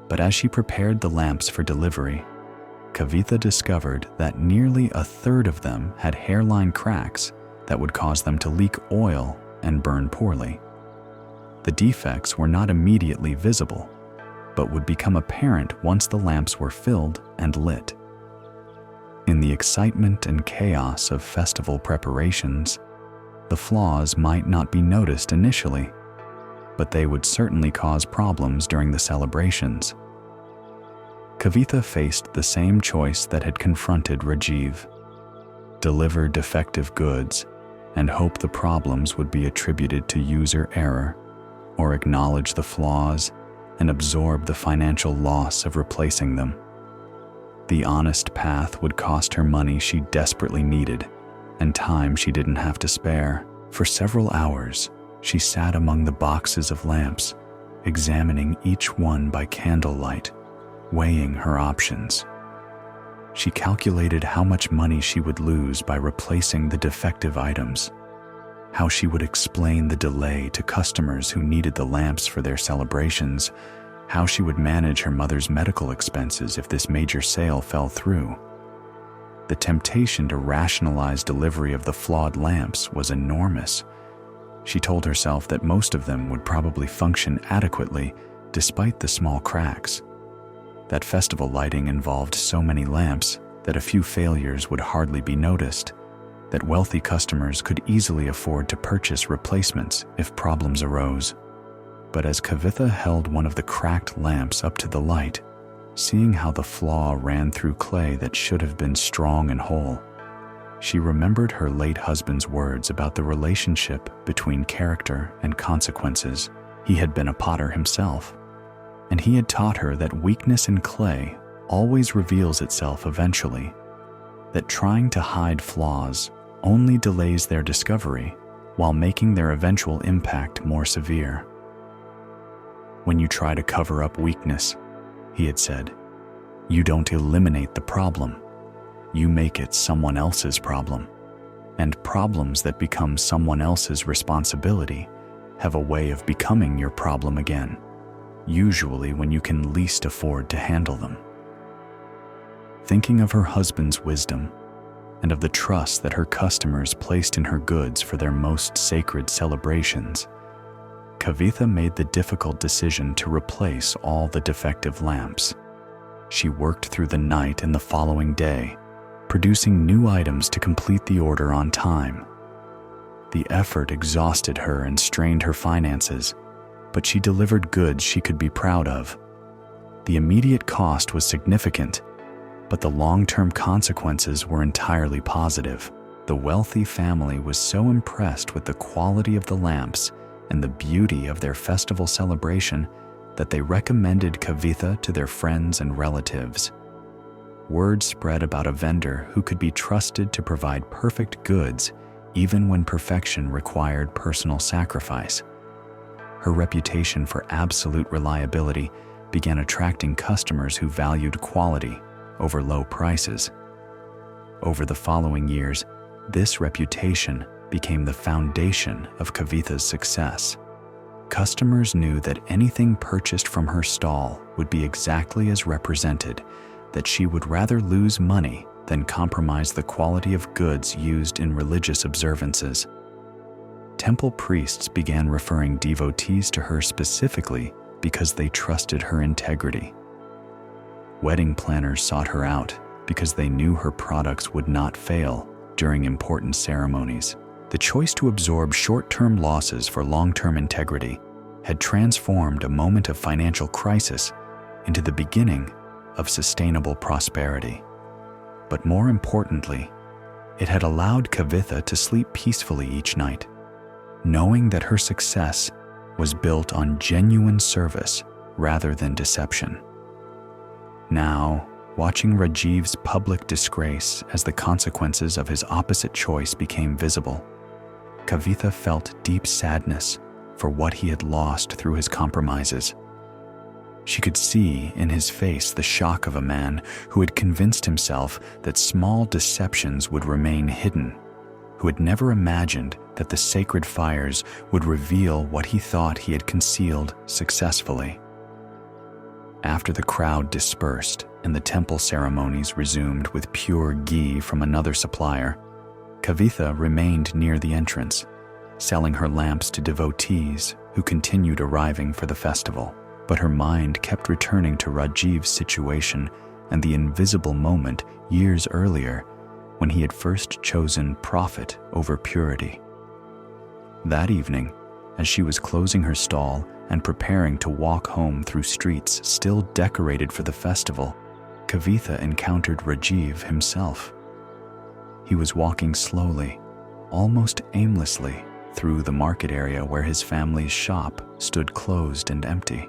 But as she prepared the lamps for delivery, Kavitha discovered that nearly a third of them had hairline cracks that would cause them to leak oil and burn poorly. The defects were not immediately visible, but would become apparent once the lamps were filled and lit. In the excitement and chaos of festival preparations, the flaws might not be noticed initially, but they would certainly cause problems during the celebrations. Kavitha faced the same choice that had confronted Rajiv: deliver defective goods and hope the problems would be attributed to user error, or acknowledge the flaws and absorb the financial loss of replacing them. The honest path would cost her money she desperately needed and time she didn't have to spare. For several hours, she sat among the boxes of lamps, examining each one by candlelight, weighing her options. She calculated how much money she would lose by replacing the defective items, how she would explain the delay to customers who needed the lamps for their celebrations, how she would manage her mother's medical expenses if this major sale fell through. The temptation to rationalize delivery of the flawed lamps was enormous. She told herself that most of them would probably function adequately despite the small cracks. That festival lighting involved so many lamps that a few failures would hardly be noticed, that wealthy customers could easily afford to purchase replacements if problems arose. But as Kavitha held one of the cracked lamps up to the light, seeing how the flaw ran through clay that should have been strong and whole, she remembered her late husband's words about the relationship between character and consequences. He had been a potter himself, and he had taught her that weakness in clay always reveals itself eventually, that trying to hide flaws only delays their discovery while making their eventual impact more severe. When you try to cover up weakness, he had said, you don't eliminate the problem, you make it someone else's problem. And problems that become someone else's responsibility have a way of becoming your problem again, usually when you can least afford to handle them. Thinking of her husband's wisdom and of the trust that her customers placed in her goods for their most sacred celebrations, Kavitha made the difficult decision to replace all the defective lamps. She worked through the night and the following day, producing new items to complete the order on time. The effort exhausted her and strained her finances, but she delivered goods she could be proud of. The immediate cost was significant, but the long-term consequences were entirely positive. The wealthy family was so impressed with the quality of the lamps and the beauty of their festival celebration that they recommended Kavitha to their friends and relatives. Word spread about a vendor who could be trusted to provide perfect goods even when perfection required personal sacrifice. Her reputation for absolute reliability began attracting customers who valued quality over low prices. Over the following years, this reputation became the foundation of Kavitha's success. Customers knew that anything purchased from her stall would be exactly as represented, that she would rather lose money than compromise the quality of goods used in religious observances. Temple priests began referring devotees to her specifically because they trusted her integrity. Wedding planners sought her out because they knew her products would not fail during important ceremonies. The choice to absorb short-term losses for long-term integrity had transformed a moment of financial crisis into the beginning of sustainable prosperity. But more importantly, it had allowed Kavitha to sleep peacefully each night, knowing that her success was built on genuine service rather than deception. Now, watching Rajiv's public disgrace as the consequences of his opposite choice became visible, Kavitha felt deep sadness for what he had lost through his compromises. She could see in his face the shock of a man who had convinced himself that small deceptions would remain hidden, who had never imagined that the sacred fires would reveal what he thought he had concealed successfully. After the crowd dispersed and the temple ceremonies resumed with pure ghee from another supplier, Kavitha remained near the entrance, selling her lamps to devotees who continued arriving for the festival. But her mind kept returning to Rajiv's situation and the invisible moment years earlier when he had first chosen profit over purity. That evening, as she was closing her stall and preparing to walk home through streets still decorated for the festival, Kavitha encountered Rajiv himself. He was walking slowly, almost aimlessly, through the market area where his family's shop stood closed and empty.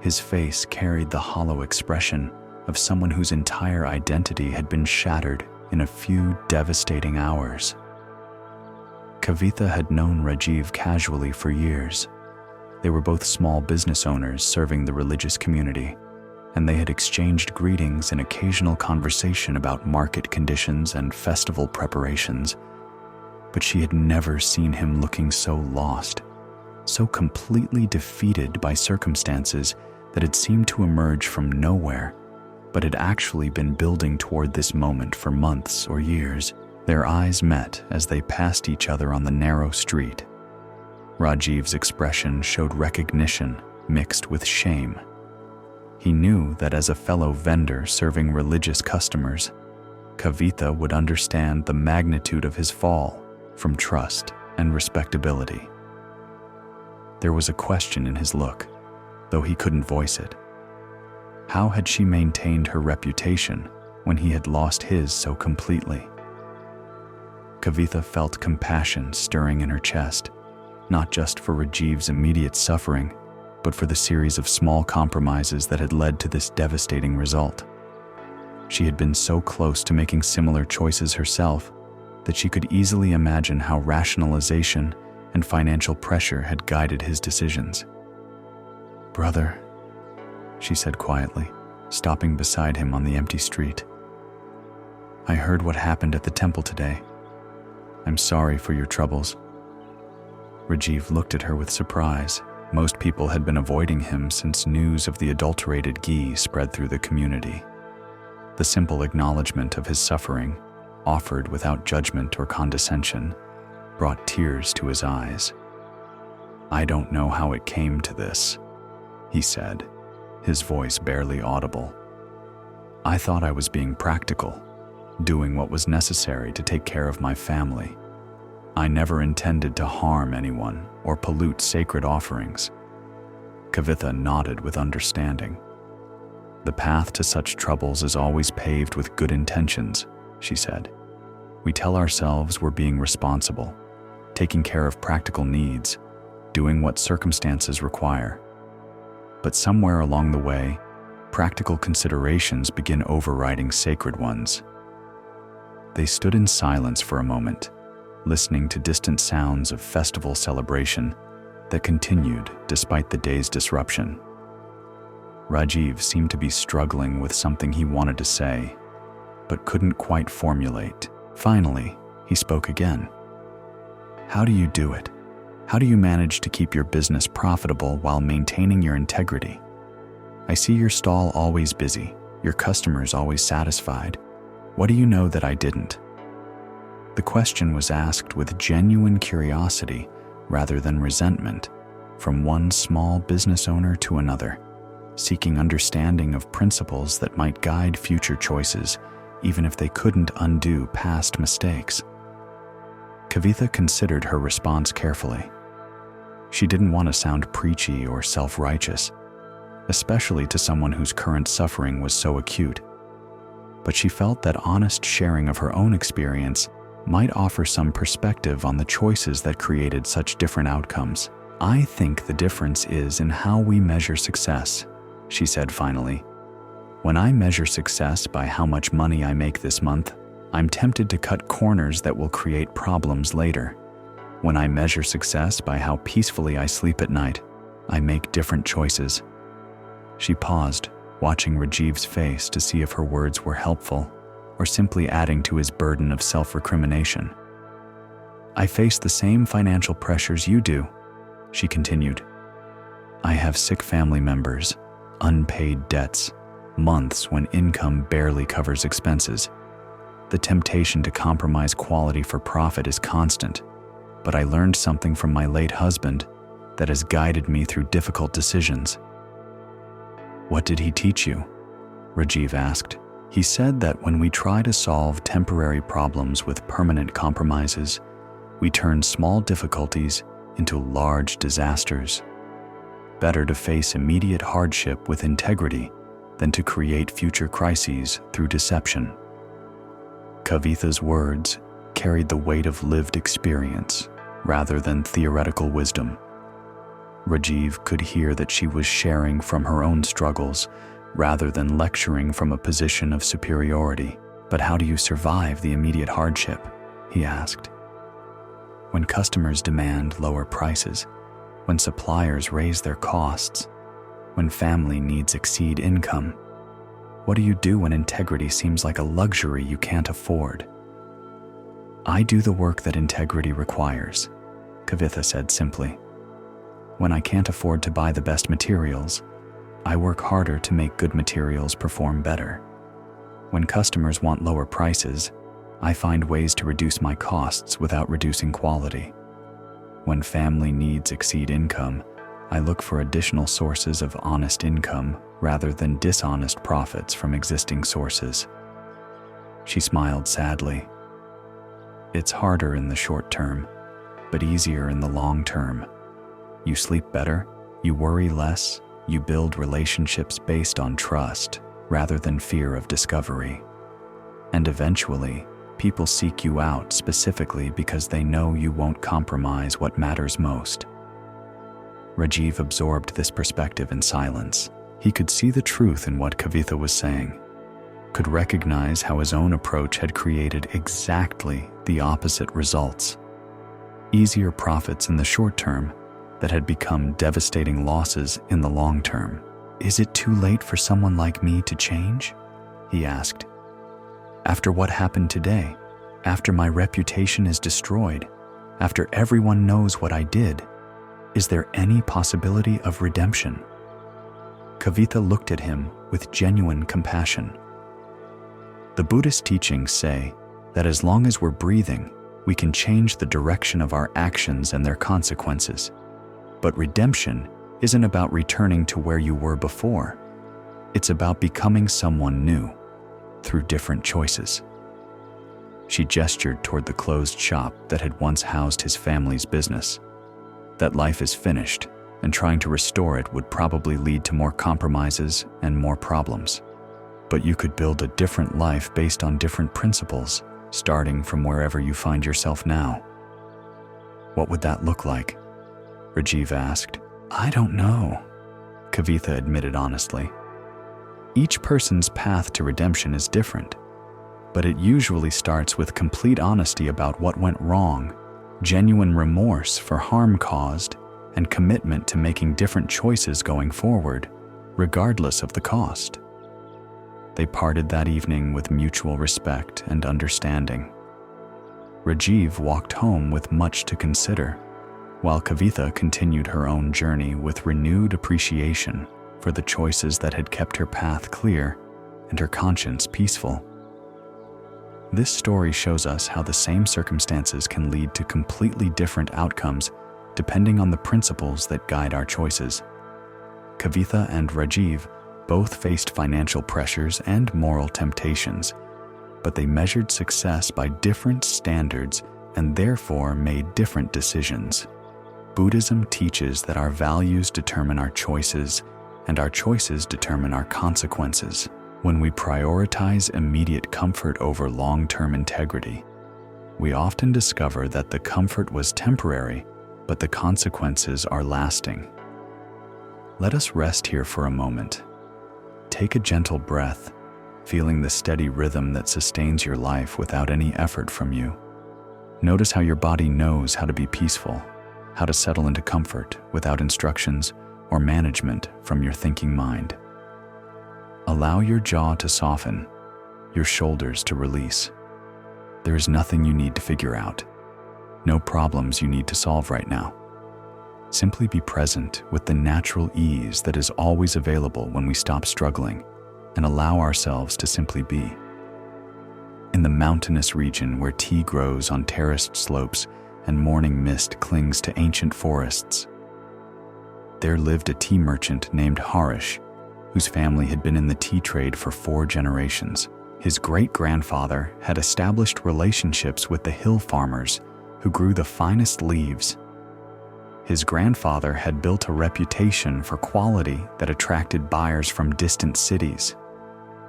His face carried the hollow expression of someone whose entire identity had been shattered in a few devastating hours. Kavitha had known Rajiv casually for years. They were both small business owners serving the religious community, and they had exchanged greetings and occasional conversation about market conditions and festival preparations. But she had never seen him looking so lost, so completely defeated by circumstances that had seemed to emerge from nowhere, but had actually been building toward this moment for months or years. Their eyes met as they passed each other on the narrow street. Rajiv's expression showed recognition mixed with shame. He knew that as a fellow vendor serving religious customers, Kavitha would understand the magnitude of his fall from trust and respectability. There was a question in his look, though he couldn't voice it. How had she maintained her reputation when he had lost his so completely? Kavitha felt compassion stirring in her chest, not just for Rajiv's immediate suffering, but for the series of small compromises that had led to this devastating result. She had been so close to making similar choices herself that she could easily imagine how rationalization and financial pressure had guided his decisions. "Brother," she said quietly, stopping beside him on the empty street. "I heard what happened at the temple today. I'm sorry for your troubles." Rajiv looked at her with surprise. Most people had been avoiding him since news of the adulterated ghee spread through the community. The simple acknowledgement of his suffering, offered without judgment or condescension, brought tears to his eyes. "I don't know how it came to this," he said, his voice barely audible. "I thought I was being practical, doing what was necessary to take care of my family. I never intended to harm anyone or pollute sacred offerings." Kavitha nodded with understanding. "The path to such troubles is always paved with good intentions," she said. "We tell ourselves we're being responsible, taking care of practical needs, doing what circumstances require. But somewhere along the way, practical considerations begin overriding sacred ones." They stood in silence for a moment, listening to distant sounds of festival celebration that continued despite the day's disruption. Rajiv seemed to be struggling with something he wanted to say, but couldn't quite formulate. Finally, he spoke again. "How do you do it? How do you manage to keep your business profitable while maintaining your integrity? I see your stall always busy, your customers always satisfied. What do you know that I didn't?" The question was asked with genuine curiosity rather than resentment, from one small business owner to another, seeking understanding of principles that might guide future choices, even if they couldn't undo past mistakes. Kavitha considered her response carefully. She didn't want to sound preachy or self-righteous, especially to someone whose current suffering was so acute. But she felt that honest sharing of her own experience might offer some perspective on the choices that created such different outcomes. I think the difference is in how we measure success, she said finally. When I measure success by how much money I make this month, I'm tempted to cut corners that will create problems later. When I measure success by how peacefully I sleep at night, I make different choices. She paused, watching Rajiv's face to see if her words were helpful or simply adding to his burden of self-recrimination. I face the same financial pressures you do, she continued. I have sick family members, unpaid debts, months when income barely covers expenses. The temptation to compromise quality for profit is constant, but I learned something from my late husband that has guided me through difficult decisions. What did he teach you? Rajiv asked. He said that when we try to solve temporary problems with permanent compromises, we turn small difficulties into large disasters. Better to face immediate hardship with integrity than to create future crises through deception. Kavitha's words carried the weight of lived experience rather than theoretical wisdom. Rajiv could hear that she was sharing from her own struggles rather than lecturing from a position of superiority. But how do you survive the immediate hardship? He asked. When customers demand lower prices, when suppliers raise their costs, when family needs exceed income, what do you do when integrity seems like a luxury you can't afford? I do the work that integrity requires, Kavitha said simply. When I can't afford to buy the best materials, I work harder to make good materials perform better. When customers want lower prices, I find ways to reduce my costs without reducing quality. When family needs exceed income, I look for additional sources of honest income rather than dishonest profits from existing sources. She smiled sadly. It's harder in the short term, but easier in the long term. You sleep better, you worry less, you build relationships based on trust rather than fear of discovery. And eventually, people seek you out specifically because they know you won't compromise what matters most. Rajiv absorbed this perspective in silence. He could see the truth in what Kavitha was saying, could recognize how his own approach had created exactly the opposite results. Easier profits in the short term that had become devastating losses in the long term. Is it too late for someone like me to change? He asked. After what happened today, after my reputation is destroyed, after everyone knows what I did, is there any possibility of redemption? Kavitha looked at him with genuine compassion. The Buddhist teachings say that as long as we're breathing, we can change the direction of our actions and their consequences. But redemption isn't about returning to where you were before. It's about becoming someone new through different choices. She gestured toward the closed shop that had once housed his family's business. That life is finished, and trying to restore it would probably lead to more compromises and more problems. But you could build a different life based on different principles, starting from wherever you find yourself now. What would that look like? Rajiv asked. I don't know, Kavitha admitted honestly. Each person's path to redemption is different, but it usually starts with complete honesty about what went wrong, genuine remorse for harm caused, and commitment to making different choices going forward, regardless of the cost. They parted that evening with mutual respect and understanding. Rajiv walked home with much to consider, while Kavitha continued her own journey with renewed appreciation for the choices that had kept her path clear and her conscience peaceful. This story shows us how the same circumstances can lead to completely different outcomes depending on the principles that guide our choices. Kavitha and Rajiv both faced financial pressures and moral temptations, but they measured success by different standards and therefore made different decisions. Buddhism teaches that our values determine our choices, and our choices determine our consequences. When we prioritize immediate comfort over long-term integrity, we often discover that the comfort was temporary, but the consequences are lasting. Let us rest here for a moment. Take a gentle breath, feeling the steady rhythm that sustains your life without any effort from you. Notice how your body knows how to be peaceful, how to settle into comfort without instructions or management from your thinking mind. Allow your jaw to soften, your shoulders to release. There is nothing you need to figure out, no problems you need to solve right now. Simply be present with the natural ease that is always available when we stop struggling and allow ourselves to simply be. In the mountainous region where tea grows on terraced slopes and morning mist clings to ancient forests, there lived a tea merchant named Harish, whose family had been in the tea trade for 4 generations. His great-grandfather had established relationships with the hill farmers who grew the finest leaves. His grandfather had built a reputation for quality that attracted buyers from distant cities,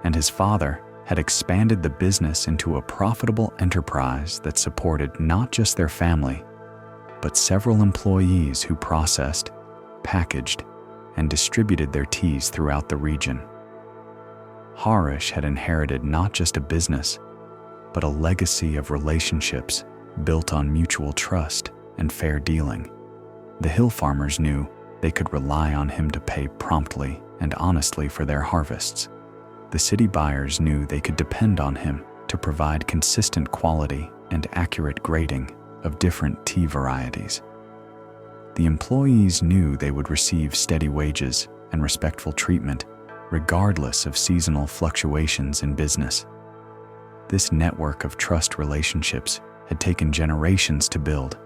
and his father had expanded the business into a profitable enterprise that supported not just their family, but several employees who processed, packaged, and distributed their teas throughout the region. Harish had inherited not just a business, but a legacy of relationships built on mutual trust and fair dealing. The hill farmers knew they could rely on him to pay promptly and honestly for their harvests. The city buyers knew they could depend on him to provide consistent quality and accurate grading of different tea varieties. The employees knew they would receive steady wages and respectful treatment regardless of seasonal fluctuations in business. This network of trust relationships had taken generations to build,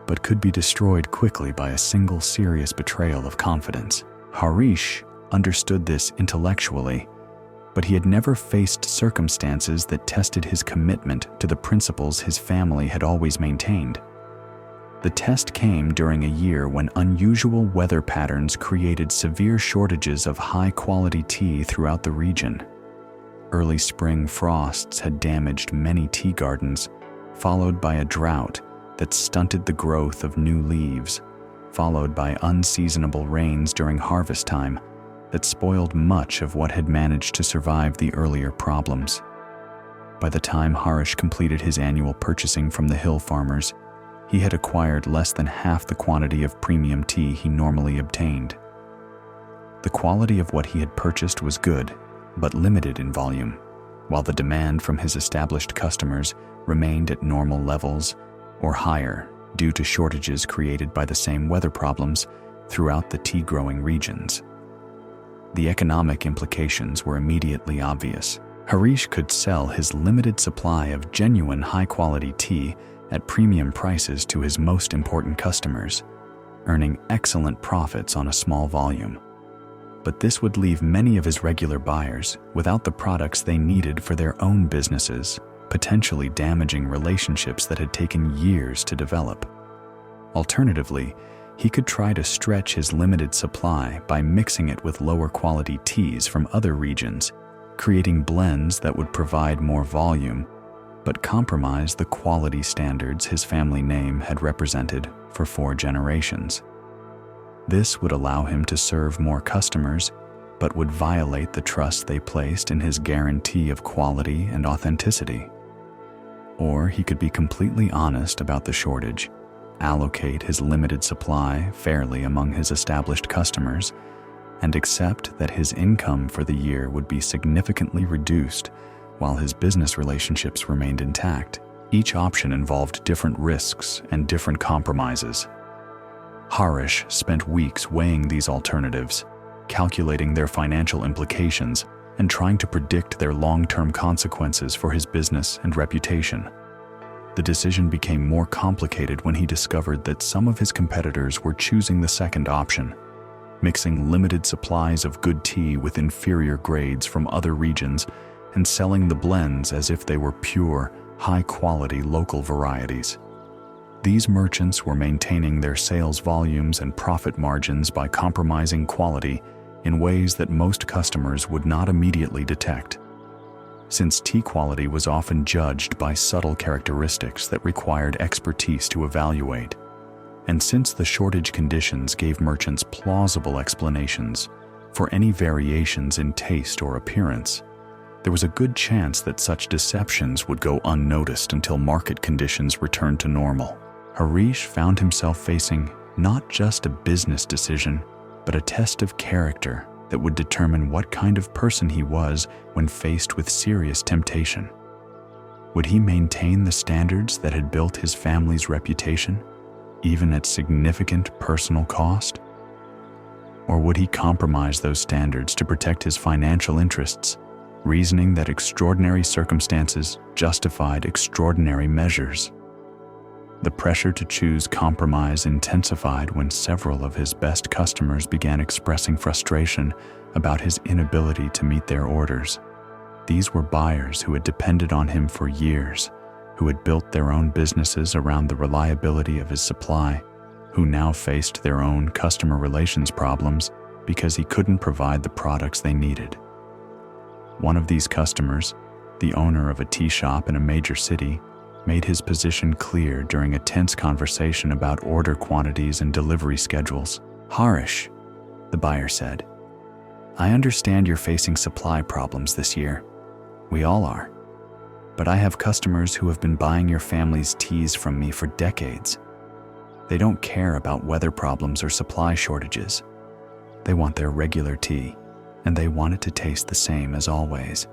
but could be destroyed quickly by a single serious betrayal of confidence. Harish understood this intellectually, but he had never faced circumstances that tested his commitment to the principles his family had always maintained. The test came during a year when unusual weather patterns created severe shortages of high-quality tea throughout the region. Early spring frosts had damaged many tea gardens, followed by a drought that stunted the growth of new leaves, followed by unseasonable rains during harvest time that spoiled much of what had managed to survive the earlier problems. By the time Harish completed his annual purchasing from the hill farmers, he had acquired less than half the quantity of premium tea he normally obtained. The quality of what he had purchased was good, but limited in volume, while the demand from his established customers remained at normal levels or higher due to shortages created by the same weather problems throughout the tea-growing regions. The economic implications were immediately obvious. Harish could sell his limited supply of genuine high-quality tea at premium prices to his most important customers, earning excellent profits on a small volume. But this would leave many of his regular buyers without the products they needed for their own businesses, potentially damaging relationships that had taken years to develop. Alternatively, he could try to stretch his limited supply by mixing it with lower quality teas from other regions, creating blends that would provide more volume, but compromise the quality standards his family name had represented for 4 generations. This would allow him to serve more customers, but would violate the trust they placed in his guarantee of quality and authenticity. Or he could be completely honest about the shortage, allocate his limited supply fairly among his established customers, and accept that his income for the year would be significantly reduced while his business relationships remained intact. Each option involved different risks and different compromises. Harish spent weeks weighing these alternatives, calculating their financial implications, and trying to predict their long-term consequences for his business and reputation. The decision became more complicated when he discovered that some of his competitors were choosing the second option, mixing limited supplies of good tea with inferior grades from other regions and selling the blends as if they were pure, high-quality local varieties. These merchants were maintaining their sales volumes and profit margins by compromising quality in ways that most customers would not immediately detect. Since tea quality was often judged by subtle characteristics that required expertise to evaluate, And since the shortage conditions gave merchants plausible explanations for any variations in taste or appearance, there was a good chance that such deceptions would go unnoticed until market conditions returned to normal. Harish found himself facing not just a business decision, but a test of character that would determine what kind of person he was when faced with serious temptation. Would he maintain the standards that had built his family's reputation, even at significant personal cost? Or would he compromise those standards to protect his financial interests, reasoning that extraordinary circumstances justified extraordinary measures? The pressure to choose compromise intensified when several of his best customers began expressing frustration about his inability to meet their orders. These were buyers who had depended on him for years, who had built their own businesses around the reliability of his supply, who now faced their own customer relations problems because he couldn't provide the products they needed. One of these customers, the owner of a tea shop in a major city, made his position clear during a tense conversation about order quantities and delivery schedules. "Harish," the buyer said, "I understand you're facing supply problems this year. We all are. But I have customers who have been buying your family's teas from me for decades. They don't care about weather problems or supply shortages. They want their regular tea, and they want it to taste the same as always."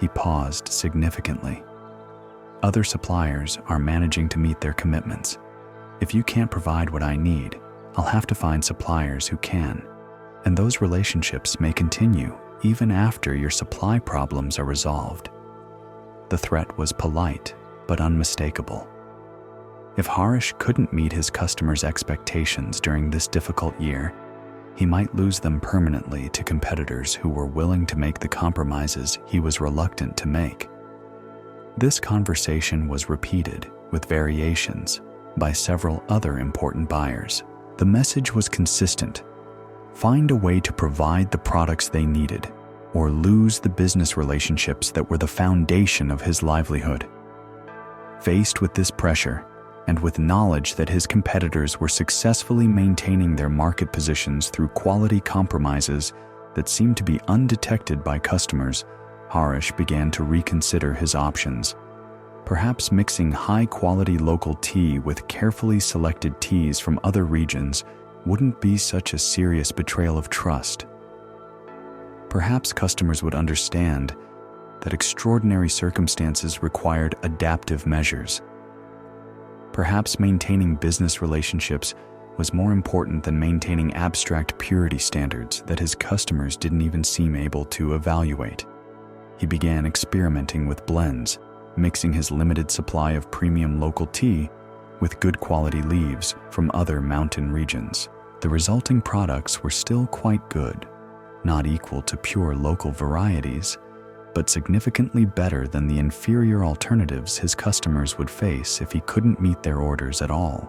He paused significantly. "Other suppliers are managing to meet their commitments. If you can't provide what I need, I'll have to find suppliers who can. And those relationships may continue even after your supply problems are resolved." The threat was polite, but unmistakable. If Harish couldn't meet his customers' expectations during this difficult year, he might lose them permanently to competitors who were willing to make the compromises he was reluctant to make. This conversation was repeated, with variations, by several other important buyers. The message was consistent: find a way to provide the products they needed, or lose the business relationships that were the foundation of his livelihood. Faced with this pressure, and with knowledge that his competitors were successfully maintaining their market positions through quality compromises that seemed to be undetected by customers, Harish began to reconsider his options. Perhaps mixing high-quality local tea with carefully selected teas from other regions wouldn't be such a serious betrayal of trust. Perhaps customers would understand that extraordinary circumstances required adaptive measures. Perhaps maintaining business relationships was more important than maintaining abstract purity standards that his customers didn't even seem able to evaluate. He began experimenting with blends, mixing his limited supply of premium local tea with good quality leaves from other mountain regions. The resulting products were still quite good, not equal to pure local varieties, but significantly better than the inferior alternatives his customers would face if he couldn't meet their orders at all.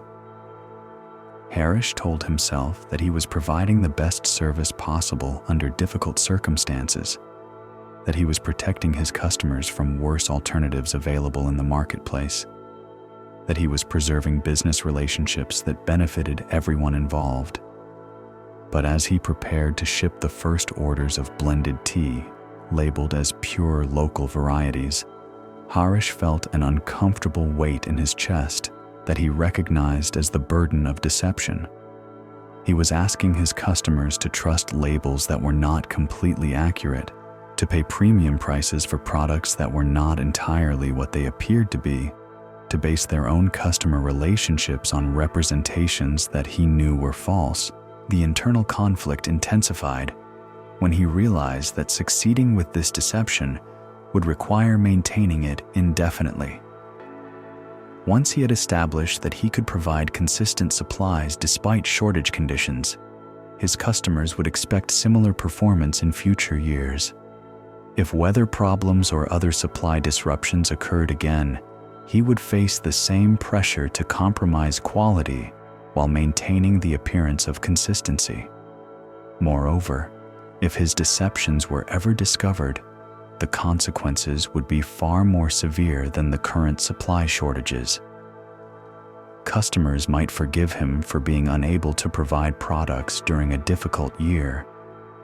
Harish told himself that he was providing the best service possible under difficult circumstances, that he was protecting his customers from worse alternatives available in the marketplace, that he was preserving business relationships that benefited everyone involved. But as he prepared to ship the first orders of blended tea, labeled as pure local varieties, Harish felt an uncomfortable weight in his chest that he recognized as the burden of deception. He was asking his customers to trust labels that were not completely accurate, to pay premium prices for products that were not entirely what they appeared to be, to base their own customer relationships on representations that he knew were false. The internal conflict intensified when he realized that succeeding with this deception would require maintaining it indefinitely. Once he had established that he could provide consistent supplies despite shortage conditions, his customers would expect similar performance in future years. If weather problems or other supply disruptions occurred again, he would face the same pressure to compromise quality while maintaining the appearance of consistency. Moreover, if his deceptions were ever discovered, the consequences would be far more severe than the current supply shortages. customers might forgive him for being unable to provide products during a difficult year,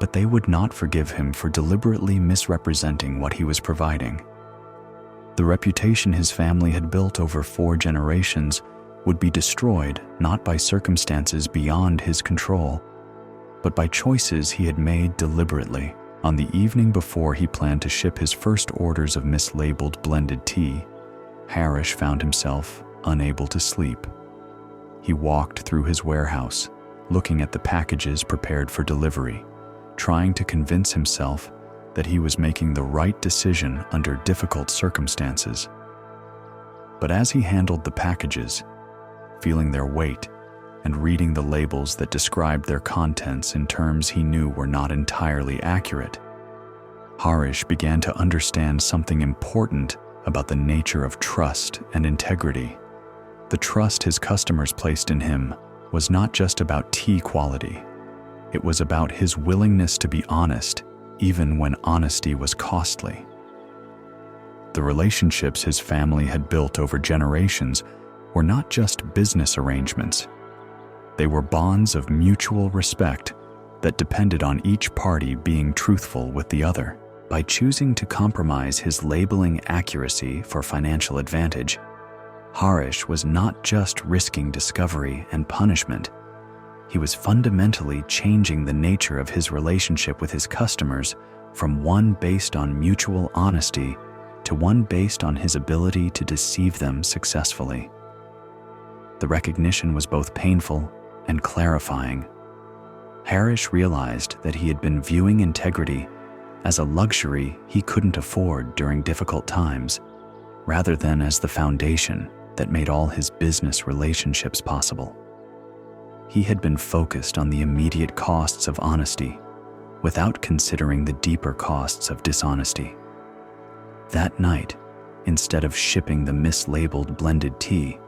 but they would not forgive him for deliberately misrepresenting what he was providing. The reputation his family had built over 4 generations would be destroyed not by circumstances beyond his control, but by choices he had made deliberately. On the evening before he planned to ship his first orders of mislabeled blended tea, Harish found himself unable to sleep. He walked through his warehouse, looking at the packages prepared for delivery, trying to convince himself that he was making the right decision under difficult circumstances. But as he handled the packages, feeling their weight and reading the labels that described their contents in terms he knew were not entirely accurate, Harish began to understand something important about the nature of trust and integrity. The trust his customers placed in him was not just about tea quality. It was about his willingness to be honest, even when honesty was costly. The relationships his family had built over generations were not just business arrangements. They were bonds of mutual respect that depended on each party being truthful with the other. By choosing to compromise his labeling accuracy for financial advantage, Harish was not just risking discovery and punishment. He was fundamentally changing the nature of his relationship with his customers from one based on mutual honesty to one based on his ability to deceive them successfully. The recognition was both painful and clarifying. Harish realized that he had been viewing integrity as a luxury he couldn't afford during difficult times, rather than as the foundation that made all his business relationships possible. He had been focused on the immediate costs of honesty, without considering the deeper costs of dishonesty. That night, instead of shipping the mislabeled blended tea,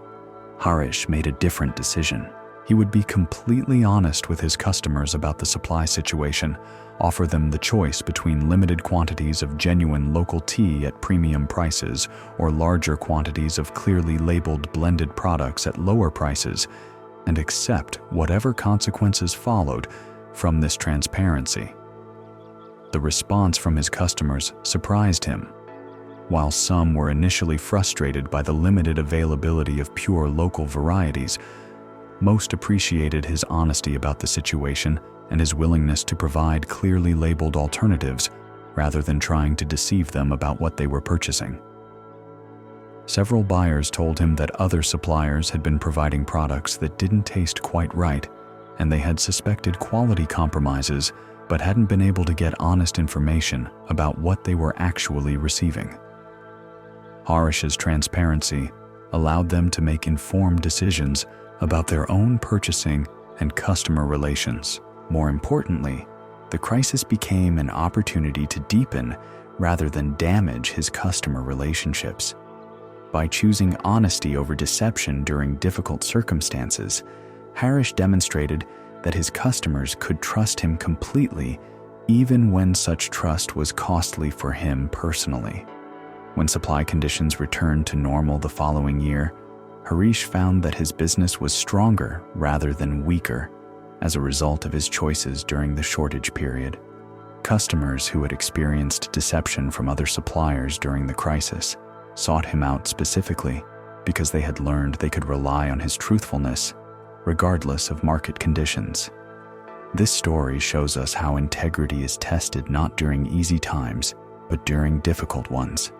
Harish made a different decision. He would be completely honest with his customers about the supply situation, offer them the choice between limited quantities of genuine local tea at premium prices or larger quantities of clearly labeled blended products at lower prices, and accept whatever consequences followed from this transparency. The response from his customers surprised him. While some were initially frustrated by the limited availability of pure local varieties, most appreciated his honesty about the situation and his willingness to provide clearly labeled alternatives rather than trying to deceive them about what they were purchasing. Several buyers told him that other suppliers had been providing products that didn't taste quite right, and they had suspected quality compromises but hadn't been able to get honest information about what they were actually receiving. Harish's transparency allowed them to make informed decisions about their own purchasing and customer relations. More importantly, the crisis became an opportunity to deepen rather than damage his customer relationships. By choosing honesty over deception during difficult circumstances, Harish demonstrated that his customers could trust him completely, even when such trust was costly for him personally. When supply conditions returned to normal the following year, Harish found that his business was stronger rather than weaker as a result of his choices during the shortage period. Customers who had experienced deception from other suppliers during the crisis sought him out specifically because they had learned they could rely on his truthfulness regardless of market conditions. This story shows us how integrity is tested not during easy times, but during difficult ones.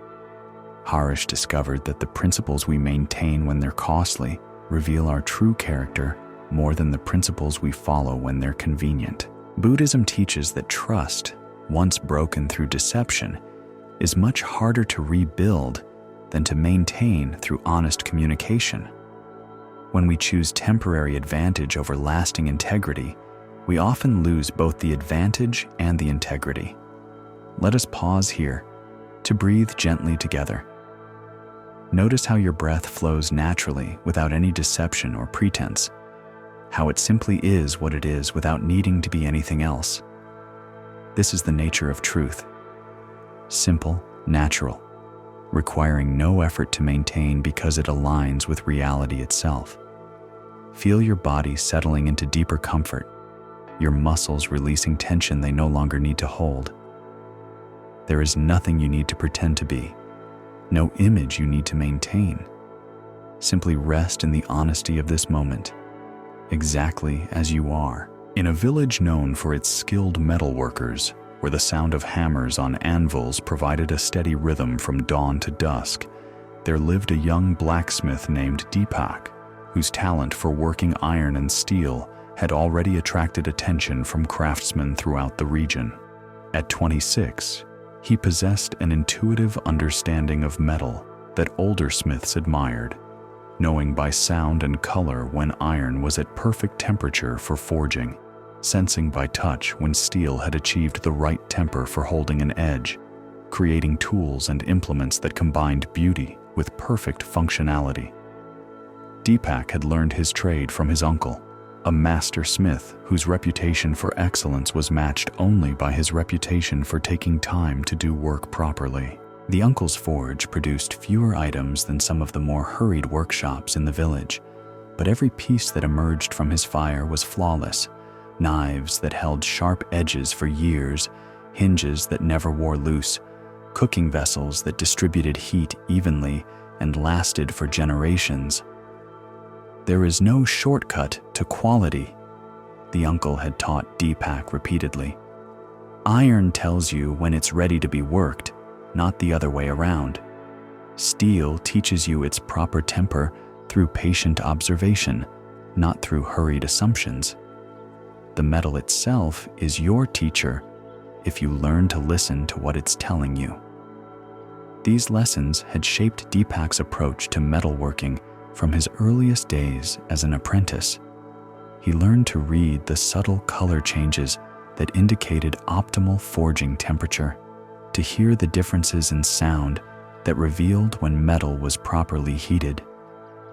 Harish discovered that the principles we maintain when they're costly reveal our true character more than the principles we follow when they're convenient. Buddhism teaches that trust, once broken through deception, is much harder to rebuild than to maintain through honest communication. When we choose temporary advantage over lasting integrity, we often lose both the advantage and the integrity. Let us pause here to breathe gently together. Notice how your breath flows naturally without any deception or pretense, how it simply is what it is without needing to be anything else. This is the nature of truth. Simple, natural, requiring no effort to maintain because it aligns with reality itself. Feel your body settling into deeper comfort, your muscles releasing tension they no longer need to hold. There is nothing you need to pretend to be, no image you need to maintain. Simply rest in the honesty of this moment, exactly as you are. In a village known for its skilled metal workers, where the sound of hammers on anvils provided a steady rhythm from dawn to dusk, there lived a young blacksmith named Deepak, whose talent for working iron and steel had already attracted attention from craftsmen throughout the region. At 26, he possessed an intuitive understanding of metal that older smiths admired, knowing by sound and color when iron was at perfect temperature for forging, sensing by touch when steel had achieved the right temper for holding an edge, creating tools and implements that combined beauty with perfect functionality. Deepak had learned his trade from his uncle, a master smith whose reputation for excellence was matched only by his reputation for taking time to do work properly. The uncle's forge produced fewer items than some of the more hurried workshops in the village, but every piece that emerged from his fire was flawless. Knives that held sharp edges for years, hinges that never wore loose, cooking vessels that distributed heat evenly and lasted for generations. There is no shortcut to quality, the uncle had taught Deepak repeatedly. Iron tells you when it's ready to be worked, not the other way around. Steel teaches you its proper temper through patient observation, not through hurried assumptions. The metal itself is your teacher if you learn to listen to what it's telling you. These lessons had shaped Deepak's approach to metalworking from his earliest days as an apprentice. He learned to read the subtle color changes that indicated optimal forging temperature, to hear the differences in sound that revealed when metal was properly heated,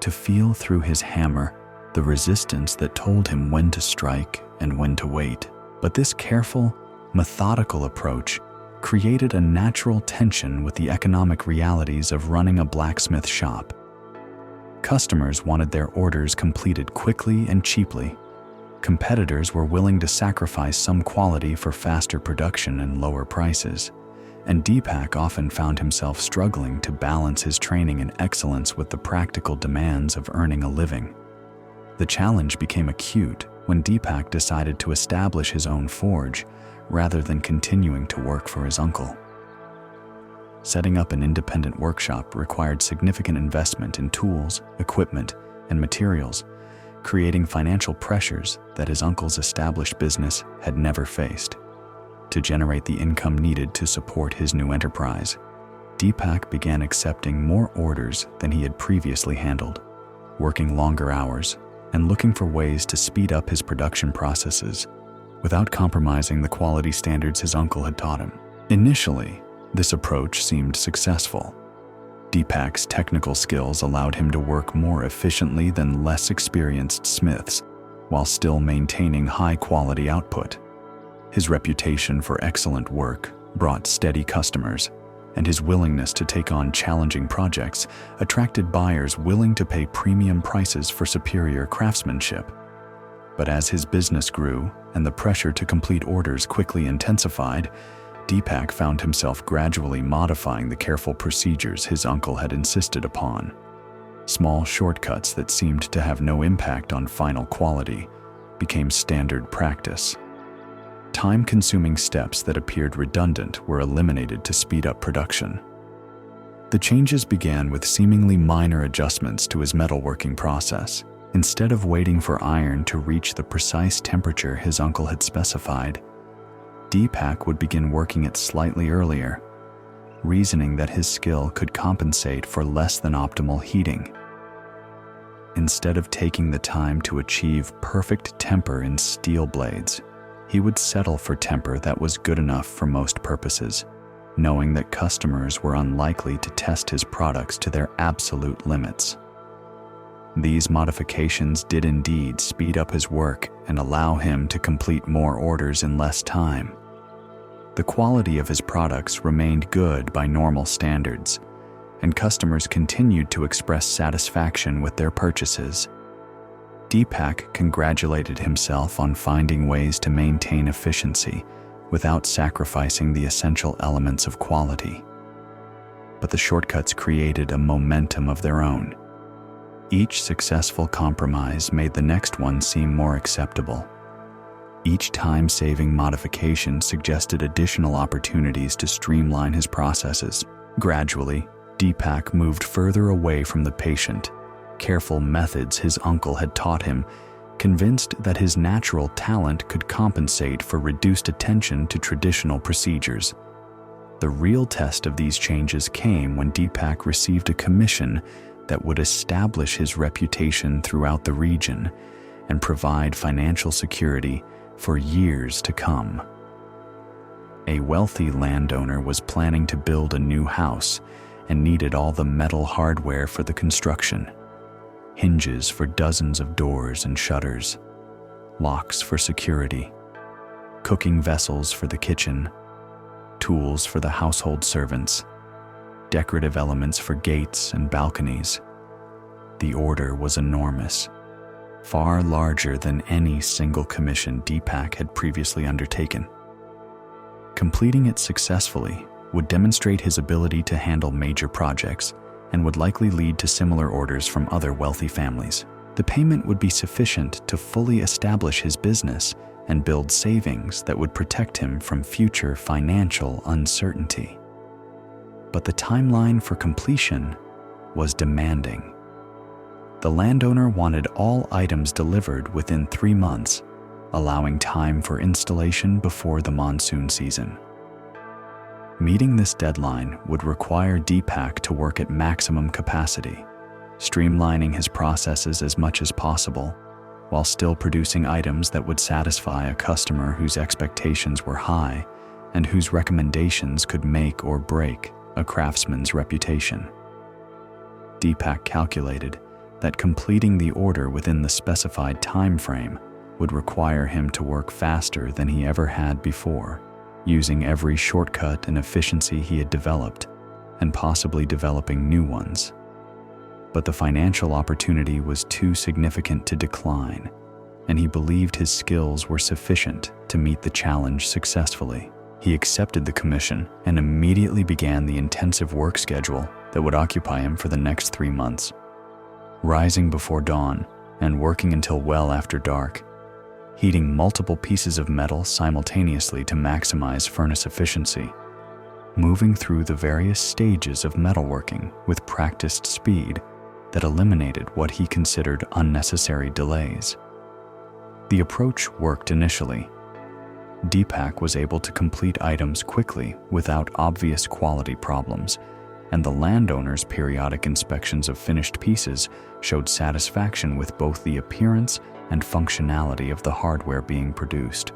to feel through his hammer the resistance that told him when to strike and when to wait. But this careful, methodical approach created a natural tension with the economic realities of running a blacksmith shop. Customers wanted their orders completed quickly and cheaply. Competitors were willing to sacrifice some quality for faster production and lower prices. And Deepak often found himself struggling to balance his training in excellence with the practical demands of earning a living. The challenge became acute when Deepak decided to establish his own forge rather than continuing to work for his uncle. Setting up an independent workshop required significant investment in tools, equipment, and materials, creating financial pressures that his uncle's established business had never faced. To generate the income needed to support his new enterprise, Deepak began accepting more orders than he had previously handled, working longer hours and looking for ways to speed up his production processes without compromising the quality standards his uncle had taught him. Initially, this approach seemed successful. Deepak's technical skills allowed him to work more efficiently than less experienced smiths, while still maintaining high-quality output. His reputation for excellent work brought steady customers, and his willingness to take on challenging projects attracted buyers willing to pay premium prices for superior craftsmanship. But as his business grew and the pressure to complete orders quickly intensified, Deepak found himself gradually modifying the careful procedures his uncle had insisted upon. Small shortcuts that seemed to have no impact on final quality became standard practice. Time-consuming steps that appeared redundant were eliminated to speed up production. The changes began with seemingly minor adjustments to his metalworking process. Instead of waiting for iron to reach the precise temperature his uncle had specified, Deepak would begin working it slightly earlier, reasoning that his skill could compensate for less than optimal heating. Instead of taking the time to achieve perfect temper in steel blades, he would settle for temper that was good enough for most purposes, knowing that customers were unlikely to test his products to their absolute limits. These modifications did indeed speed up his work and allow him to complete more orders in less time. The quality of his products remained good by normal standards, and customers continued to express satisfaction with their purchases. Deepak congratulated himself on finding ways to maintain efficiency without sacrificing the essential elements of quality. But the shortcuts created a momentum of their own. Each successful compromise made the next one seem more acceptable. Each time-saving modification suggested additional opportunities to streamline his processes. Gradually, Deepak moved further away from the patient. Careful methods his uncle had taught him, convinced that his natural talent could compensate for reduced attention to traditional procedures. The real test of these changes came when Deepak received a commission that would establish his reputation throughout the region and provide financial security for years to come. A wealthy landowner was planning to build a new house and needed all the metal hardware for the construction. Hinges for dozens of doors and shutters, locks for security, cooking vessels for the kitchen, tools for the household servants, decorative elements for gates and balconies. The order was enormous, far larger than any single commission Deepak had previously undertaken. Completing it successfully would demonstrate his ability to handle major projects and would likely lead to similar orders from other wealthy families. The payment would be sufficient to fully establish his business and build savings that would protect him from future financial uncertainty. But the timeline for completion was demanding. The landowner wanted all items delivered within 3 months, allowing time for installation before the monsoon season. Meeting this deadline would require Deepak to work at maximum capacity, streamlining his processes as much as possible, while still producing items that would satisfy a customer whose expectations were high and whose recommendations could make or break a craftsman's reputation. Deepak calculated that completing the order within the specified time frame would require him to work faster than he ever had before, using every shortcut and efficiency he had developed, and possibly developing new ones. But the financial opportunity was too significant to decline, and he believed his skills were sufficient to meet the challenge successfully. He accepted the commission and immediately began the intensive work schedule that would occupy him for the next 3 months. Rising before dawn and working until well after dark, heating multiple pieces of metal simultaneously to maximize furnace efficiency, moving through the various stages of metalworking with practiced speed that eliminated what he considered unnecessary delays. The approach worked initially. Deepak was able to complete items quickly without obvious quality problems, and the landowner's periodic inspections of finished pieces showed satisfaction with both the appearance and functionality of the hardware being produced.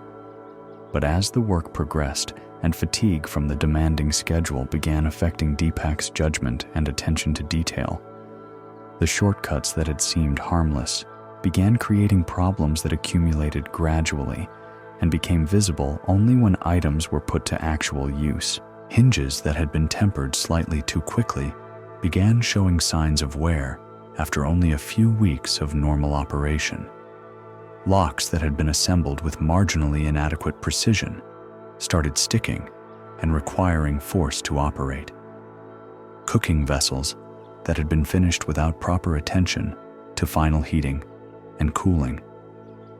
But as the work progressed and fatigue from the demanding schedule began affecting Deepak's judgment and attention to detail, the shortcuts that had seemed harmless began creating problems that accumulated gradually and became visible only when items were put to actual use. Hinges that had been tempered slightly too quickly began showing signs of wear after only a few weeks of normal operation. Locks that had been assembled with marginally inadequate precision started sticking and requiring force to operate. Cooking vessels that had been finished without proper attention to final heating and cooling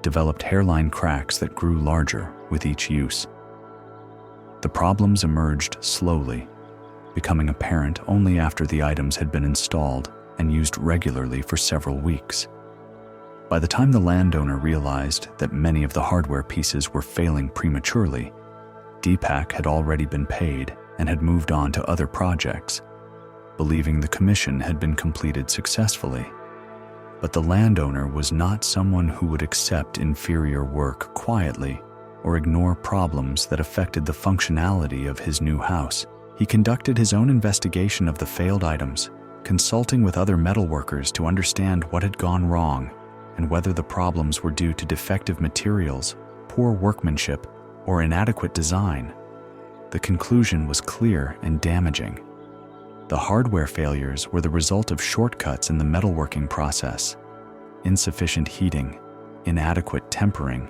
developed hairline cracks that grew larger with each use. The problems emerged slowly, becoming apparent only after the items had been installed and used regularly for several weeks. By the time the landowner realized that many of the hardware pieces were failing prematurely, Deepak had already been paid and had moved on to other projects, believing the commission had been completed successfully. But the landowner was not someone who would accept inferior work quietly or ignore problems that affected the functionality of his new house. He conducted his own investigation of the failed items, consulting with other metalworkers to understand what had gone wrong and whether the problems were due to defective materials, poor workmanship, or inadequate design. The conclusion was clear and damaging. The hardware failures were the result of shortcuts in the metalworking process. insufficient heating, inadequate tempering,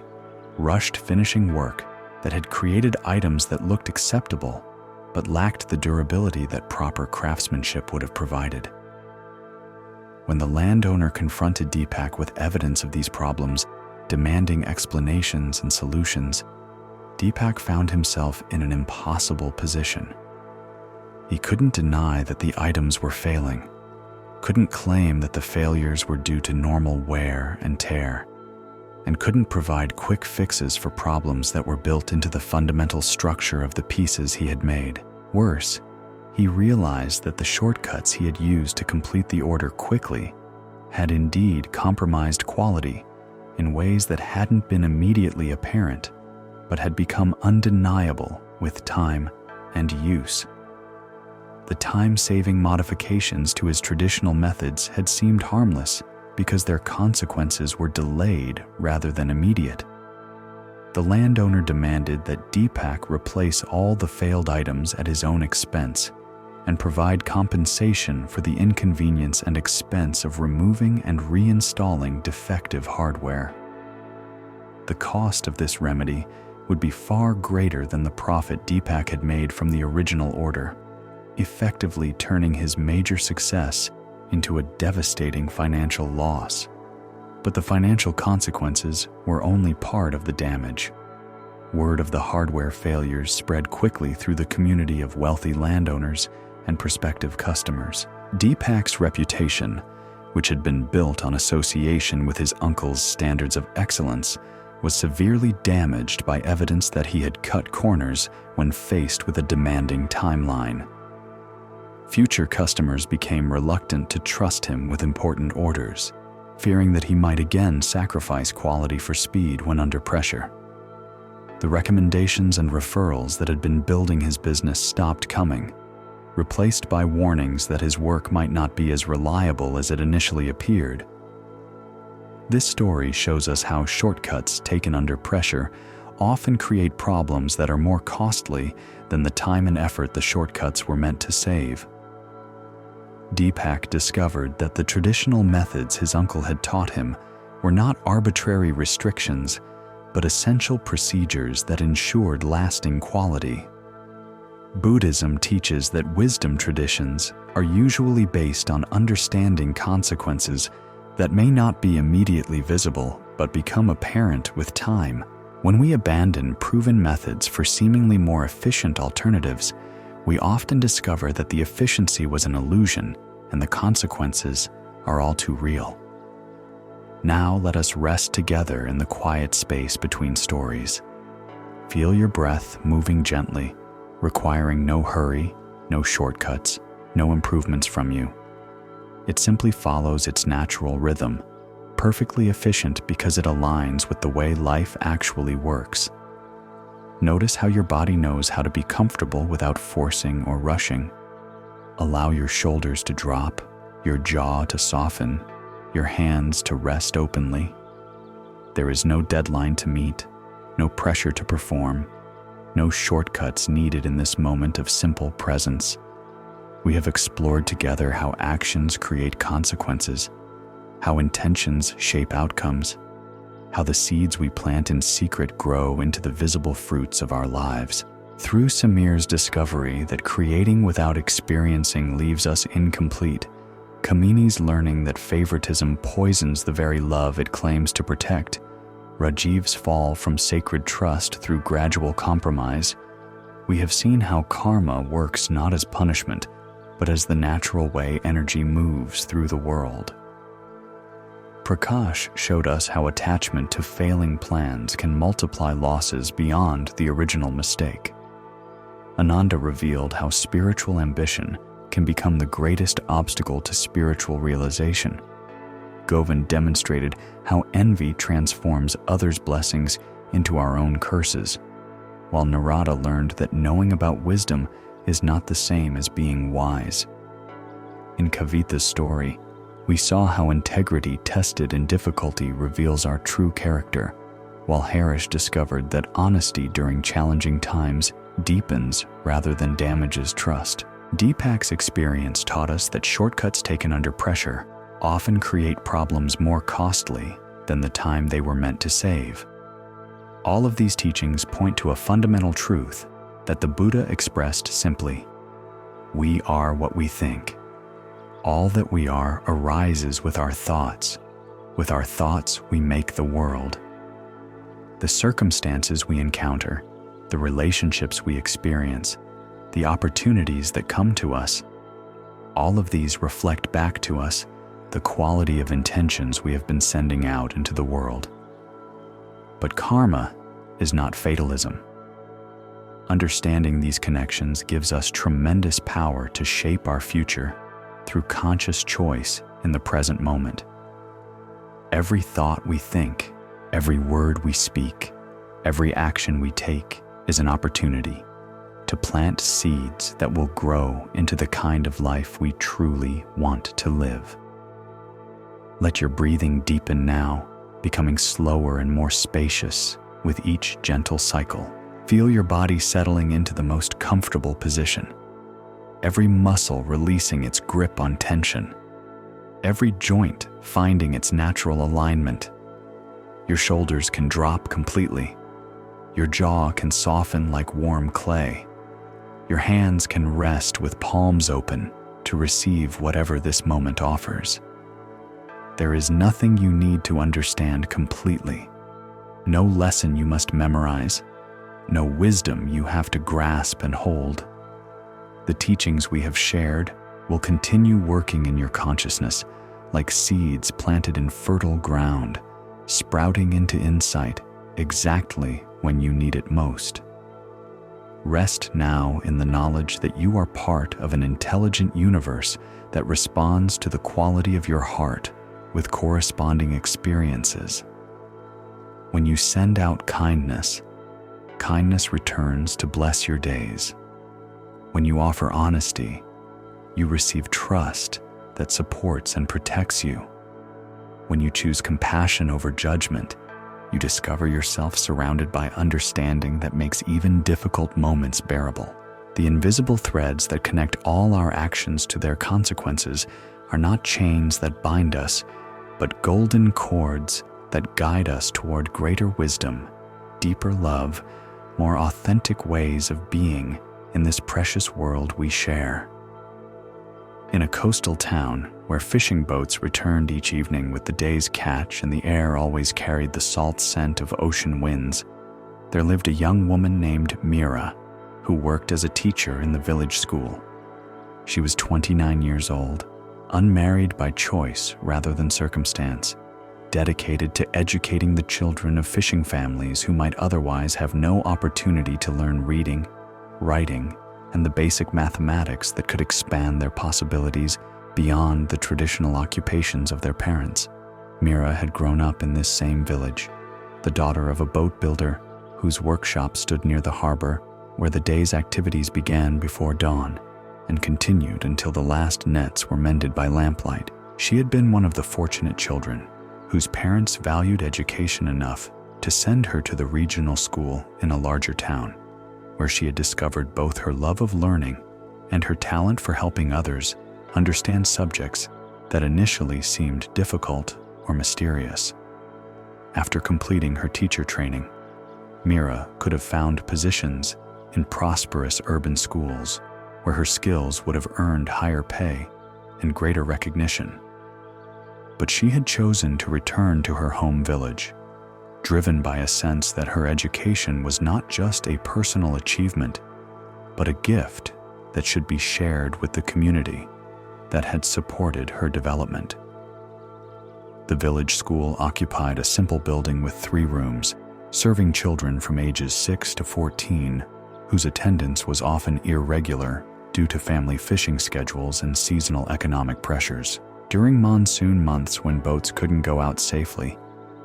rushed finishing work that had created items that looked acceptable but lacked the durability that proper craftsmanship would have provided. When the landowner confronted Deepak with evidence of these problems, demanding explanations and solutions, Deepak found himself in an impossible position. He couldn't deny that the items were failing, couldn't claim that the failures were due to normal wear and tear, and couldn't provide quick fixes for problems that were built into the fundamental structure of the pieces he had made. Worse, he realized that the shortcuts he had used to complete the order quickly had indeed compromised quality in ways that hadn't been immediately apparent, but had become undeniable with time and use. The time-saving modifications to his traditional methods had seemed harmless because their consequences were delayed rather than immediate. The landowner demanded that Deepak replace all the failed items at his own expense and provide compensation for the inconvenience and expense of removing and reinstalling defective hardware. The cost of this remedy would be far greater than the profit Deepak had made from the original order, effectively turning his major success into a devastating financial loss. But the financial consequences were only part of the damage. Word of the hardware failures spread quickly through the community of wealthy landowners and prospective customers. Deepak's reputation, which had been built on association with his uncle's standards of excellence, was severely damaged by evidence that he had cut corners when faced with a demanding timeline. Future customers became reluctant to trust him with important orders, fearing that he might again sacrifice quality for speed when under pressure. The recommendations and referrals that had been building his business stopped coming, replaced by warnings that his work might not be as reliable as it initially appeared. This story shows us how shortcuts taken under pressure often create problems that are more costly than the time and effort the shortcuts were meant to save. Deepak discovered that the traditional methods his uncle had taught him were not arbitrary restrictions, but essential procedures that ensured lasting quality. Buddhism teaches that wisdom traditions are usually based on understanding consequences that may not be immediately visible but become apparent with time. When we abandon proven methods for seemingly more efficient alternatives, we often discover that the efficiency was an illusion and the consequences are all too real. Now let us rest together in the quiet space between stories. Feel your breath moving gently, requiring no hurry, no shortcuts, no improvements from you. It simply follows its natural rhythm, perfectly efficient because it aligns with the way life actually works. Notice how your body knows how to be comfortable without forcing or rushing. Allow your shoulders to drop, your jaw to soften, your hands to rest openly. There is no deadline to meet, no pressure to perform, no shortcuts needed in this moment of simple presence. We have explored together how actions create consequences, how intentions shape outcomes, how the seeds we plant in secret grow into the visible fruits of our lives. Through Samir's discovery that creating without experiencing leaves us incomplete, Kamini's learning that favoritism poisons the very love it claims to protect, Rajiv's fall from sacred trust through gradual compromise, we have seen how karma works not as punishment, but as the natural way energy moves through the world. Prakash showed us how attachment to failing plans can multiply losses beyond the original mistake. Ananda revealed how spiritual ambition can become the greatest obstacle to spiritual realization. Govind demonstrated how envy transforms others' blessings into our own curses, while Narada learned that knowing about wisdom is not the same as being wise. In Kavita's story, we saw how integrity tested in difficulty reveals our true character, while Harish discovered that honesty during challenging times deepens rather than damages trust. Deepak's experience taught us that shortcuts taken under pressure often create problems more costly than the time they were meant to save. All of these teachings point to a fundamental truth that the Buddha expressed simply: we are what we think. All that we are arises with our thoughts. With our thoughts, we make the world. The circumstances we encounter, the relationships we experience, the opportunities that come to us, all of these reflect back to us the quality of intentions we have been sending out into the world. But karma is not fatalism. Understanding these connections gives us tremendous power to shape our future through conscious choice in the present moment. Every thought we think, every word we speak, every action we take is an opportunity to plant seeds that will grow into the kind of life we truly want to live. Let your breathing deepen now, becoming slower and more spacious with each gentle cycle. Feel your body settling into the most comfortable position, every muscle releasing its grip on tension, every joint finding its natural alignment. Your shoulders can drop completely. Your jaw can soften like warm clay. Your hands can rest with palms open to receive whatever this moment offers. There is nothing you need to understand completely, no lesson you must memorize, no wisdom you have to grasp and hold. The teachings we have shared will continue working in your consciousness like seeds planted in fertile ground, sprouting into insight exactly when you need it most. Rest now in the knowledge that you are part of an intelligent universe that responds to the quality of your heart with corresponding experiences. When you send out kindness, kindness returns to bless your days. When you offer honesty, you receive trust that supports and protects you. When you choose compassion over judgment, you discover yourself surrounded by understanding that makes even difficult moments bearable. The invisible threads that connect all our actions to their consequences are not chains that bind us, but golden cords that guide us toward greater wisdom, deeper love, more authentic ways of being in this precious world we share. In a coastal town where fishing boats returned each evening with the day's catch and the air always carried the salt scent of ocean winds, there lived a young woman named Mira, who worked as a teacher in the village school. She was 29 years old, unmarried by choice rather than circumstance, dedicated to educating the children of fishing families who might otherwise have no opportunity to learn reading, writing, and the basic mathematics that could expand their possibilities beyond the traditional occupations of their parents. Mira had grown up in this same village, the daughter of a boat builder whose workshop stood near the harbor, where the day's activities began before dawn and continued until the last nets were mended by lamplight. She had been one of the fortunate children whose parents valued education enough to send her to the regional school in a larger town, where she had discovered both her love of learning and her talent for helping others understand subjects that initially seemed difficult or mysterious. After completing her teacher training, Mira could have found positions in prosperous urban schools where her skills would have earned higher pay and greater recognition. But she had chosen to return to her home village, driven by a sense that her education was not just a personal achievement, but a gift that should be shared with the community that had supported her development. The village school occupied a simple building with 3 rooms, serving children from ages 6 to 14, whose attendance was often irregular due to family fishing schedules and seasonal economic pressures. During monsoon months when boats couldn't go out safely,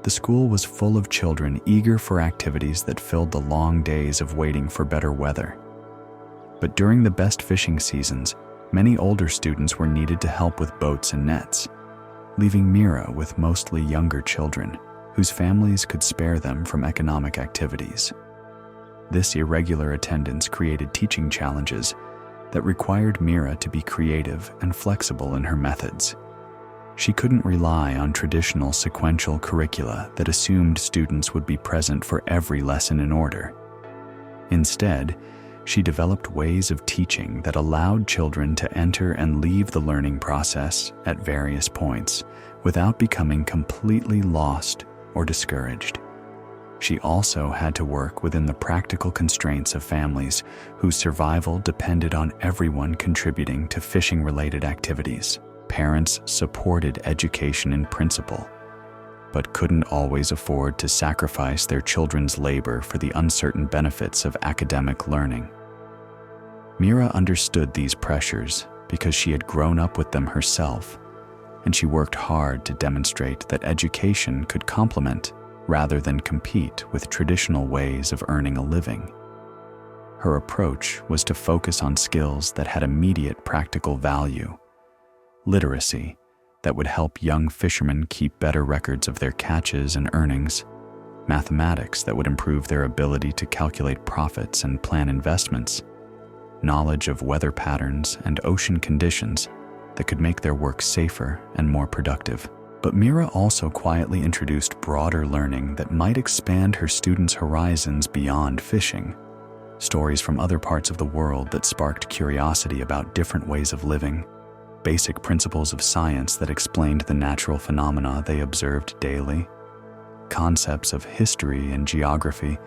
the school was full of children eager for activities that filled the long days of waiting for better weather. But during the best fishing seasons, many older students were needed to help with boats and nets, leaving Mira with mostly younger children whose families could spare them from economic activities. This irregular attendance created teaching challenges that required Mira to be creative and flexible in her methods. She couldn't rely on traditional sequential curricula that assumed students would be present for every lesson in order. Instead, she developed ways of teaching that allowed children to enter and leave the learning process at various points without becoming completely lost or discouraged. She also had to work within the practical constraints of families whose survival depended on everyone contributing to fishing-related activities. Parents supported education in principle, but couldn't always afford to sacrifice their children's labor for the uncertain benefits of academic learning. Mira understood these pressures because she had grown up with them herself, and she worked hard to demonstrate that education could complement rather than compete with traditional ways of earning a living. Her approach was to focus on skills that had immediate practical value: literacy, that would help young fishermen keep better records of their catches and earnings; mathematics that would improve their ability to calculate profits and plan investments; knowledge of weather patterns and ocean conditions that could make their work safer and more productive. But Mira also quietly introduced broader learning that might expand her students' horizons beyond fishing. Stories from other parts of the world that sparked curiosity about different ways of living; basic principles of science that explained the natural phenomena they observed daily; concepts of history and geography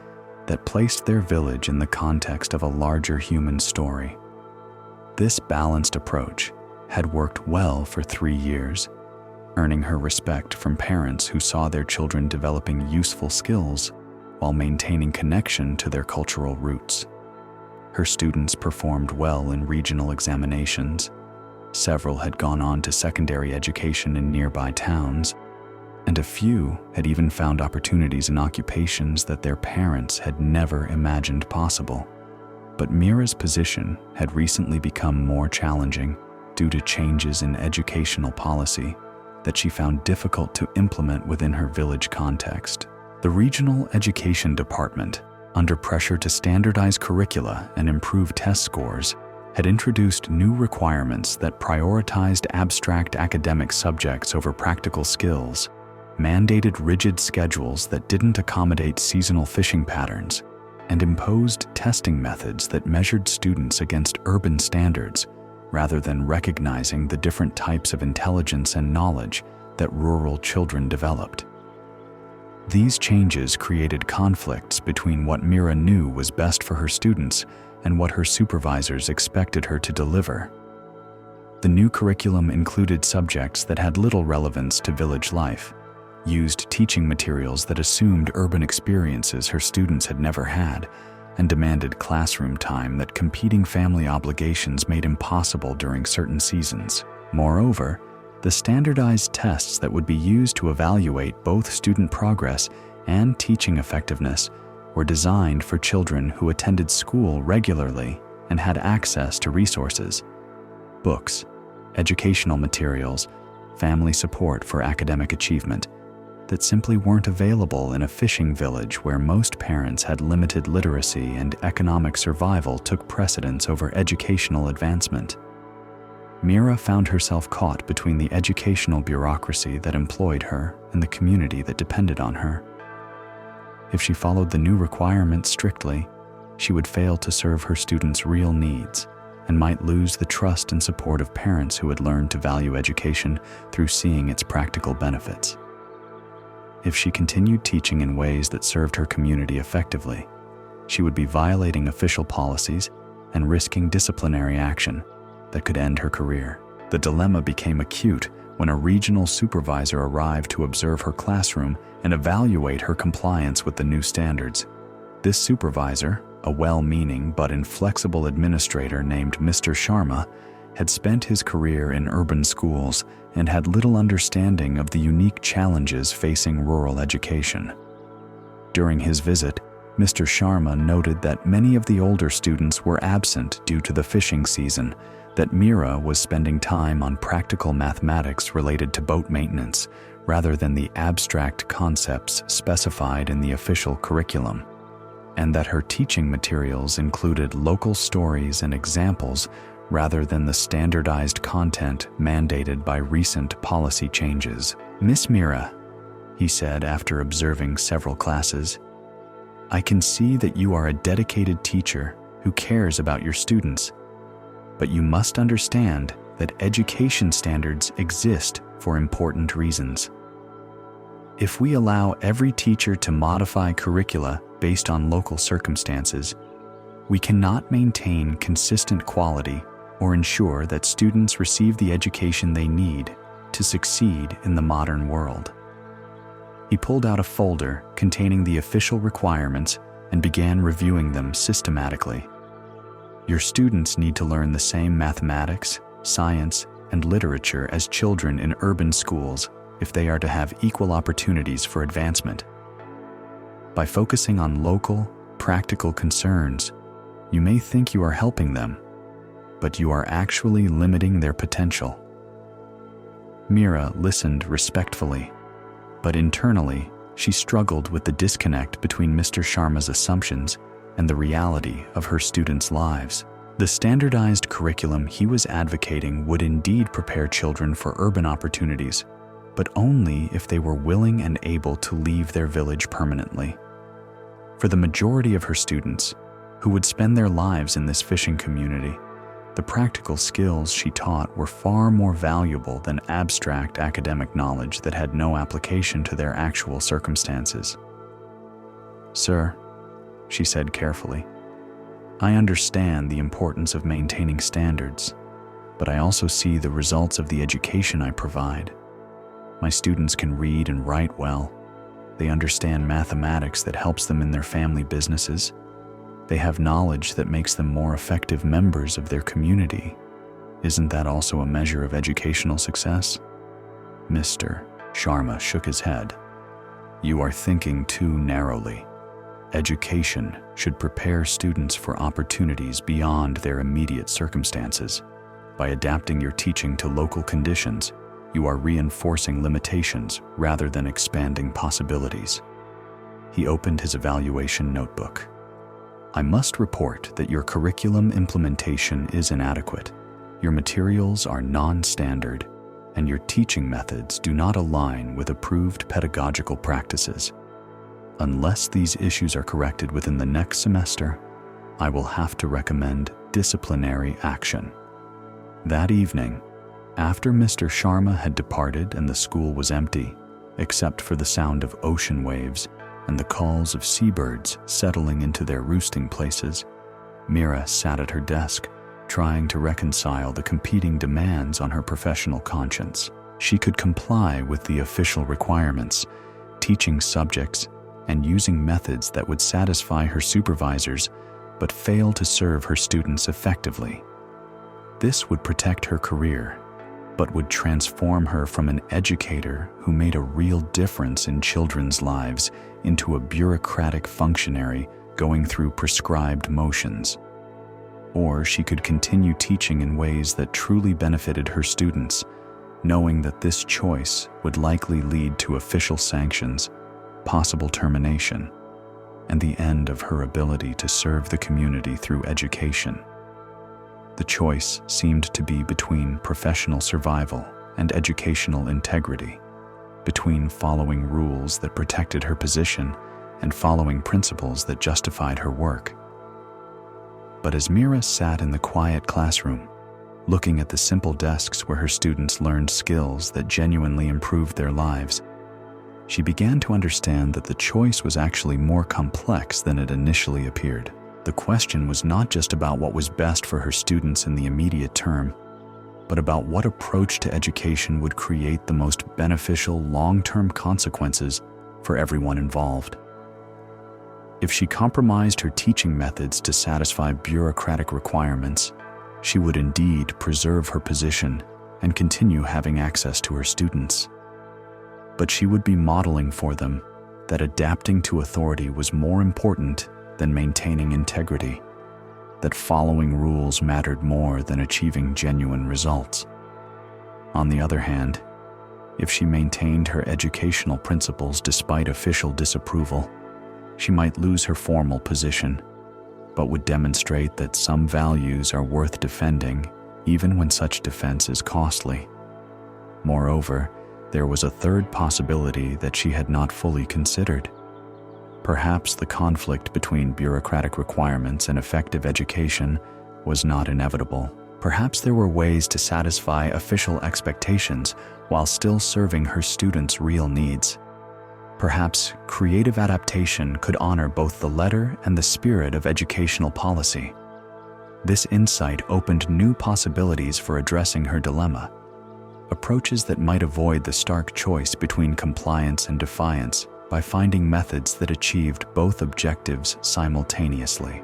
that placed their village in the context of a larger human story. This balanced approach had worked well for 3 years, earning her respect from parents who saw their children developing useful skills while maintaining connection to their cultural roots. Her students performed well in regional examinations. Several had gone on to secondary education in nearby towns, and a few had even found opportunities in occupations that their parents had never imagined possible. But Mira's position had recently become more challenging due to changes in educational policy that she found difficult to implement within her village context. The regional education department, under pressure to standardize curricula and improve test scores, had introduced new requirements that prioritized abstract academic subjects over practical skills, mandated rigid schedules that didn't accommodate seasonal fishing patterns, and imposed testing methods that measured students against urban standards rather than recognizing the different types of intelligence and knowledge that rural children developed. These changes created conflicts between what Mira knew was best for her students and what her supervisors expected her to deliver. The new curriculum included subjects that had little relevance to village life, used teaching materials that assumed urban experiences her students had never had, and demanded classroom time that competing family obligations made impossible during certain seasons. Moreover, the standardized tests that would be used to evaluate both student progress and teaching effectiveness were designed for children who attended school regularly and had access to resources: books, educational materials, family support for academic achievement, that simply weren't available in a fishing village where most parents had limited literacy and economic survival took precedence over educational advancement. Mira found herself caught between the educational bureaucracy that employed her and the community that depended on her. If she followed the new requirements strictly, she would fail to serve her students' real needs and might lose the trust and support of parents who had learned to value education through seeing its practical benefits. If she continued teaching in ways that served her community effectively, she would be violating official policies and risking disciplinary action that could end her career. The dilemma became acute when a regional supervisor arrived to observe her classroom and evaluate her compliance with the new standards. This supervisor, a well-meaning but inflexible administrator named Mr. Sharma, had spent his career in urban schools and had little understanding of the unique challenges facing rural education. During his visit, Mr. Sharma noted that many of the older students were absent due to the fishing season, that Mira was spending time on practical mathematics related to boat maintenance rather than the abstract concepts specified in the official curriculum, and that her teaching materials included local stories and examples rather than the standardized content mandated by recent policy changes. "Miss Mira," he said after observing several classes, "I can see that you are a dedicated teacher who cares about your students, but you must understand that education standards exist for important reasons. If we allow every teacher to modify curricula based on local circumstances, we cannot maintain consistent quality or ensure that students receive the education they need to succeed in the modern world." He pulled out a folder containing the official requirements and began reviewing them systematically. "Your students need to learn the same mathematics, science, and literature as children in urban schools if they are to have equal opportunities for advancement. By focusing on local, practical concerns, you may think you are helping them, but you are actually limiting their potential." Mira listened respectfully, but internally, she struggled with the disconnect between Mr. Sharma's assumptions and the reality of her students' lives. The standardized curriculum he was advocating would indeed prepare children for urban opportunities, but only if they were willing and able to leave their village permanently. For the majority of her students, who would spend their lives in this fishing community, the practical skills she taught were far more valuable than abstract academic knowledge that had no application to their actual circumstances. "Sir," she said carefully, "I understand the importance of maintaining standards, but I also see the results of the education I provide. My students can read and write well. They understand mathematics that helps them in their family businesses. They have knowledge that makes them more effective members of their community. Isn't that also a measure of educational success?" Mr. Sharma shook his head. "You are thinking too narrowly. Education should prepare students for opportunities beyond their immediate circumstances. By adapting your teaching to local conditions, you are reinforcing limitations rather than expanding possibilities." He opened his evaluation notebook. "I must report that your curriculum implementation is inadequate. Your materials are non-standard, and your teaching methods do not align with approved pedagogical practices. Unless these issues are corrected within the next semester, I will have to recommend disciplinary action." That evening, after Mr. Sharma had departed and the school was empty, except for the sound of ocean waves and the calls of seabirds settling into their roosting places, Mira sat at her desk, trying to reconcile the competing demands on her professional conscience. She could comply with the official requirements, teaching subjects and using methods that would satisfy her supervisors, but fail to serve her students effectively. This would protect her career, but would transform her from an educator who made a real difference in children's lives into a bureaucratic functionary going through prescribed motions. Or she could continue teaching in ways that truly benefited her students, knowing that this choice would likely lead to official sanctions, possible termination, and the end of her ability to serve the community through education. The choice seemed to be between professional survival and educational integrity, between following rules that protected her position and following principles that justified her work. But as Mira sat in the quiet classroom, looking at the simple desks where her students learned skills that genuinely improved their lives, she began to understand that the choice was actually more complex than it initially appeared. The question was not just about what was best for her students in the immediate term, but about what approach to education would create the most beneficial long-term consequences for everyone involved. If she compromised her teaching methods to satisfy bureaucratic requirements, she would indeed preserve her position and continue having access to her students. But she would be modeling for them that adapting to authority was more important than maintaining integrity, that following rules mattered more than achieving genuine results. On the other hand, if she maintained her educational principles despite official disapproval, she might lose her formal position, but would demonstrate that some values are worth defending even when such defense is costly. Moreover, there was a third possibility that she had not fully considered. Perhaps the conflict between bureaucratic requirements and effective education was not inevitable. Perhaps there were ways to satisfy official expectations while still serving her students' real needs. Perhaps creative adaptation could honor both the letter and the spirit of educational policy. This insight opened new possibilities for addressing her dilemma, approaches that might avoid the stark choice between compliance and defiance by finding methods that achieved both objectives simultaneously.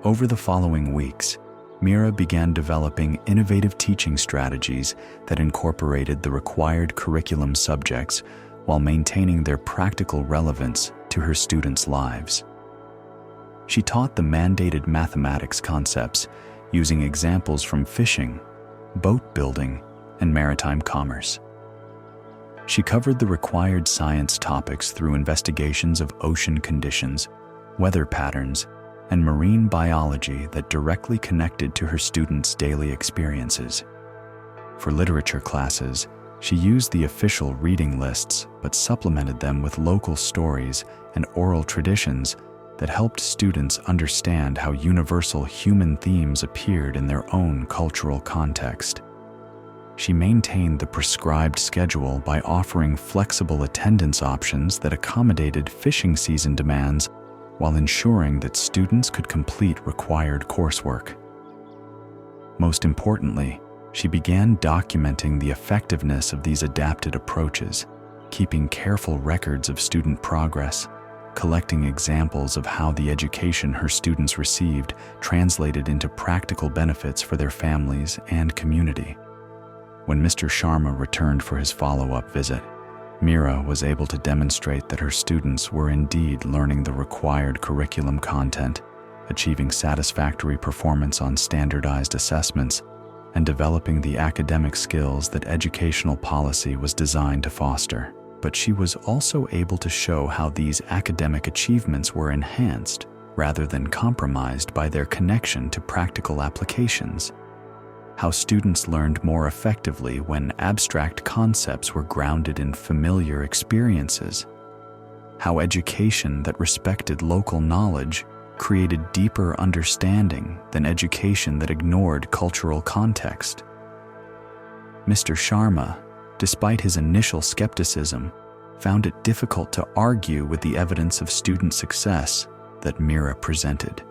Over the following weeks, Mira began developing innovative teaching strategies that incorporated the required curriculum subjects while maintaining their practical relevance to her students' lives. She taught the mandated mathematics concepts using examples from fishing, boat building, and maritime commerce. She covered the required science topics through investigations of ocean conditions, weather patterns, and marine biology that directly connected to her students' daily experiences. For literature classes, she used the official reading lists but supplemented them with local stories and oral traditions that helped students understand how universal human themes appeared in their own cultural context. She maintained the prescribed schedule by offering flexible attendance options that accommodated fishing season demands while ensuring that students could complete required coursework. Most importantly, she began documenting the effectiveness of these adapted approaches, keeping careful records of student progress, collecting examples of how the education her students received translated into practical benefits for their families and community. When Mr. Sharma returned for his follow-up visit, Mira was able to demonstrate that her students were indeed learning the required curriculum content, achieving satisfactory performance on standardized assessments, and developing the academic skills that educational policy was designed to foster. But she was also able to show how these academic achievements were enhanced rather than compromised by their connection to practical applications. How students learned more effectively when abstract concepts were grounded in familiar experiences. How education that respected local knowledge created deeper understanding than education that ignored cultural context. Mr. Sharma, despite his initial skepticism, found it difficult to argue with the evidence of student success that Mira presented.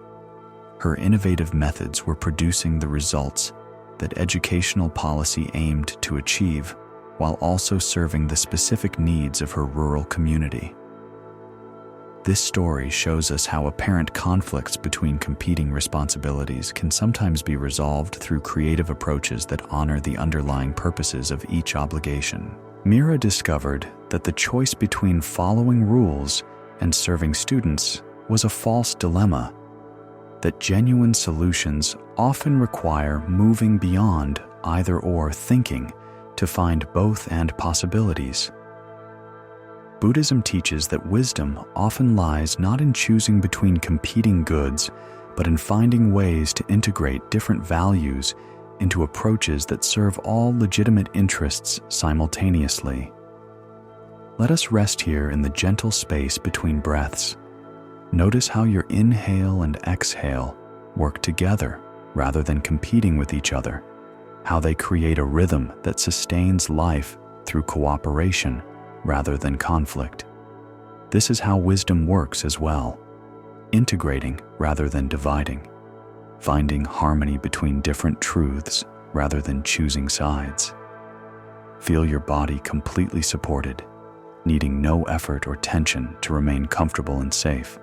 Her innovative methods were producing the results that educational policy aimed to achieve, while also serving the specific needs of her rural community. This story shows us how apparent conflicts between competing responsibilities can sometimes be resolved through creative approaches that honor the underlying purposes of each obligation. Mira discovered that the choice between following rules and serving students was a false dilemma, that genuine solutions often require moving beyond either-or thinking to find both and possibilities. Buddhism teaches that wisdom often lies not in choosing between competing goods, but in finding ways to integrate different values into approaches that serve all legitimate interests simultaneously. Let us rest here in the gentle space between breaths. Notice how your inhale and exhale work together rather than competing with each other, how they create a rhythm that sustains life through cooperation rather than conflict. This is how wisdom works as well, integrating rather than dividing, finding harmony between different truths rather than choosing sides. Feel your body completely supported, needing no effort or tension to remain comfortable and safe.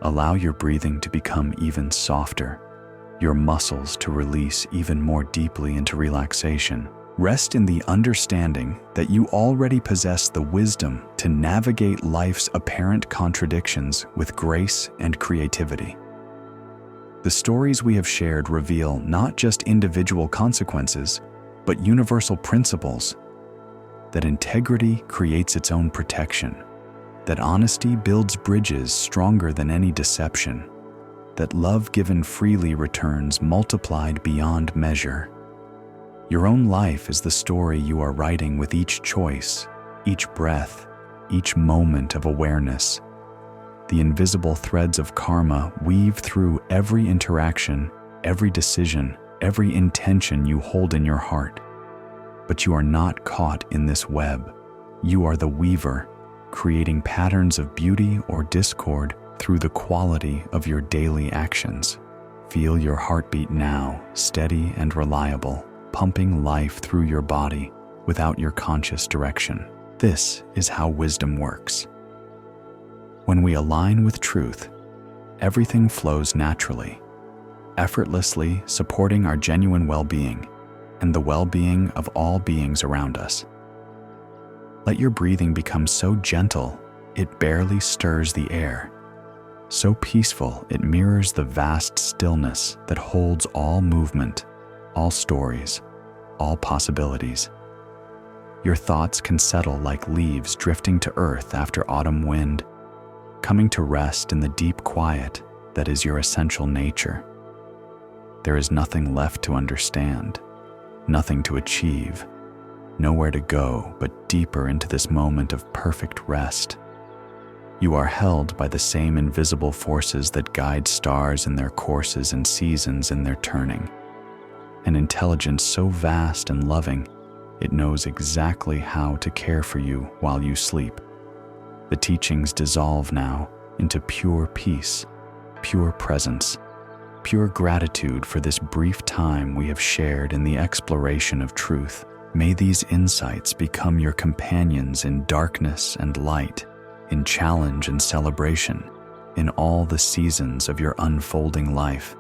Allow your breathing to become even softer, your muscles to release even more deeply into relaxation. Rest in the understanding that you already possess the wisdom to navigate life's apparent contradictions with grace and creativity. The stories we have shared reveal not just individual consequences, but universal principles: that integrity creates its own protection, that honesty builds bridges stronger than any deception, that love given freely returns multiplied beyond measure. Your own life is the story you are writing with each choice, each breath, each moment of awareness. The invisible threads of karma weave through every interaction, every decision, every intention you hold in your heart. But you are not caught in this web. You are the weaver, creating patterns of beauty or discord through the quality of your daily actions. Feel your heartbeat now, steady and reliable, pumping life through your body without your conscious direction. This is how wisdom works. When we align with truth, everything flows naturally, effortlessly supporting our genuine well-being and the well-being of all beings around us. Let your breathing become so gentle it barely stirs the air, so peaceful it mirrors the vast stillness that holds all movement, all stories, all possibilities. Your thoughts can settle like leaves drifting to earth after autumn wind, coming to rest in the deep quiet that is your essential nature. There is nothing left to understand, nothing to achieve, nowhere to go but deeper into this moment of perfect rest. You are held by the same invisible forces that guide stars in their courses and seasons in their turning. An intelligence so vast and loving, it knows exactly how to care for you while you sleep. The teachings dissolve now into pure peace, pure presence, pure gratitude for this brief time we have shared in the exploration of truth. May these insights become your companions in darkness and light, in challenge and celebration, in all the seasons of your unfolding life.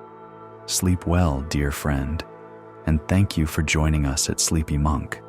Sleep well, dear friend, and thank you for joining us at Sleepy Monk.